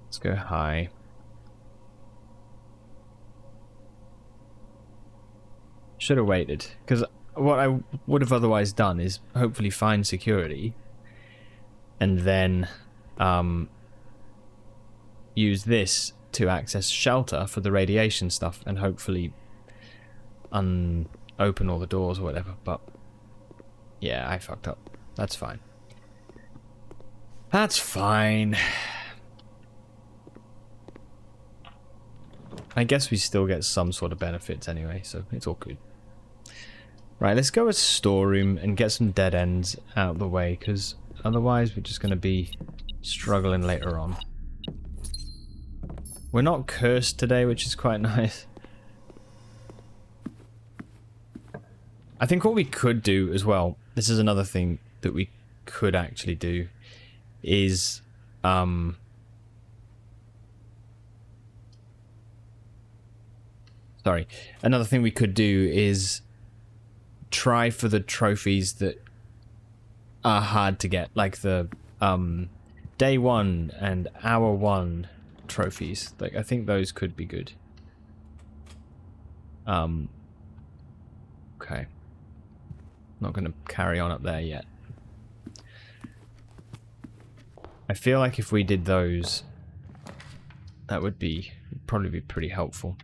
Let's go high. Should have waited, because what I would have otherwise done is hopefully find security and then use this to access shelter for the radiation stuff and hopefully open all the doors or whatever. But yeah, I fucked up. That's fine. That's fine. I guess we still get some sort of benefits anyway, so it's all good. Right, let's go with storeroom and get some dead ends out of the way, because otherwise we're just going to be struggling later on. We're not cursed today, which is quite nice. I think what we could do as well, this is another thing that we could actually do, is sorry, another thing we could do is try for the trophies that are hard to get, like the day 1 and hour 1 trophies. Like, I think those could be good. Okay. Not gonna carry on up there yet. I feel like if we did those, that would probably be pretty helpful.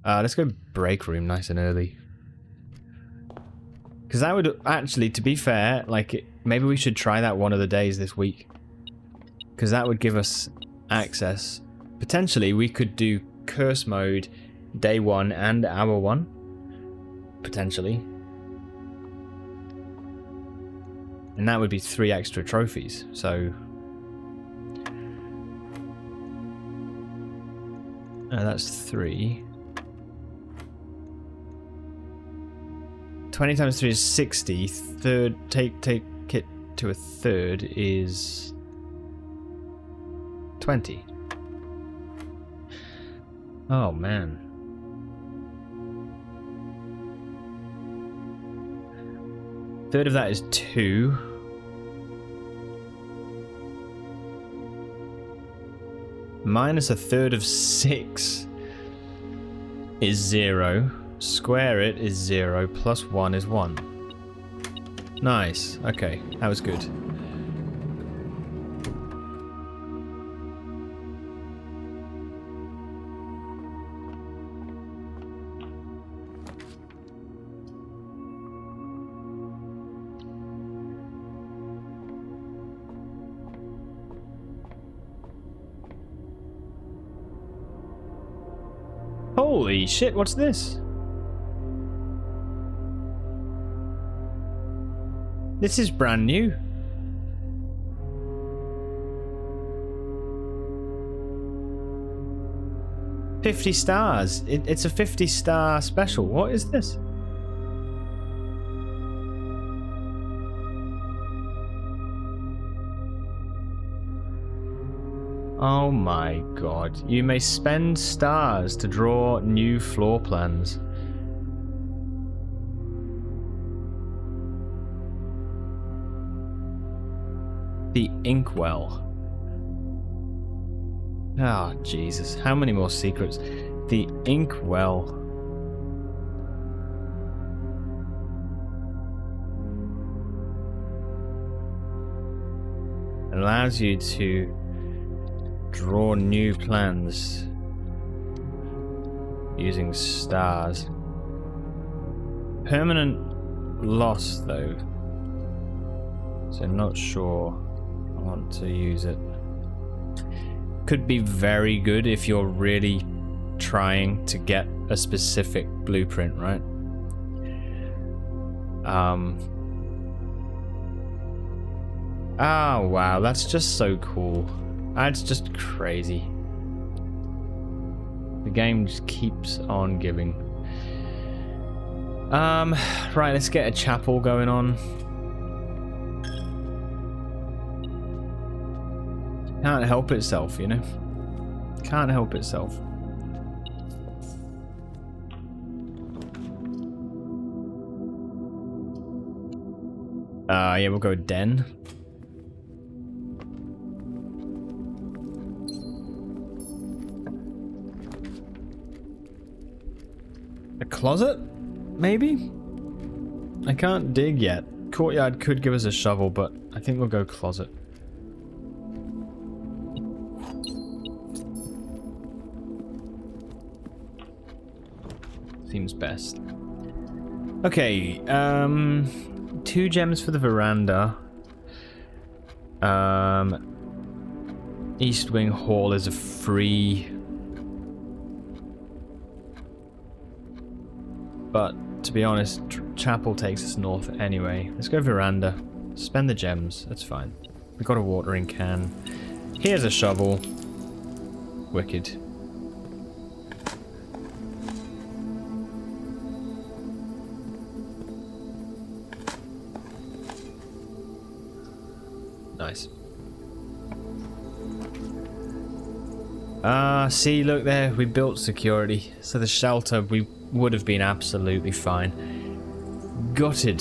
Let's go break room nice and early. Because that would actually, to be fair, like, maybe we should try that one of the days this week. Because that would give us access. Potentially, we could do curse mode day 1 and hour 1. Potentially. And that would be 3 extra trophies, so... that's 3. 20 times 3 is 60. Take it to a third is 20. Oh man. Third of that is 2. Minus a third of 6 is 0. Square it is 0. Plus 1 is 1. Nice. Okay, that was good. Holy shit, what's this? This is brand new. $50 stars. It's a 50-star special. What is this? Oh my god. You may spend stars to draw new floor plans. The Inkwell. Ah, oh, Jesus. How many more secrets? The Inkwell. Allows you to draw new plans using stars. Permanent loss, though. So I'm not sure I want to use it. Could be very good if you're really trying to get a specific blueprint, right? Oh, wow, that's just so cool. That's just crazy. The game just keeps on giving. Right, let's get a chapel going on. Can't help itself, you know? Can't help itself. Yeah, we'll go den. A closet? Maybe? I can't dig yet. Courtyard could give us a shovel, but I think we'll go closet. Seems best. Okay, 2 gems for the veranda. East Wing Hall is a free. But to be honest, chapel takes us north anyway. Let's go veranda. Spend the gems. That's fine. We got a watering can. Here's a shovel. Wicked. Nice. See, look there, we built security. So the shelter, we would have been absolutely fine. Gutted.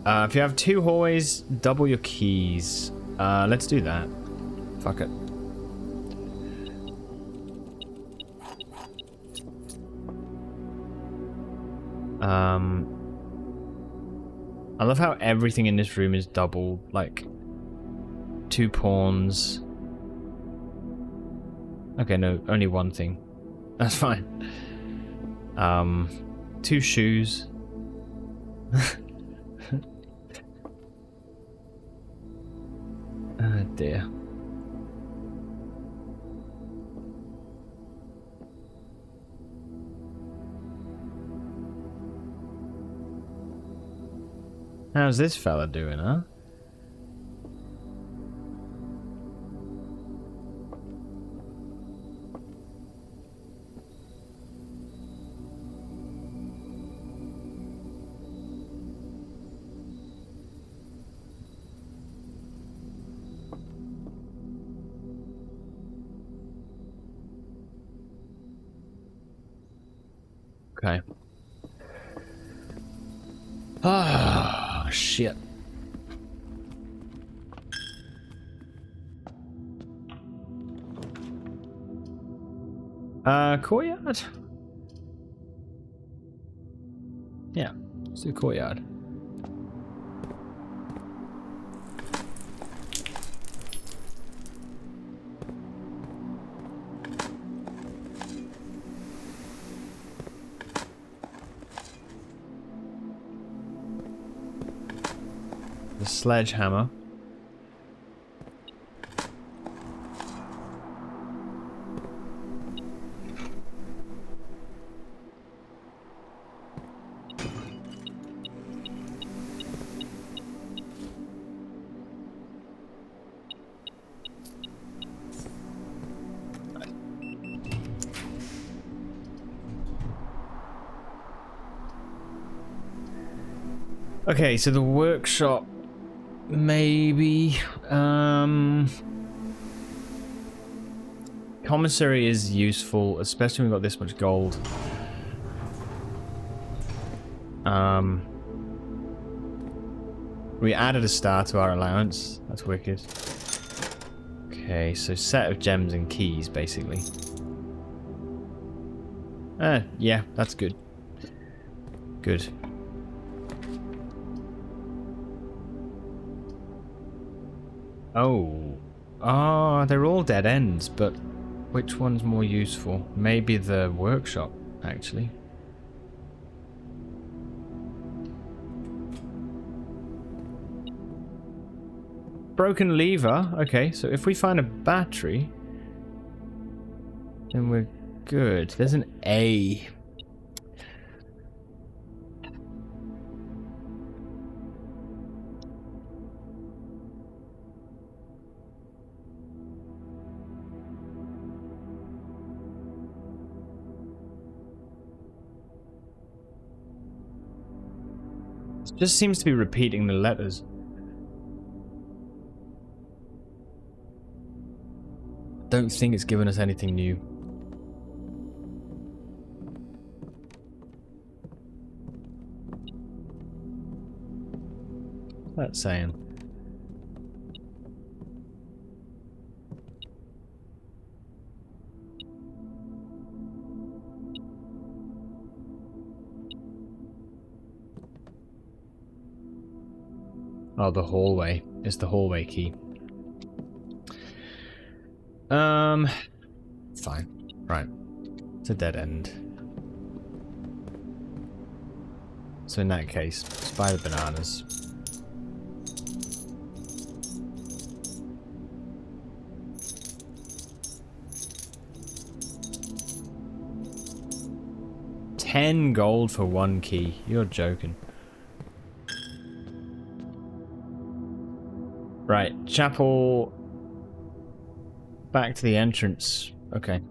If you have 2 hallways, double your keys. Let's do that. Fuck it. I love how everything in this room is double, like 2 pawns. Okay, no, only 1 thing. That's fine. 2 shoes. Oh dear. How's this fella doing, huh? Okay. Ah, shit. Courtyard? Yeah, let's do courtyard. The sledgehammer. Okay, so the workshop, maybe. Commissary is useful, especially when we've got this much gold. We added a star to our allowance. That's wicked. Okay, so set of gems and keys, basically. Yeah, that's good. Good. Oh. Ah, they're all dead ends, but which one's more useful? Maybe the workshop, actually. Broken lever. Okay, so if we find a battery, then we're good. There's an A. It just seems to be repeating the letters. Don't think it's given us anything new. What's that saying? Oh, the hallway. It's the hallway key. Fine. Right. It's a dead end. So in that case, let's buy the bananas. $10 for one key. You're joking. Right, chapel. Back to the entrance. Okay.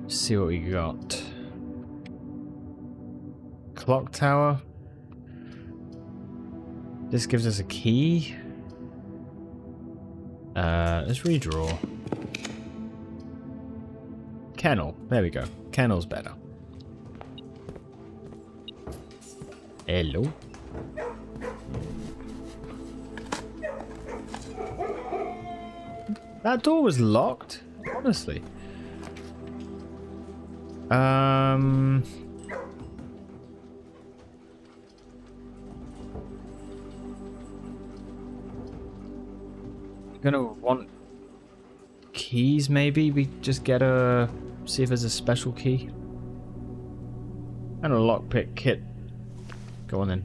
See what we got. Clock tower. This gives us a key. Let's redraw. Kennel. There we go. Kennel's better. Hello. That door was locked? Honestly. Gonna want keys maybe? We just get a... see if there's a special key. And a lockpick kit. Go on then.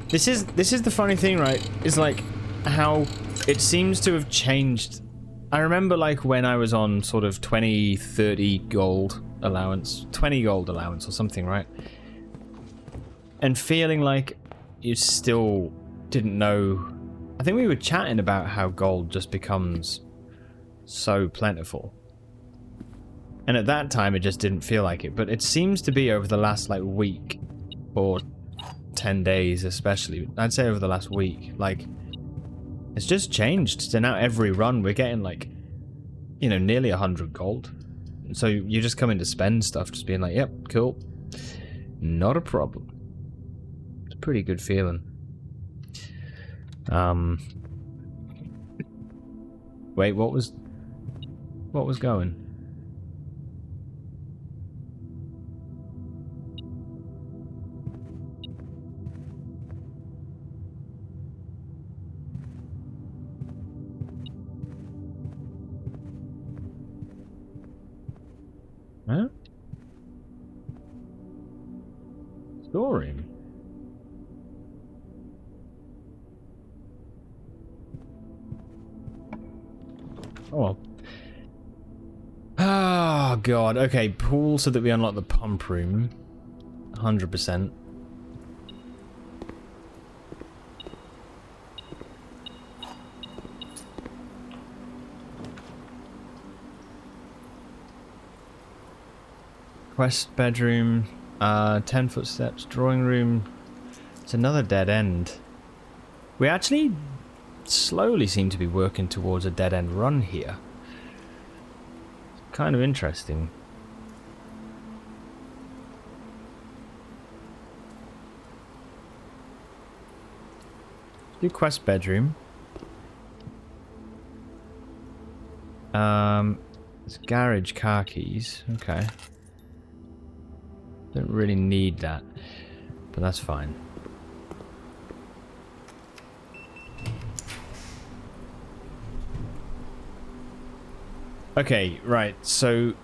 This is the funny thing, right? Is like how it seems to have changed. I remember like when I was on sort of 20, 30 gold allowance, 20 gold allowance or something, right? And feeling like you still didn't know. I think we were chatting about how gold just becomes so plentiful. And at that time it just didn't feel like it, but it seems to be over the last like week or 10 days especially, I'd say over the last week, like it's just changed. So now every run we're getting like, you know, nearly 100 gold. So you just come in to spend stuff, just being like, yep, cool, not a problem. It's a pretty good feeling. Wait, what was going? Huh? Storeroom. Oh well. Oh god. Okay, pool so that we unlock the pump room. 100%. Quest bedroom, 10 footsteps, drawing room. It's another dead end. We actually slowly seem to be working towards a dead end run here. Kind of interesting. Do quest bedroom. It's garage car keys. Okay. Don't really need that, but that's fine. Okay, right, so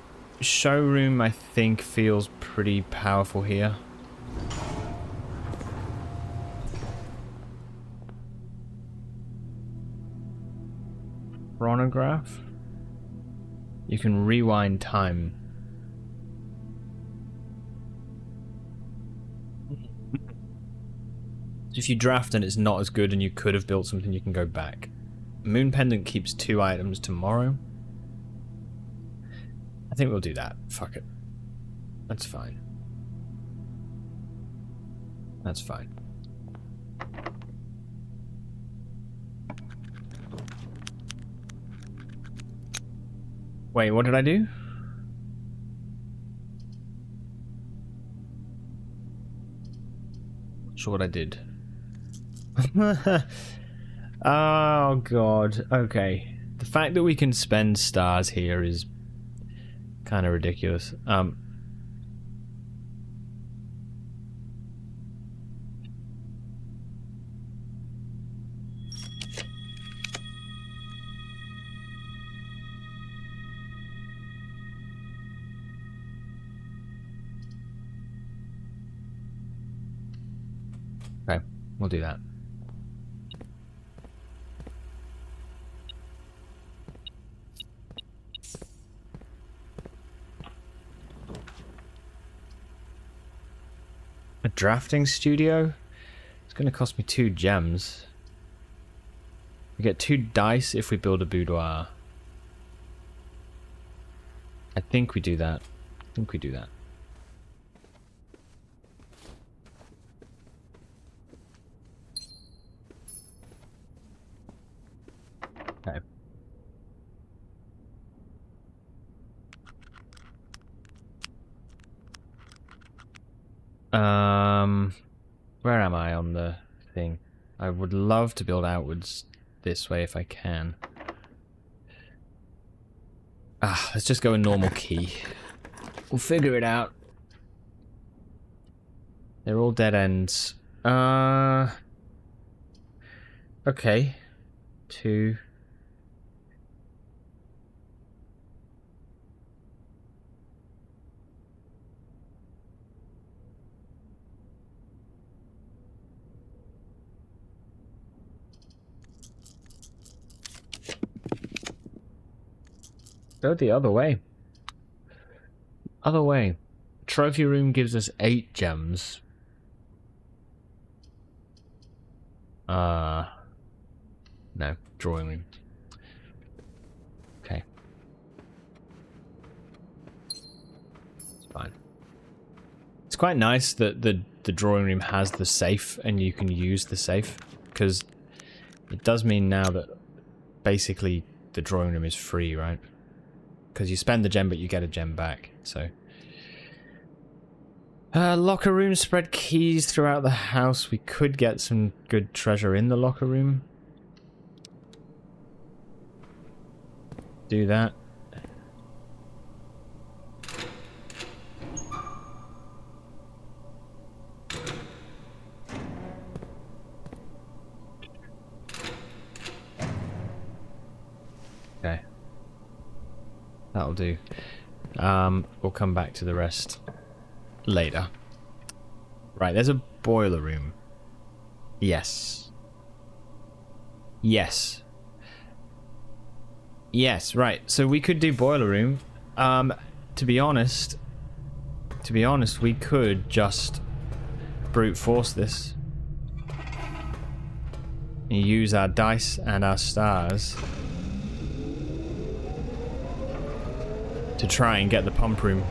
showroom I think feels pretty powerful here. Chronograph. You can rewind time. If you draft and it's not as good and you could have built something, you can go back. Moon Pendant keeps 2 items tomorrow. I think we'll do that. Fuck it. That's fine. That's fine. Wait, what did I do? Not sure what I did. Oh god. Okay. The fact that we can spend stars here is kind of ridiculous. Okay, we'll do that. A drafting studio? It's going to cost me 2 gems. We get 2 dice if we build a boudoir. I think we do that. I think we do that. Okay. Where am I on the thing? I would love to build outwards this way if I can. Let's just go a normal key. We'll figure it out. They're all dead ends. Okay. 2. Go the other way. Other way. Trophy room gives us 8 gems. No. Drawing room. Okay. It's fine. It's quite nice that the drawing room has the safe and you can use the safe, because it does mean now that basically the drawing room is free, right? Because you spend the gem, but you get a gem back. So, locker room, spread keys throughout the house. We could get some good treasure in the locker room. Do that. Okay. That'll do. We'll come back to the rest later. Right, there's a boiler room. Yes. Yes. Yes, right. So we could do boiler room. To be honest, we could just brute force this. And use our dice and our stars to try and get the pump room.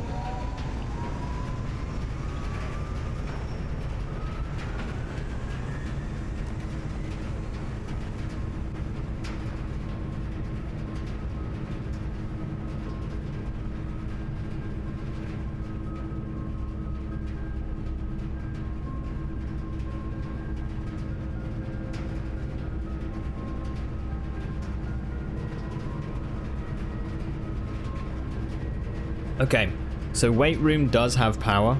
Okay, so weight room does have power.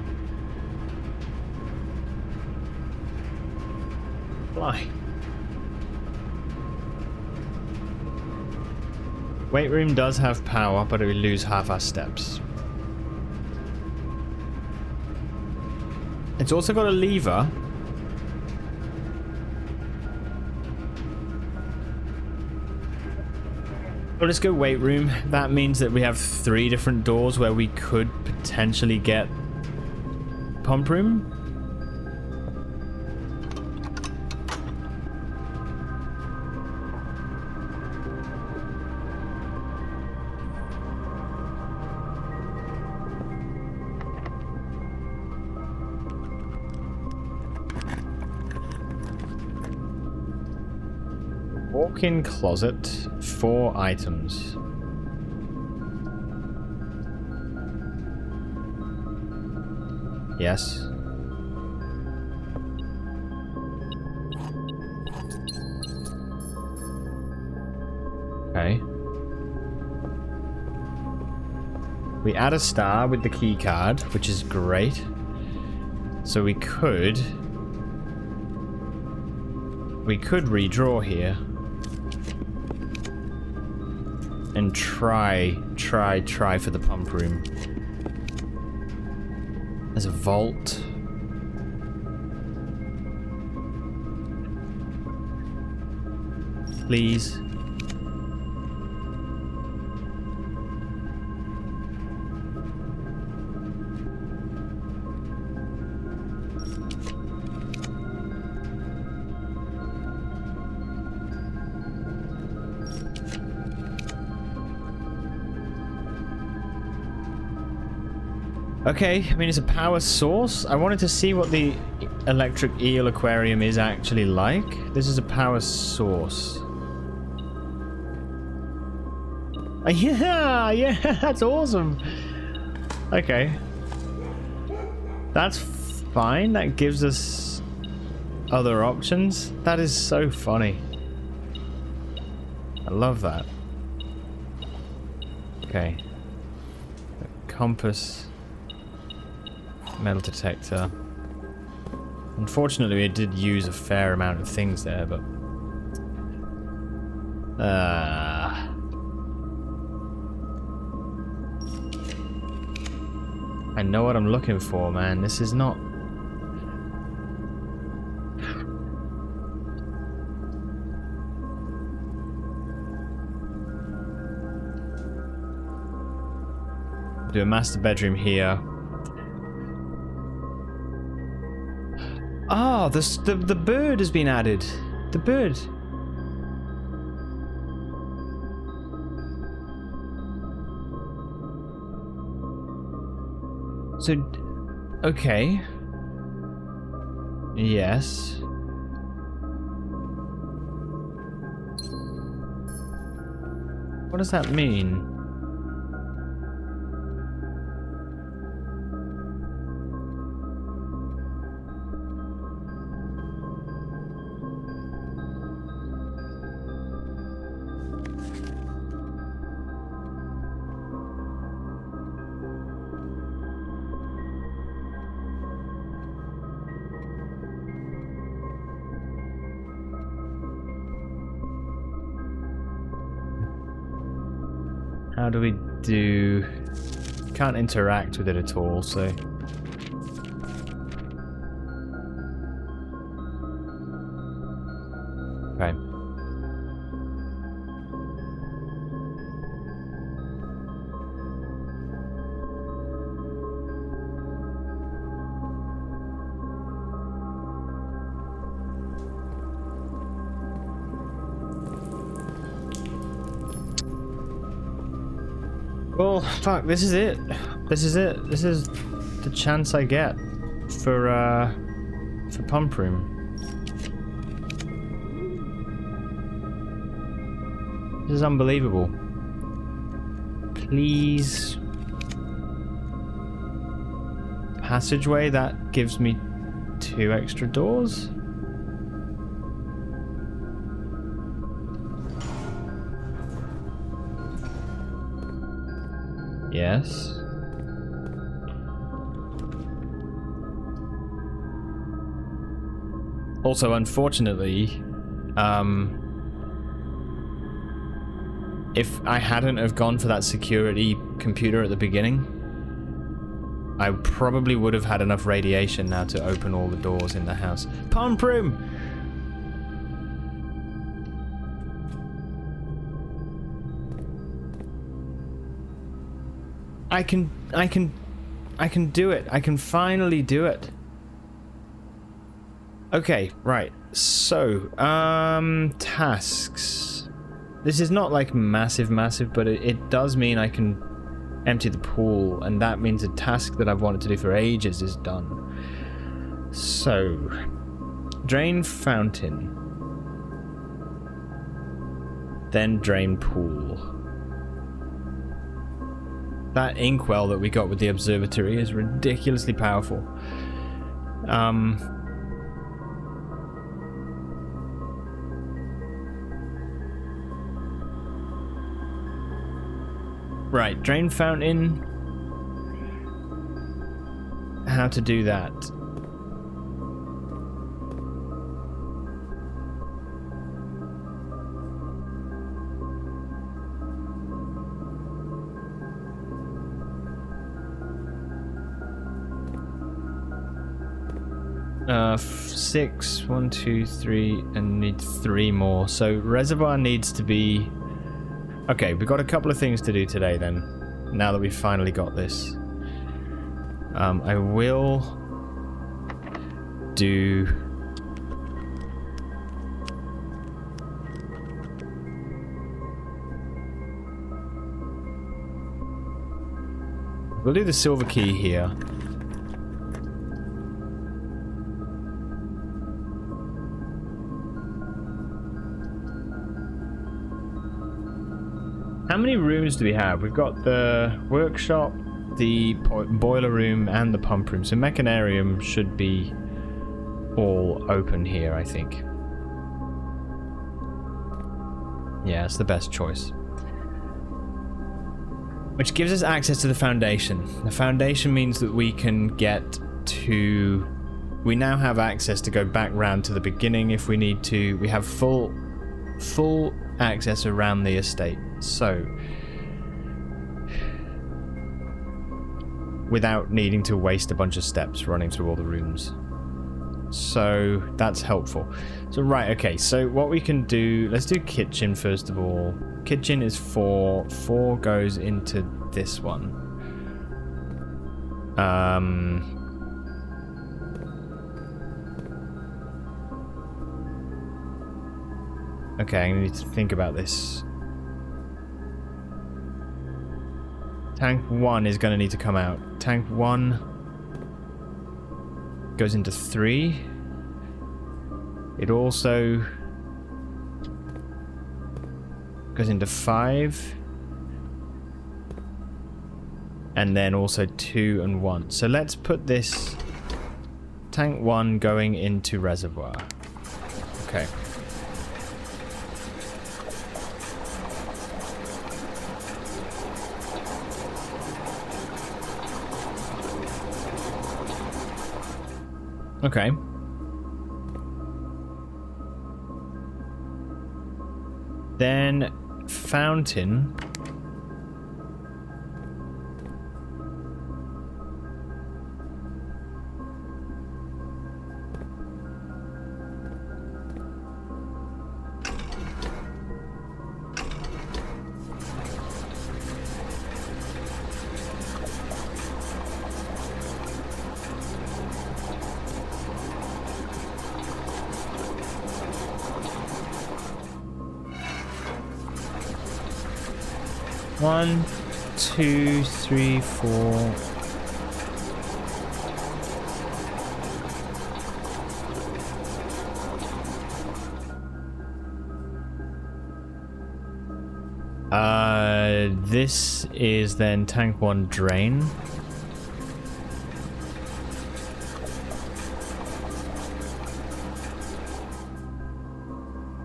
Fly. Weight room does have power, but we lose half our steps. It's also got a lever. Well, let's go weight room. That means that we have 3 different doors where we could potentially get pump room. Walk-in closet, 4 items. Yes. Okay. We add a star with the key card, which is great. So we could redraw here. And try for the pump room. There's a vault. Please. Okay, I mean, it's a power source. I wanted to see what the electric eel aquarium is actually like. This is a power source. Yeah, that's awesome. Okay. That's fine. That gives us other options. That is so funny. I love that. Okay. Compass. Metal detector. Unfortunately, we did use a fair amount of things there, but... I know what I'm looking for, man. This is not... Do a master bedroom here. Oh, the bird has been added. The bird. So, okay. Yes. What does that mean? How do we do... Can't interact with it at all, so... Okay. Well, fuck, this is it. This is it. This is the chance I get for pump room. This is unbelievable. Please. Passageway, that gives me 2 extra doors. Yes. Also, unfortunately, if I hadn't have gone for that security computer at the beginning, I probably would have had enough radiation now to open all the doors in the house. Pump room! I can do it. I can finally do it. Okay, right. So, tasks. This is not like massive, but it does mean I can empty the pool, and that means a task that I've wanted to do for ages is done. So, drain fountain. then drain pool. That inkwell that we got with the observatory is ridiculously powerful. Right, drain fountain. How to do that? Six, 1, 2, 3, and need 3 more. So reservoir needs to be... Okay, we've got a couple of things to do today then, now that we've finally got this. I will do... We'll do the silver key here. How many rooms do we have? We've got the workshop, the boiler room, and the pump room. So Mechanarium should be all open here, I think. Yeah, it's the best choice. Which gives us access to the Foundation. The Foundation means that we can get to... We now have access to go back round to the beginning if we need to. We have full access around the estate. So, without needing to waste a bunch of steps running through all the rooms. So, that's helpful. So, right, okay, so what we can do, let's do kitchen first of all. Kitchen is 4. 4 goes into this one. Okay, I need to think about this. Tank 1 is going to need to come out. Tank 1 goes into 3. It also goes into 5. And then also 2 and 1. So let's put this tank 1 going into reservoir. Okay. Okay. Then fountain. One, 2, 3, 4. This is then tank 1 drain.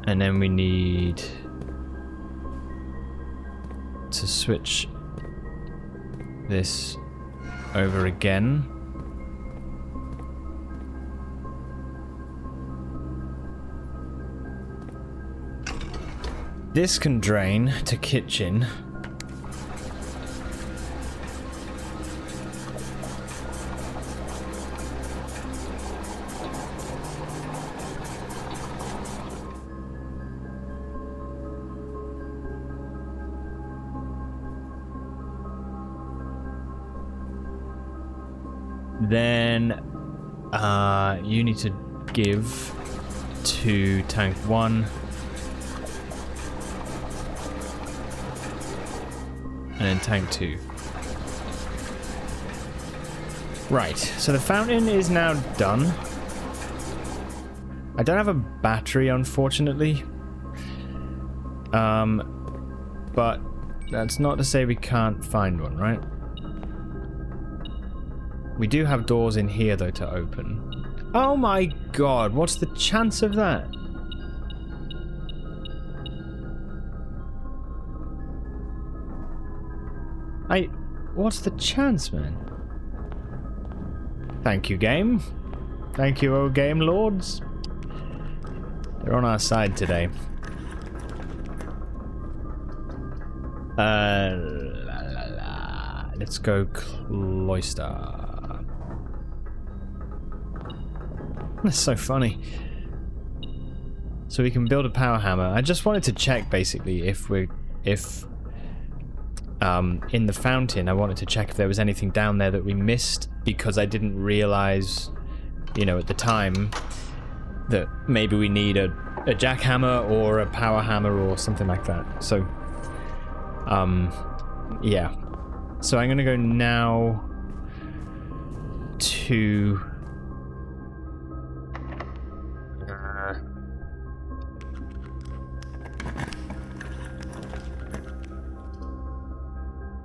And then we need to switch this over again. This can drain to kitchen. Then you need to give to tank 1 and then tank 2. Right, so the fountain is now done. I don't have a battery, unfortunately. But that's not to say we can't find one, right? We do have doors in here, though, to open. Oh my god, what's the chance of that? What's the chance, man? Thank you, game. Thank you, oh game lords. They're on our side today. Let's go cloister. That's so funny. So we can build a power hammer. I just wanted to check basically if in the fountain, I wanted to check if there was anything down there that we missed, because I didn't realize, you know, at the time that maybe we need a jackhammer or a power hammer or something like that. So, yeah. So I'm gonna go now to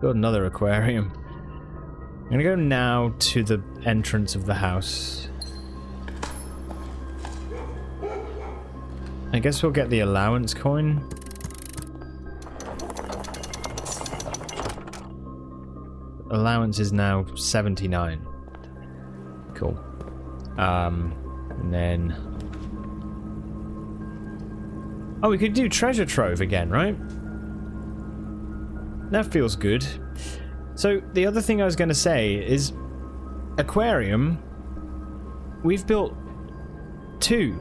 build another aquarium. I'm gonna go now to the entrance of the house. I guess we'll get the allowance coin. Allowance is now 79. Cool. And then... oh, we could do treasure trove again, right? That feels good. So, the other thing I was going to say is... aquarium... we've built 2.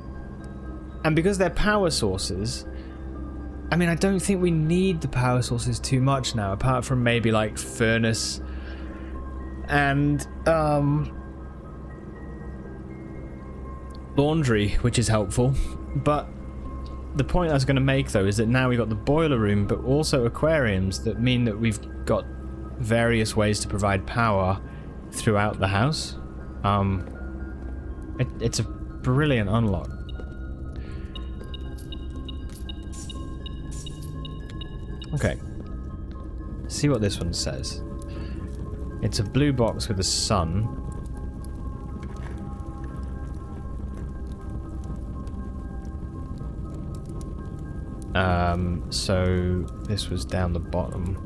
And because they're power sources... I mean, I don't think we need the power sources too much now, apart from maybe, like, furnace... and, laundry, which is helpful. But... the point I was going to make, though, is that now we've got the boiler room, but also aquariums that mean that we've got various ways to provide power throughout the house. It's a brilliant unlock. Okay. See what this one says. It's a blue box with a sun. So this was down the bottom.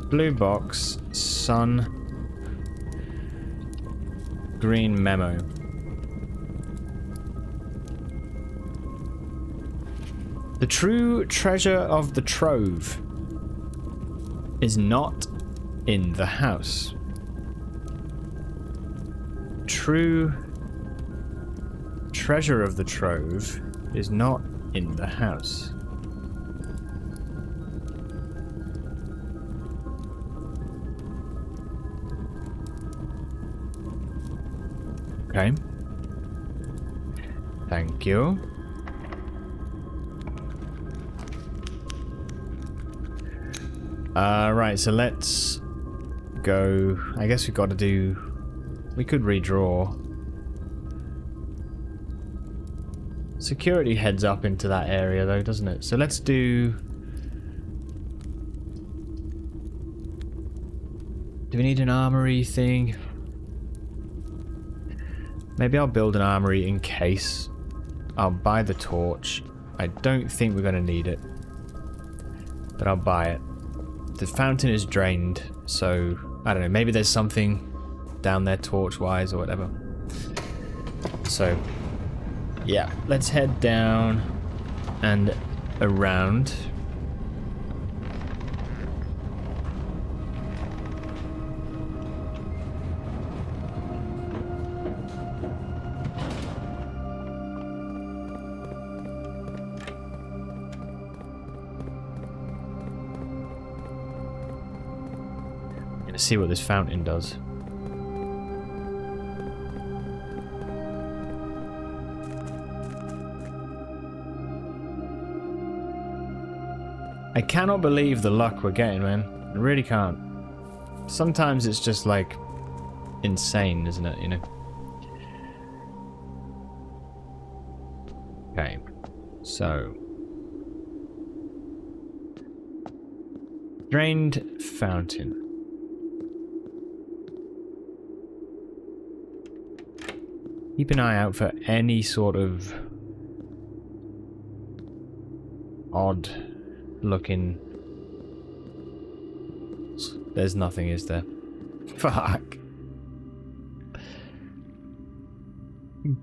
Blue box, sun, green memo. The true treasure of the trove is not in the house. True treasure of the trove is not in the house. Okay. Thank you. Right, so let's go. I guess we've got to do... we could redraw. Security heads up into that area, though, doesn't it? So let's do... do we need an armory thing? Maybe I'll build an armory in case. I'll buy the torch. I don't think we're going to need it, but I'll buy it. The fountain is drained, so I don't know. Maybe there's something down there torch-wise or whatever. So... yeah, let's head down and around. I'm gonna see what this fountain does. I cannot believe the luck we're getting, man. I really can't. Sometimes it's just like insane, isn't it, you know? Okay. So, drained fountain. Keep an eye out for any sort of odd looking. There's nothing, is there? Fuck.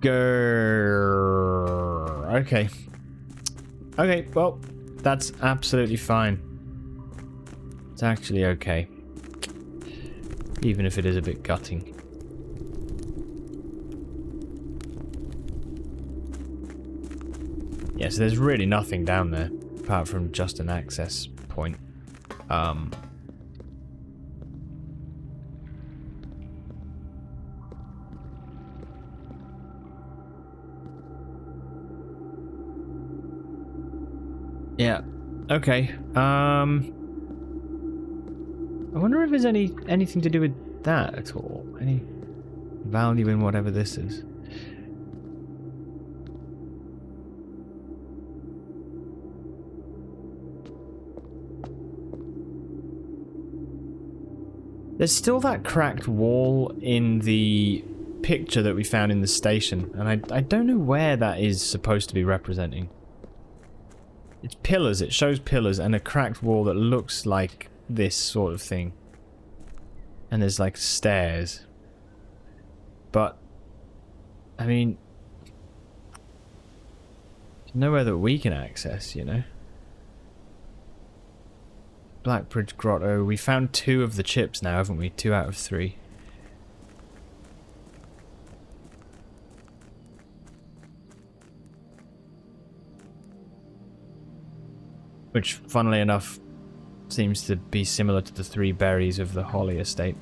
Grrr. Okay. Okay, well, that's absolutely fine. It's actually okay. Even if it is a bit gutting. Yeah, so there's really nothing down there, apart from just an access point. Yeah. Okay. I wonder if there's anything to do with that at all. Any value in whatever this is. There's still that cracked wall in the picture that we found in the station, and I don't know where that is supposed to be representing. It's pillars, it shows pillars and a cracked wall that looks like this sort of thing. And there's like stairs. But, I mean, nowhere that we can access, you know. Blackbridge Grotto. We found 2 of the chips now, haven't we? 2 out of 3. Which, funnily enough, seems to be similar to the 3 berries of the Holly estate.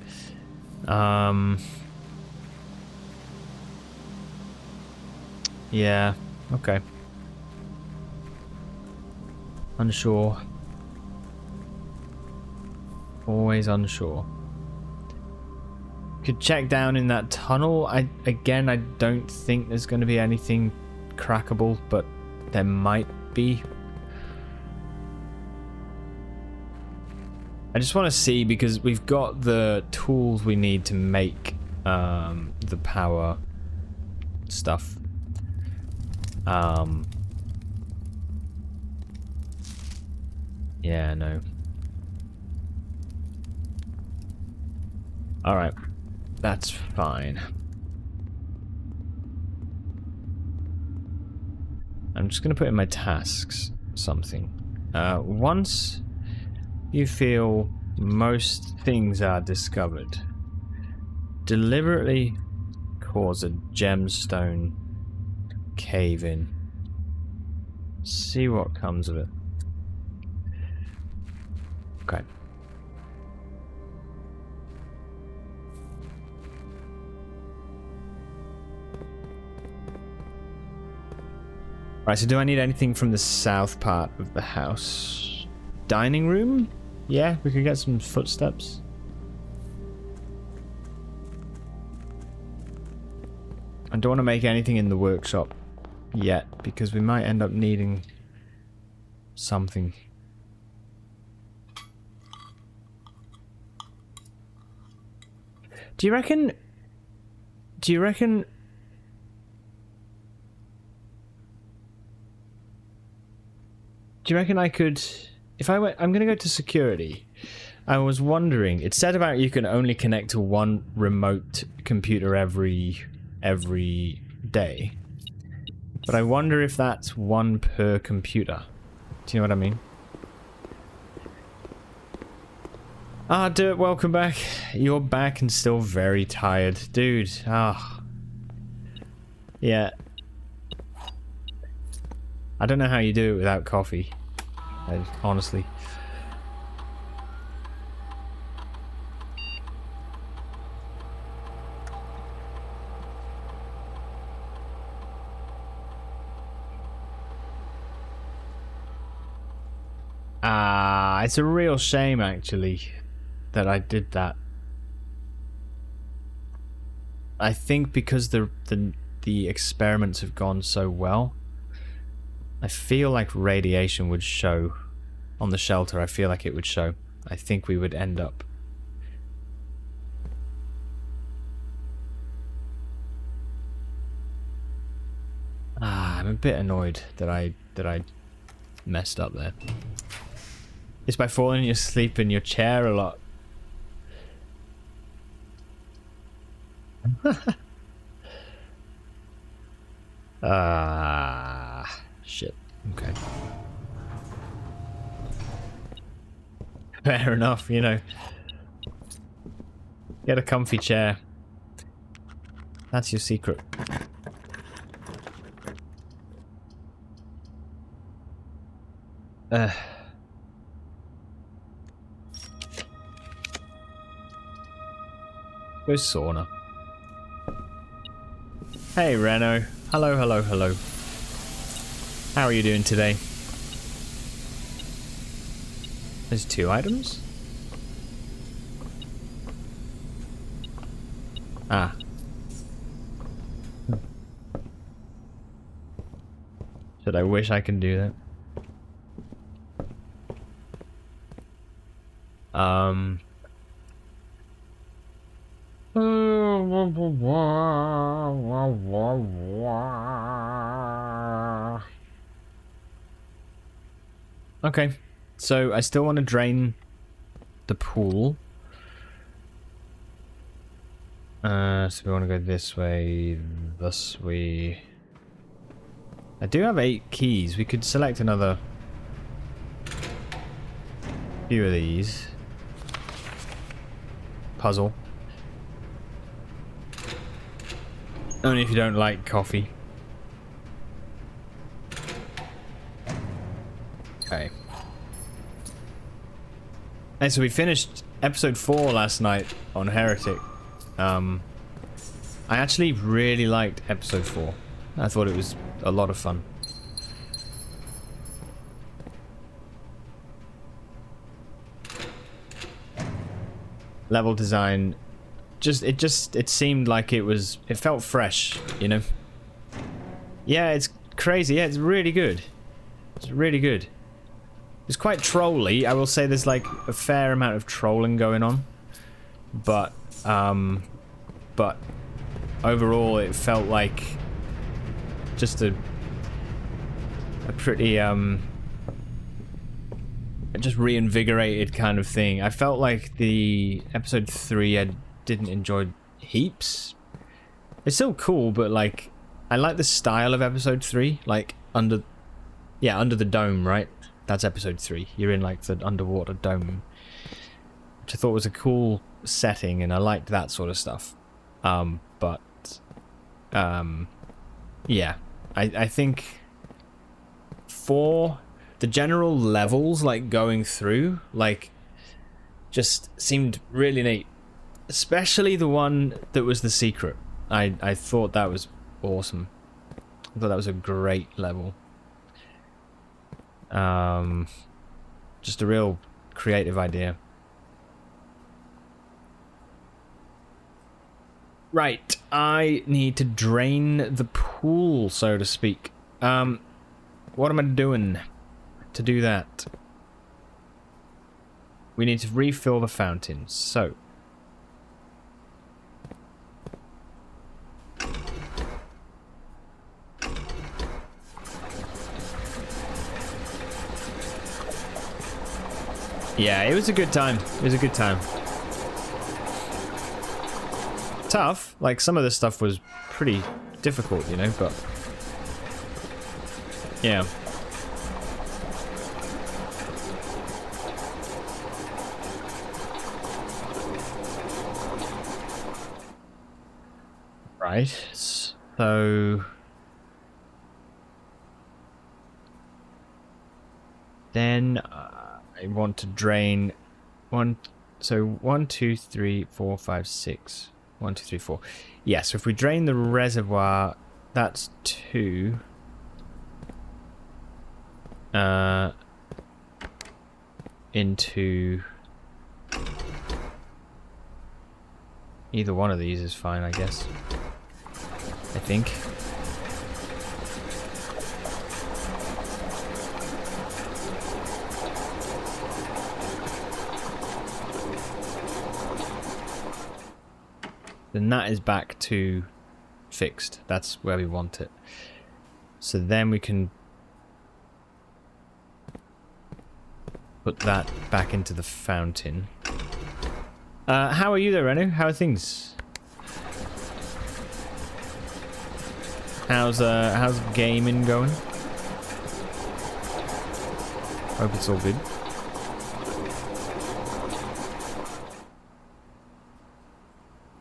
Yeah, okay. Unsure. Always unsure. Could check down in that tunnel. Again, I don't think there's going to be anything crackable, but there might be. I just want to see, because we've got the tools we need to make the power stuff. Yeah, no. Alright. That's fine. I'm just going to put in my tasks something. Once you feel most things are discovered, deliberately cause a gemstone cave in. See what comes of it. Okay. Right, so do I need anything from the south part of the house? Dining room? Yeah, we could get some footsteps. I don't want to make anything in the workshop yet, because we might end up needing something. Do you reckon I could, if I went, I'm going to go to security. I was wondering, it said about you can only connect to one remote computer every day. But I wonder if that's 1 per computer. Do you know what I mean? Ah, Dirt, welcome back. You're back and still very tired. Dude, ah. Yeah. I don't know how you do it without coffee. Honestly. It's a real shame, actually, that I did that. I think because the experiments have gone so well, I feel like radiation would show on the shelter. I feel like it would show. I think we would end up. I'm a bit annoyed that I messed up there. It's by falling asleep in your chair a lot. Shit. Okay. Fair enough, you know. Get a comfy chair. That's your secret. Go sauna. Hey Reno. Hello, hello, hello. How are you doing today? There's 2 items? Ah. Should I wish I can do that? Okay, so I still want to drain the pool. So we want to go this way, thus we... I do have 8 keys. We could select another few of these. Puzzle. Only if you don't like coffee. Okay. And so we finished episode 4 last night on Heretic. I actually really liked episode 4. I thought it was a lot of fun. Level design, it seemed like it felt fresh, you know? Yeah, it's crazy. Yeah, it's really good. It's really good. It's quite trolly. I will say there's like a fair amount of trolling going on. But overall it felt like just a pretty just reinvigorated kind of thing. I felt like the episode 3 I didn't enjoy heaps. It's still cool, but like I like the style of episode 3, like under the dome, right? That's episode 3. You're in like the underwater dome, which I thought was a cool setting, and I liked that sort of stuff. Yeah, I think for the general levels, like going through, like just seemed really neat, especially the one that was the secret. I thought that was awesome. I thought that was a great level. Just a real creative idea. Right, I need to drain the pool, so to speak. What am I doing to do that? We need to refill the fountain, so... Yeah, it was a good time. It was a good time. Tough. Like, some of this stuff was pretty difficult, you know, but... Yeah. Right, so... Then I want to drain one... So 1, 2, 3, 4, 5, 6... 1, 2, 3, 4. Yeah, so if we drain the reservoir, that's 2. Into... Either one of these is fine, I guess. I think. then that is back to fixed. That's where we want it. So then we can put that back into the fountain. How are you there, Renu? How are things? How's gaming going? Hope it's all good.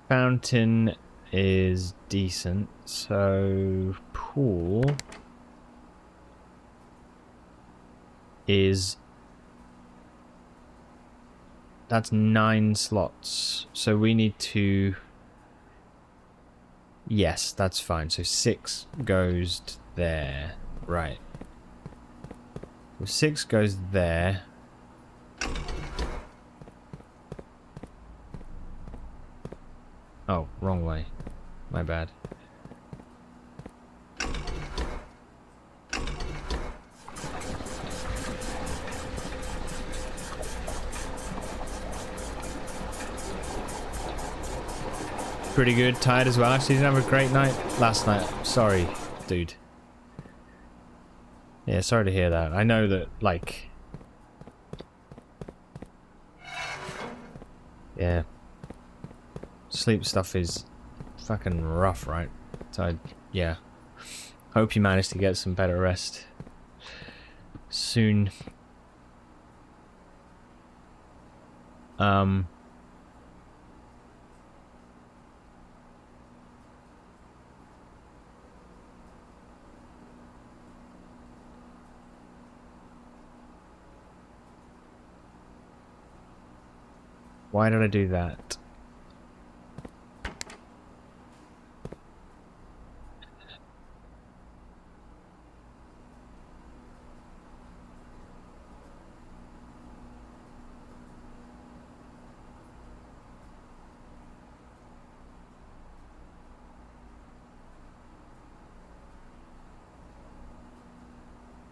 Fountain is decent, so pool is... That's 9 slots, so we need to... Yes, that's fine. So 6 goes there. Right. So 6 goes there. Oh, wrong way. My bad. Pretty good. Tired as well. Actually, didn't have a great night last night. Sorry, dude. Yeah, sorry to hear that. I know that, like... Yeah. Sleep stuff is fucking rough, right? So, yeah. Hope you manage to get some better rest soon. Why did I do that?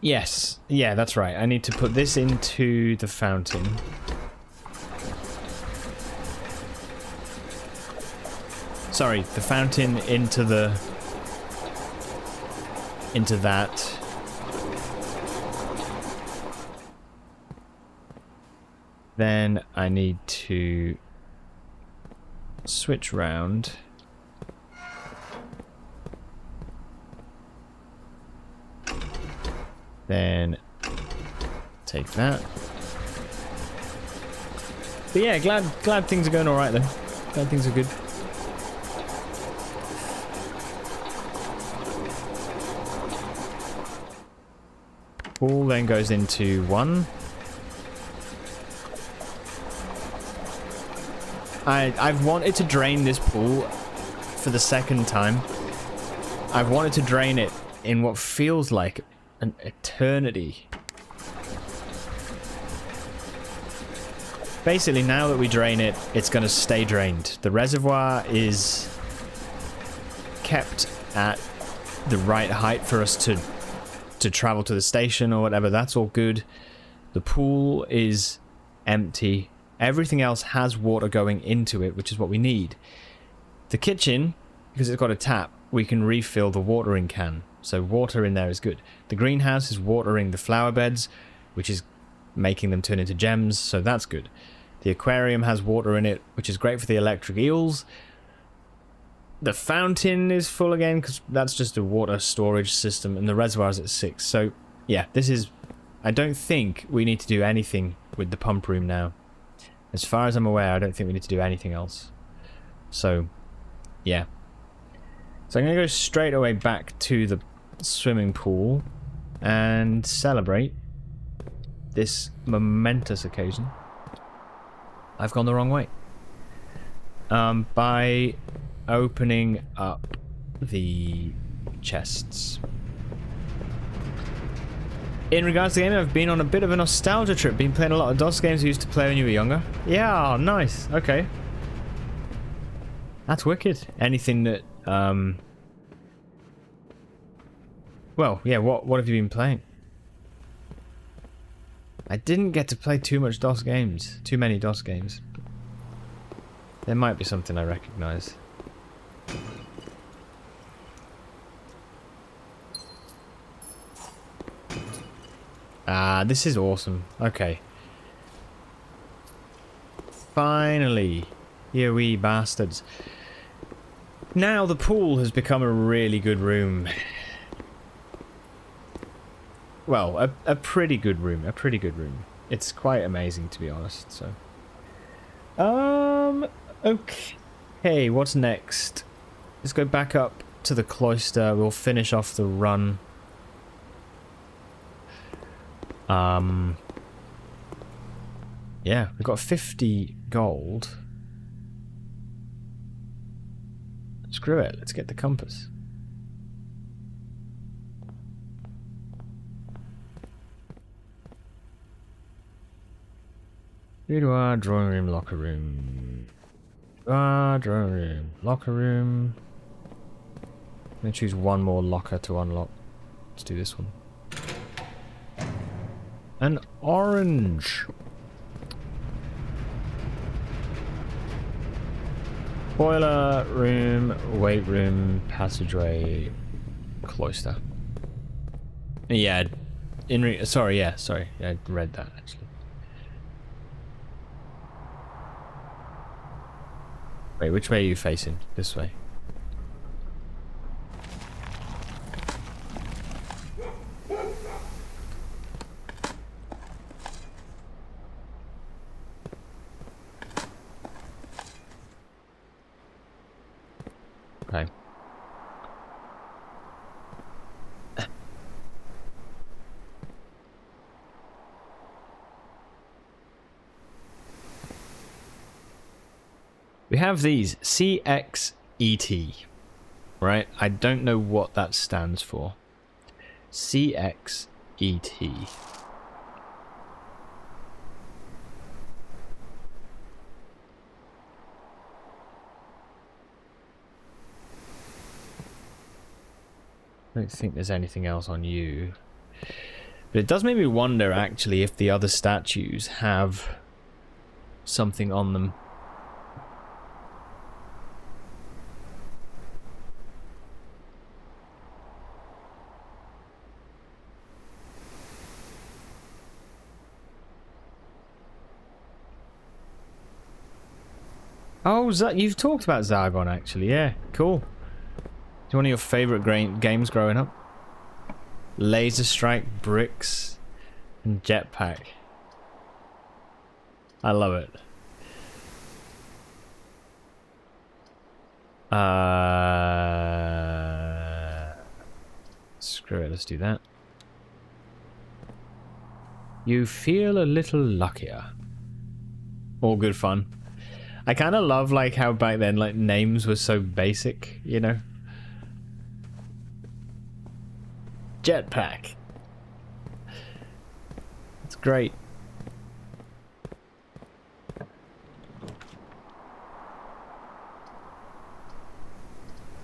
Yes. Yeah, that's right. I need to put this into the fountain. Sorry, the fountain into the... into that. Then I need to switch round. Then take that. But yeah, glad things are going all right though. Glad things are good. Pool then goes into 1. I've wanted to drain this pool for the second time. I've wanted to drain it in what feels like an eternity. Basically, now that we drain it, it's going to stay drained. The reservoir is kept at the right height for us to travel to the station or whatever. That's all good. The pool is empty. Everything else has water going into it, which is what we need. The kitchen, because it's got a tap, we can refill the watering can. So water in there is good. The greenhouse is watering the flower beds, which is making them turn into gems, so that's good. The aquarium has water in it, which is great for the electric eels. The fountain is full again, because that's just a water storage system, and the reservoir is at 6. So, yeah, this is... I don't think we need to do anything with the pump room now. As far as I'm aware, I don't think we need to do anything else. So, yeah. So I'm going to go straight away back to the swimming pool and celebrate this momentous occasion. I've gone the wrong way. By opening up the chests. In regards to the game, I've been on a bit of a nostalgia trip. Been playing a lot of DOS games we used to play when you were younger. Yeah, nice. Okay. That's wicked. Anything that, well, yeah, what have you been playing? I didn't get to play too much DOS games. Too many DOS games. There might be something I recognize. Ah, this is awesome. Okay. Finally. You wee bastards. Now the pool has become a really good room. Well, a pretty good room. A pretty good room. It's quite amazing, to be honest, so... Okay, what's next? Let's go back up to the cloister. We'll finish off the run. Yeah, we've got 50 gold. Screw it, let's get the compass. Boudoir, drawing room, locker room. Boudoir, drawing room, locker room. I'm gonna choose one more locker to unlock. Let's do this one. An orange. Boiler room, weight room, passageway, cloister. Yeah, sorry, I read that actually. Wait, which way are you facing? This way. Okay. We have these CXET, right? I don't know what that stands for. CXET. I don't think there's anything else on you. But it does make me wonder, actually, if the other statues have something on them. Oh, you've talked about Zargon, actually. Yeah, cool. It's one of your favorite games growing up. Laser strike, bricks, and jetpack. I love it. Screw it, let's do that. You feel a little luckier. All good fun. I kind of love like how back then like names were so basic, you know. Jetpack. It's great.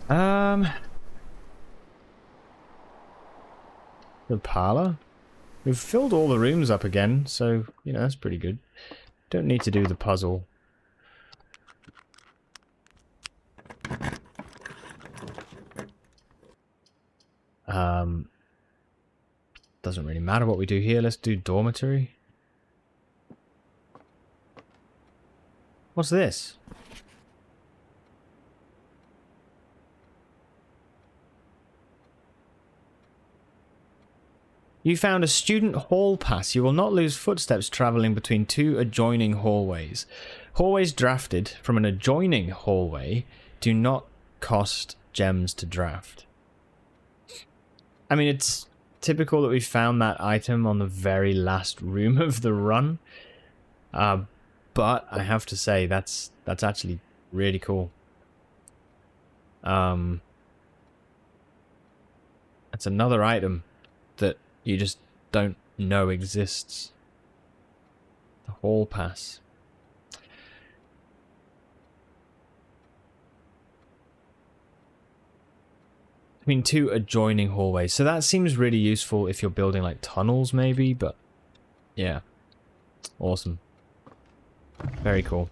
The parlor? We've filled all the rooms up again, so, you know, that's pretty good. Don't need to do the puzzle. Doesn't really matter what we do here. Let's do dormitory. What's this? You found a student hall pass. You will not lose footsteps traveling between two adjoining hallways. Hallways drafted from an adjoining hallway do not cost gems to draft. I mean, it's typical that we found that item on the very last room of the run. But I have to say, that's actually really cool. That's another item that you just don't know exists. The hall pass. Between two adjoining hallways. So that seems really useful if you're building like tunnels maybe, but yeah. Awesome. Very cool.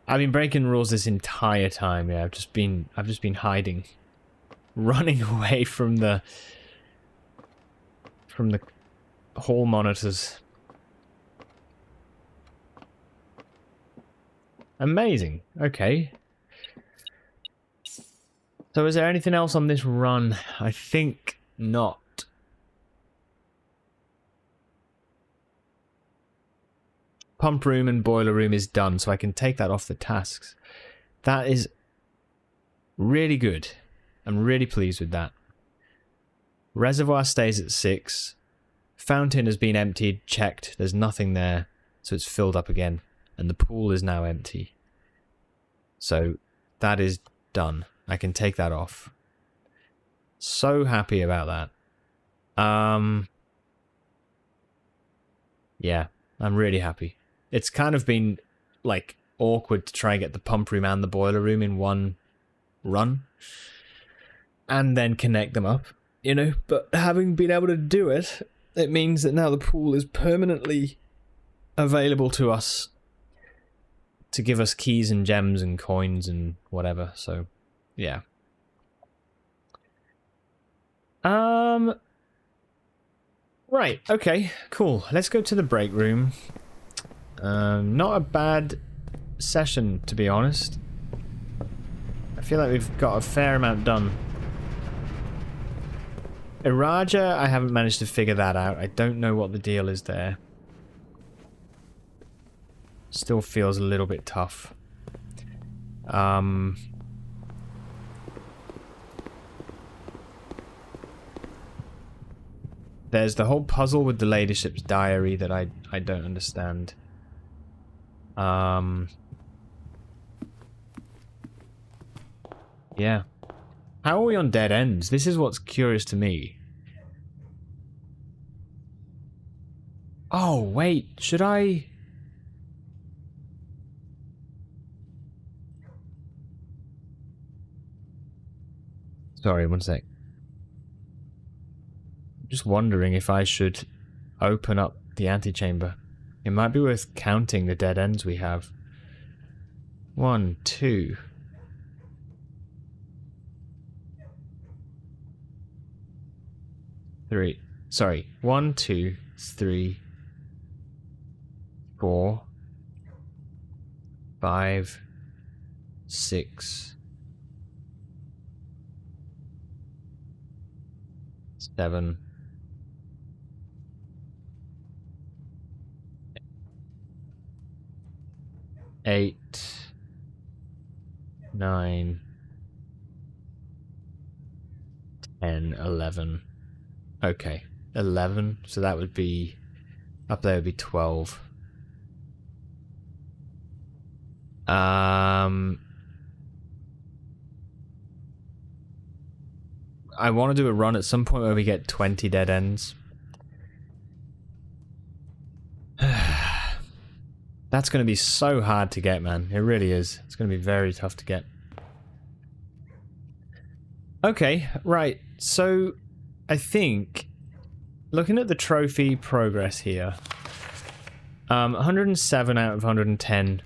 I've been breaking rules this entire time. Yeah, I've just been hiding, running away from the hall monitors. Amazing. Okay. So is there anything else on this run? I think not. Pump room and boiler room is done, so I can take that off the tasks. That is really good. I'm really pleased with that. Reservoir stays at 6. Fountain has been emptied, checked. There's nothing there, so it's filled up again. And the pool is now empty. So that is done. I can take that off. So happy about that. Yeah, I'm really happy. It's kind of been like awkward to try and get the pump room and the boiler room in one run and then connect them up, you know, but having been able to do it, it means that now the pool is permanently available to us to give us keys and gems and coins and whatever. So yeah. Right, okay, cool. Let's go to the break room. Not a bad session, to be honest. I feel like we've got a fair amount done. Iraja, I haven't managed to figure that out. I don't know what the deal is there. Still feels a little bit tough. There's the whole puzzle with the ladyship's diary that I don't understand. Yeah. How are we on dead ends? This is what's curious to me. Oh, wait. Should I... Sorry, one sec. Just wondering if I should open up the antechamber. It might be worth counting the dead ends we have. 1, 2. 3. Sorry. 1, 2, 3, 4, 5, 6, 7, 8, 9, 10, 11. Okay, 11. So that would be up there would be 12. I want to do a run at some point where we get 20 dead ends. That's going to be so hard to get, man. It really is. It's going to be very tough to get. Okay, right. So, I think, looking at the trophy progress here, 107 out of 110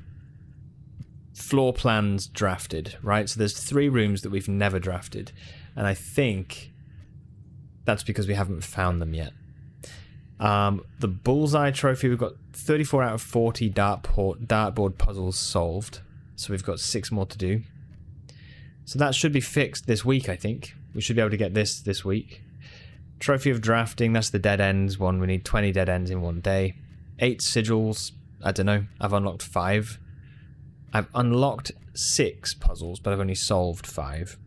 floor plans drafted, right? So there's 3 rooms that we've never drafted. And I think that's because we haven't found them yet. The Bullseye Trophy, we've got 34 out of 40 dartboard puzzles solved. So we've got 6 more to do. So that should be fixed this week, I think. We should be able to get this week. Trophy of Drafting, that's the dead ends one. We need 20 dead ends in one day. 8 sigils, I don't know. I've unlocked 5. I've unlocked 6 puzzles, but I've only solved 5.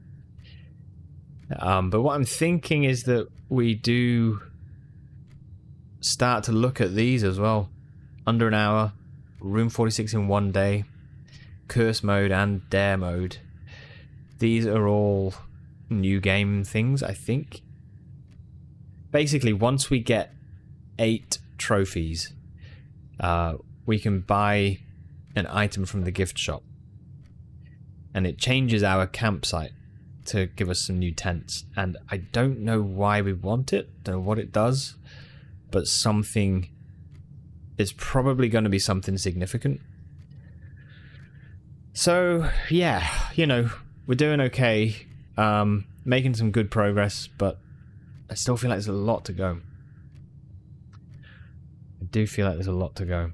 But what I'm thinking is that we do start to look at these as well. Under an hour, room 46 in one day, curse mode and dare mode. These are all new game things, I think. Basically, once we get 8 trophies, we can buy an item from the gift shop. And it changes our campsite to give us some new tents. And I don't know why we want it, don't know what it does, but something... It's probably going to be something significant. So, yeah, you know, we're doing okay. Making some good progress, but I still feel like there's a lot to go. I do feel like there's a lot to go.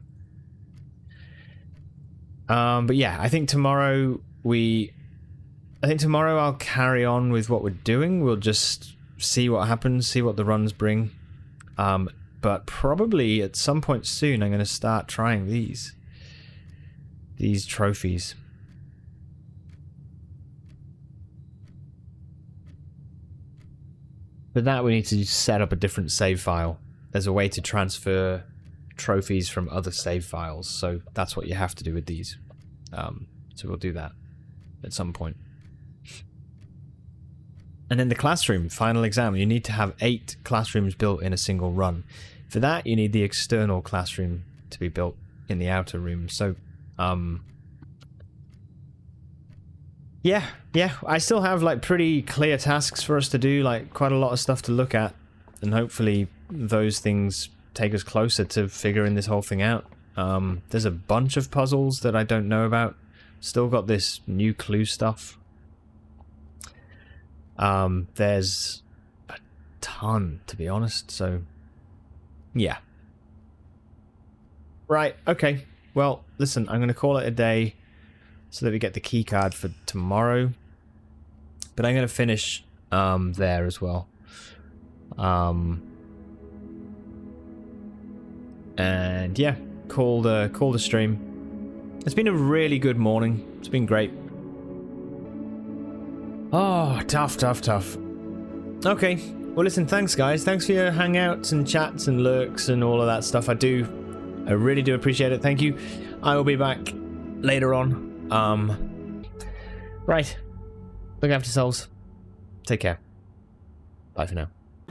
But yeah, I think tomorrow I'll carry on with what we're doing. We'll just see what happens, see what the runs bring. But probably at some point soon, I'm going to start trying these trophies. For that, we need to set up a different save file. There's a way to transfer trophies from other save files, so that's what you have to do with these. So we'll do that at some point. And then the classroom, final exam. You need to have 8 classrooms built in a single run. For that, you need the external classroom to be built in the outer room. So, yeah, I still have like pretty clear tasks for us to do, like quite a lot of stuff to look at, and hopefully those things take us closer to figuring this whole thing out. There's a bunch of puzzles that I don't know about. Still got this new clue stuff. There's a ton, to be honest, so yeah. Right, okay. Well, listen, I'm going to call it a day so that we get the key card for tomorrow. But I'm going to finish there as well. And yeah, call the stream. It's been a really good morning. It's been great. Oh, tough. Okay. Well, listen, thanks, guys. Thanks for your hangouts and chats and lurks and all of that stuff. I really do appreciate it. Thank you. I will be back later on. Right. Look after yourselves. Take care. Bye for now.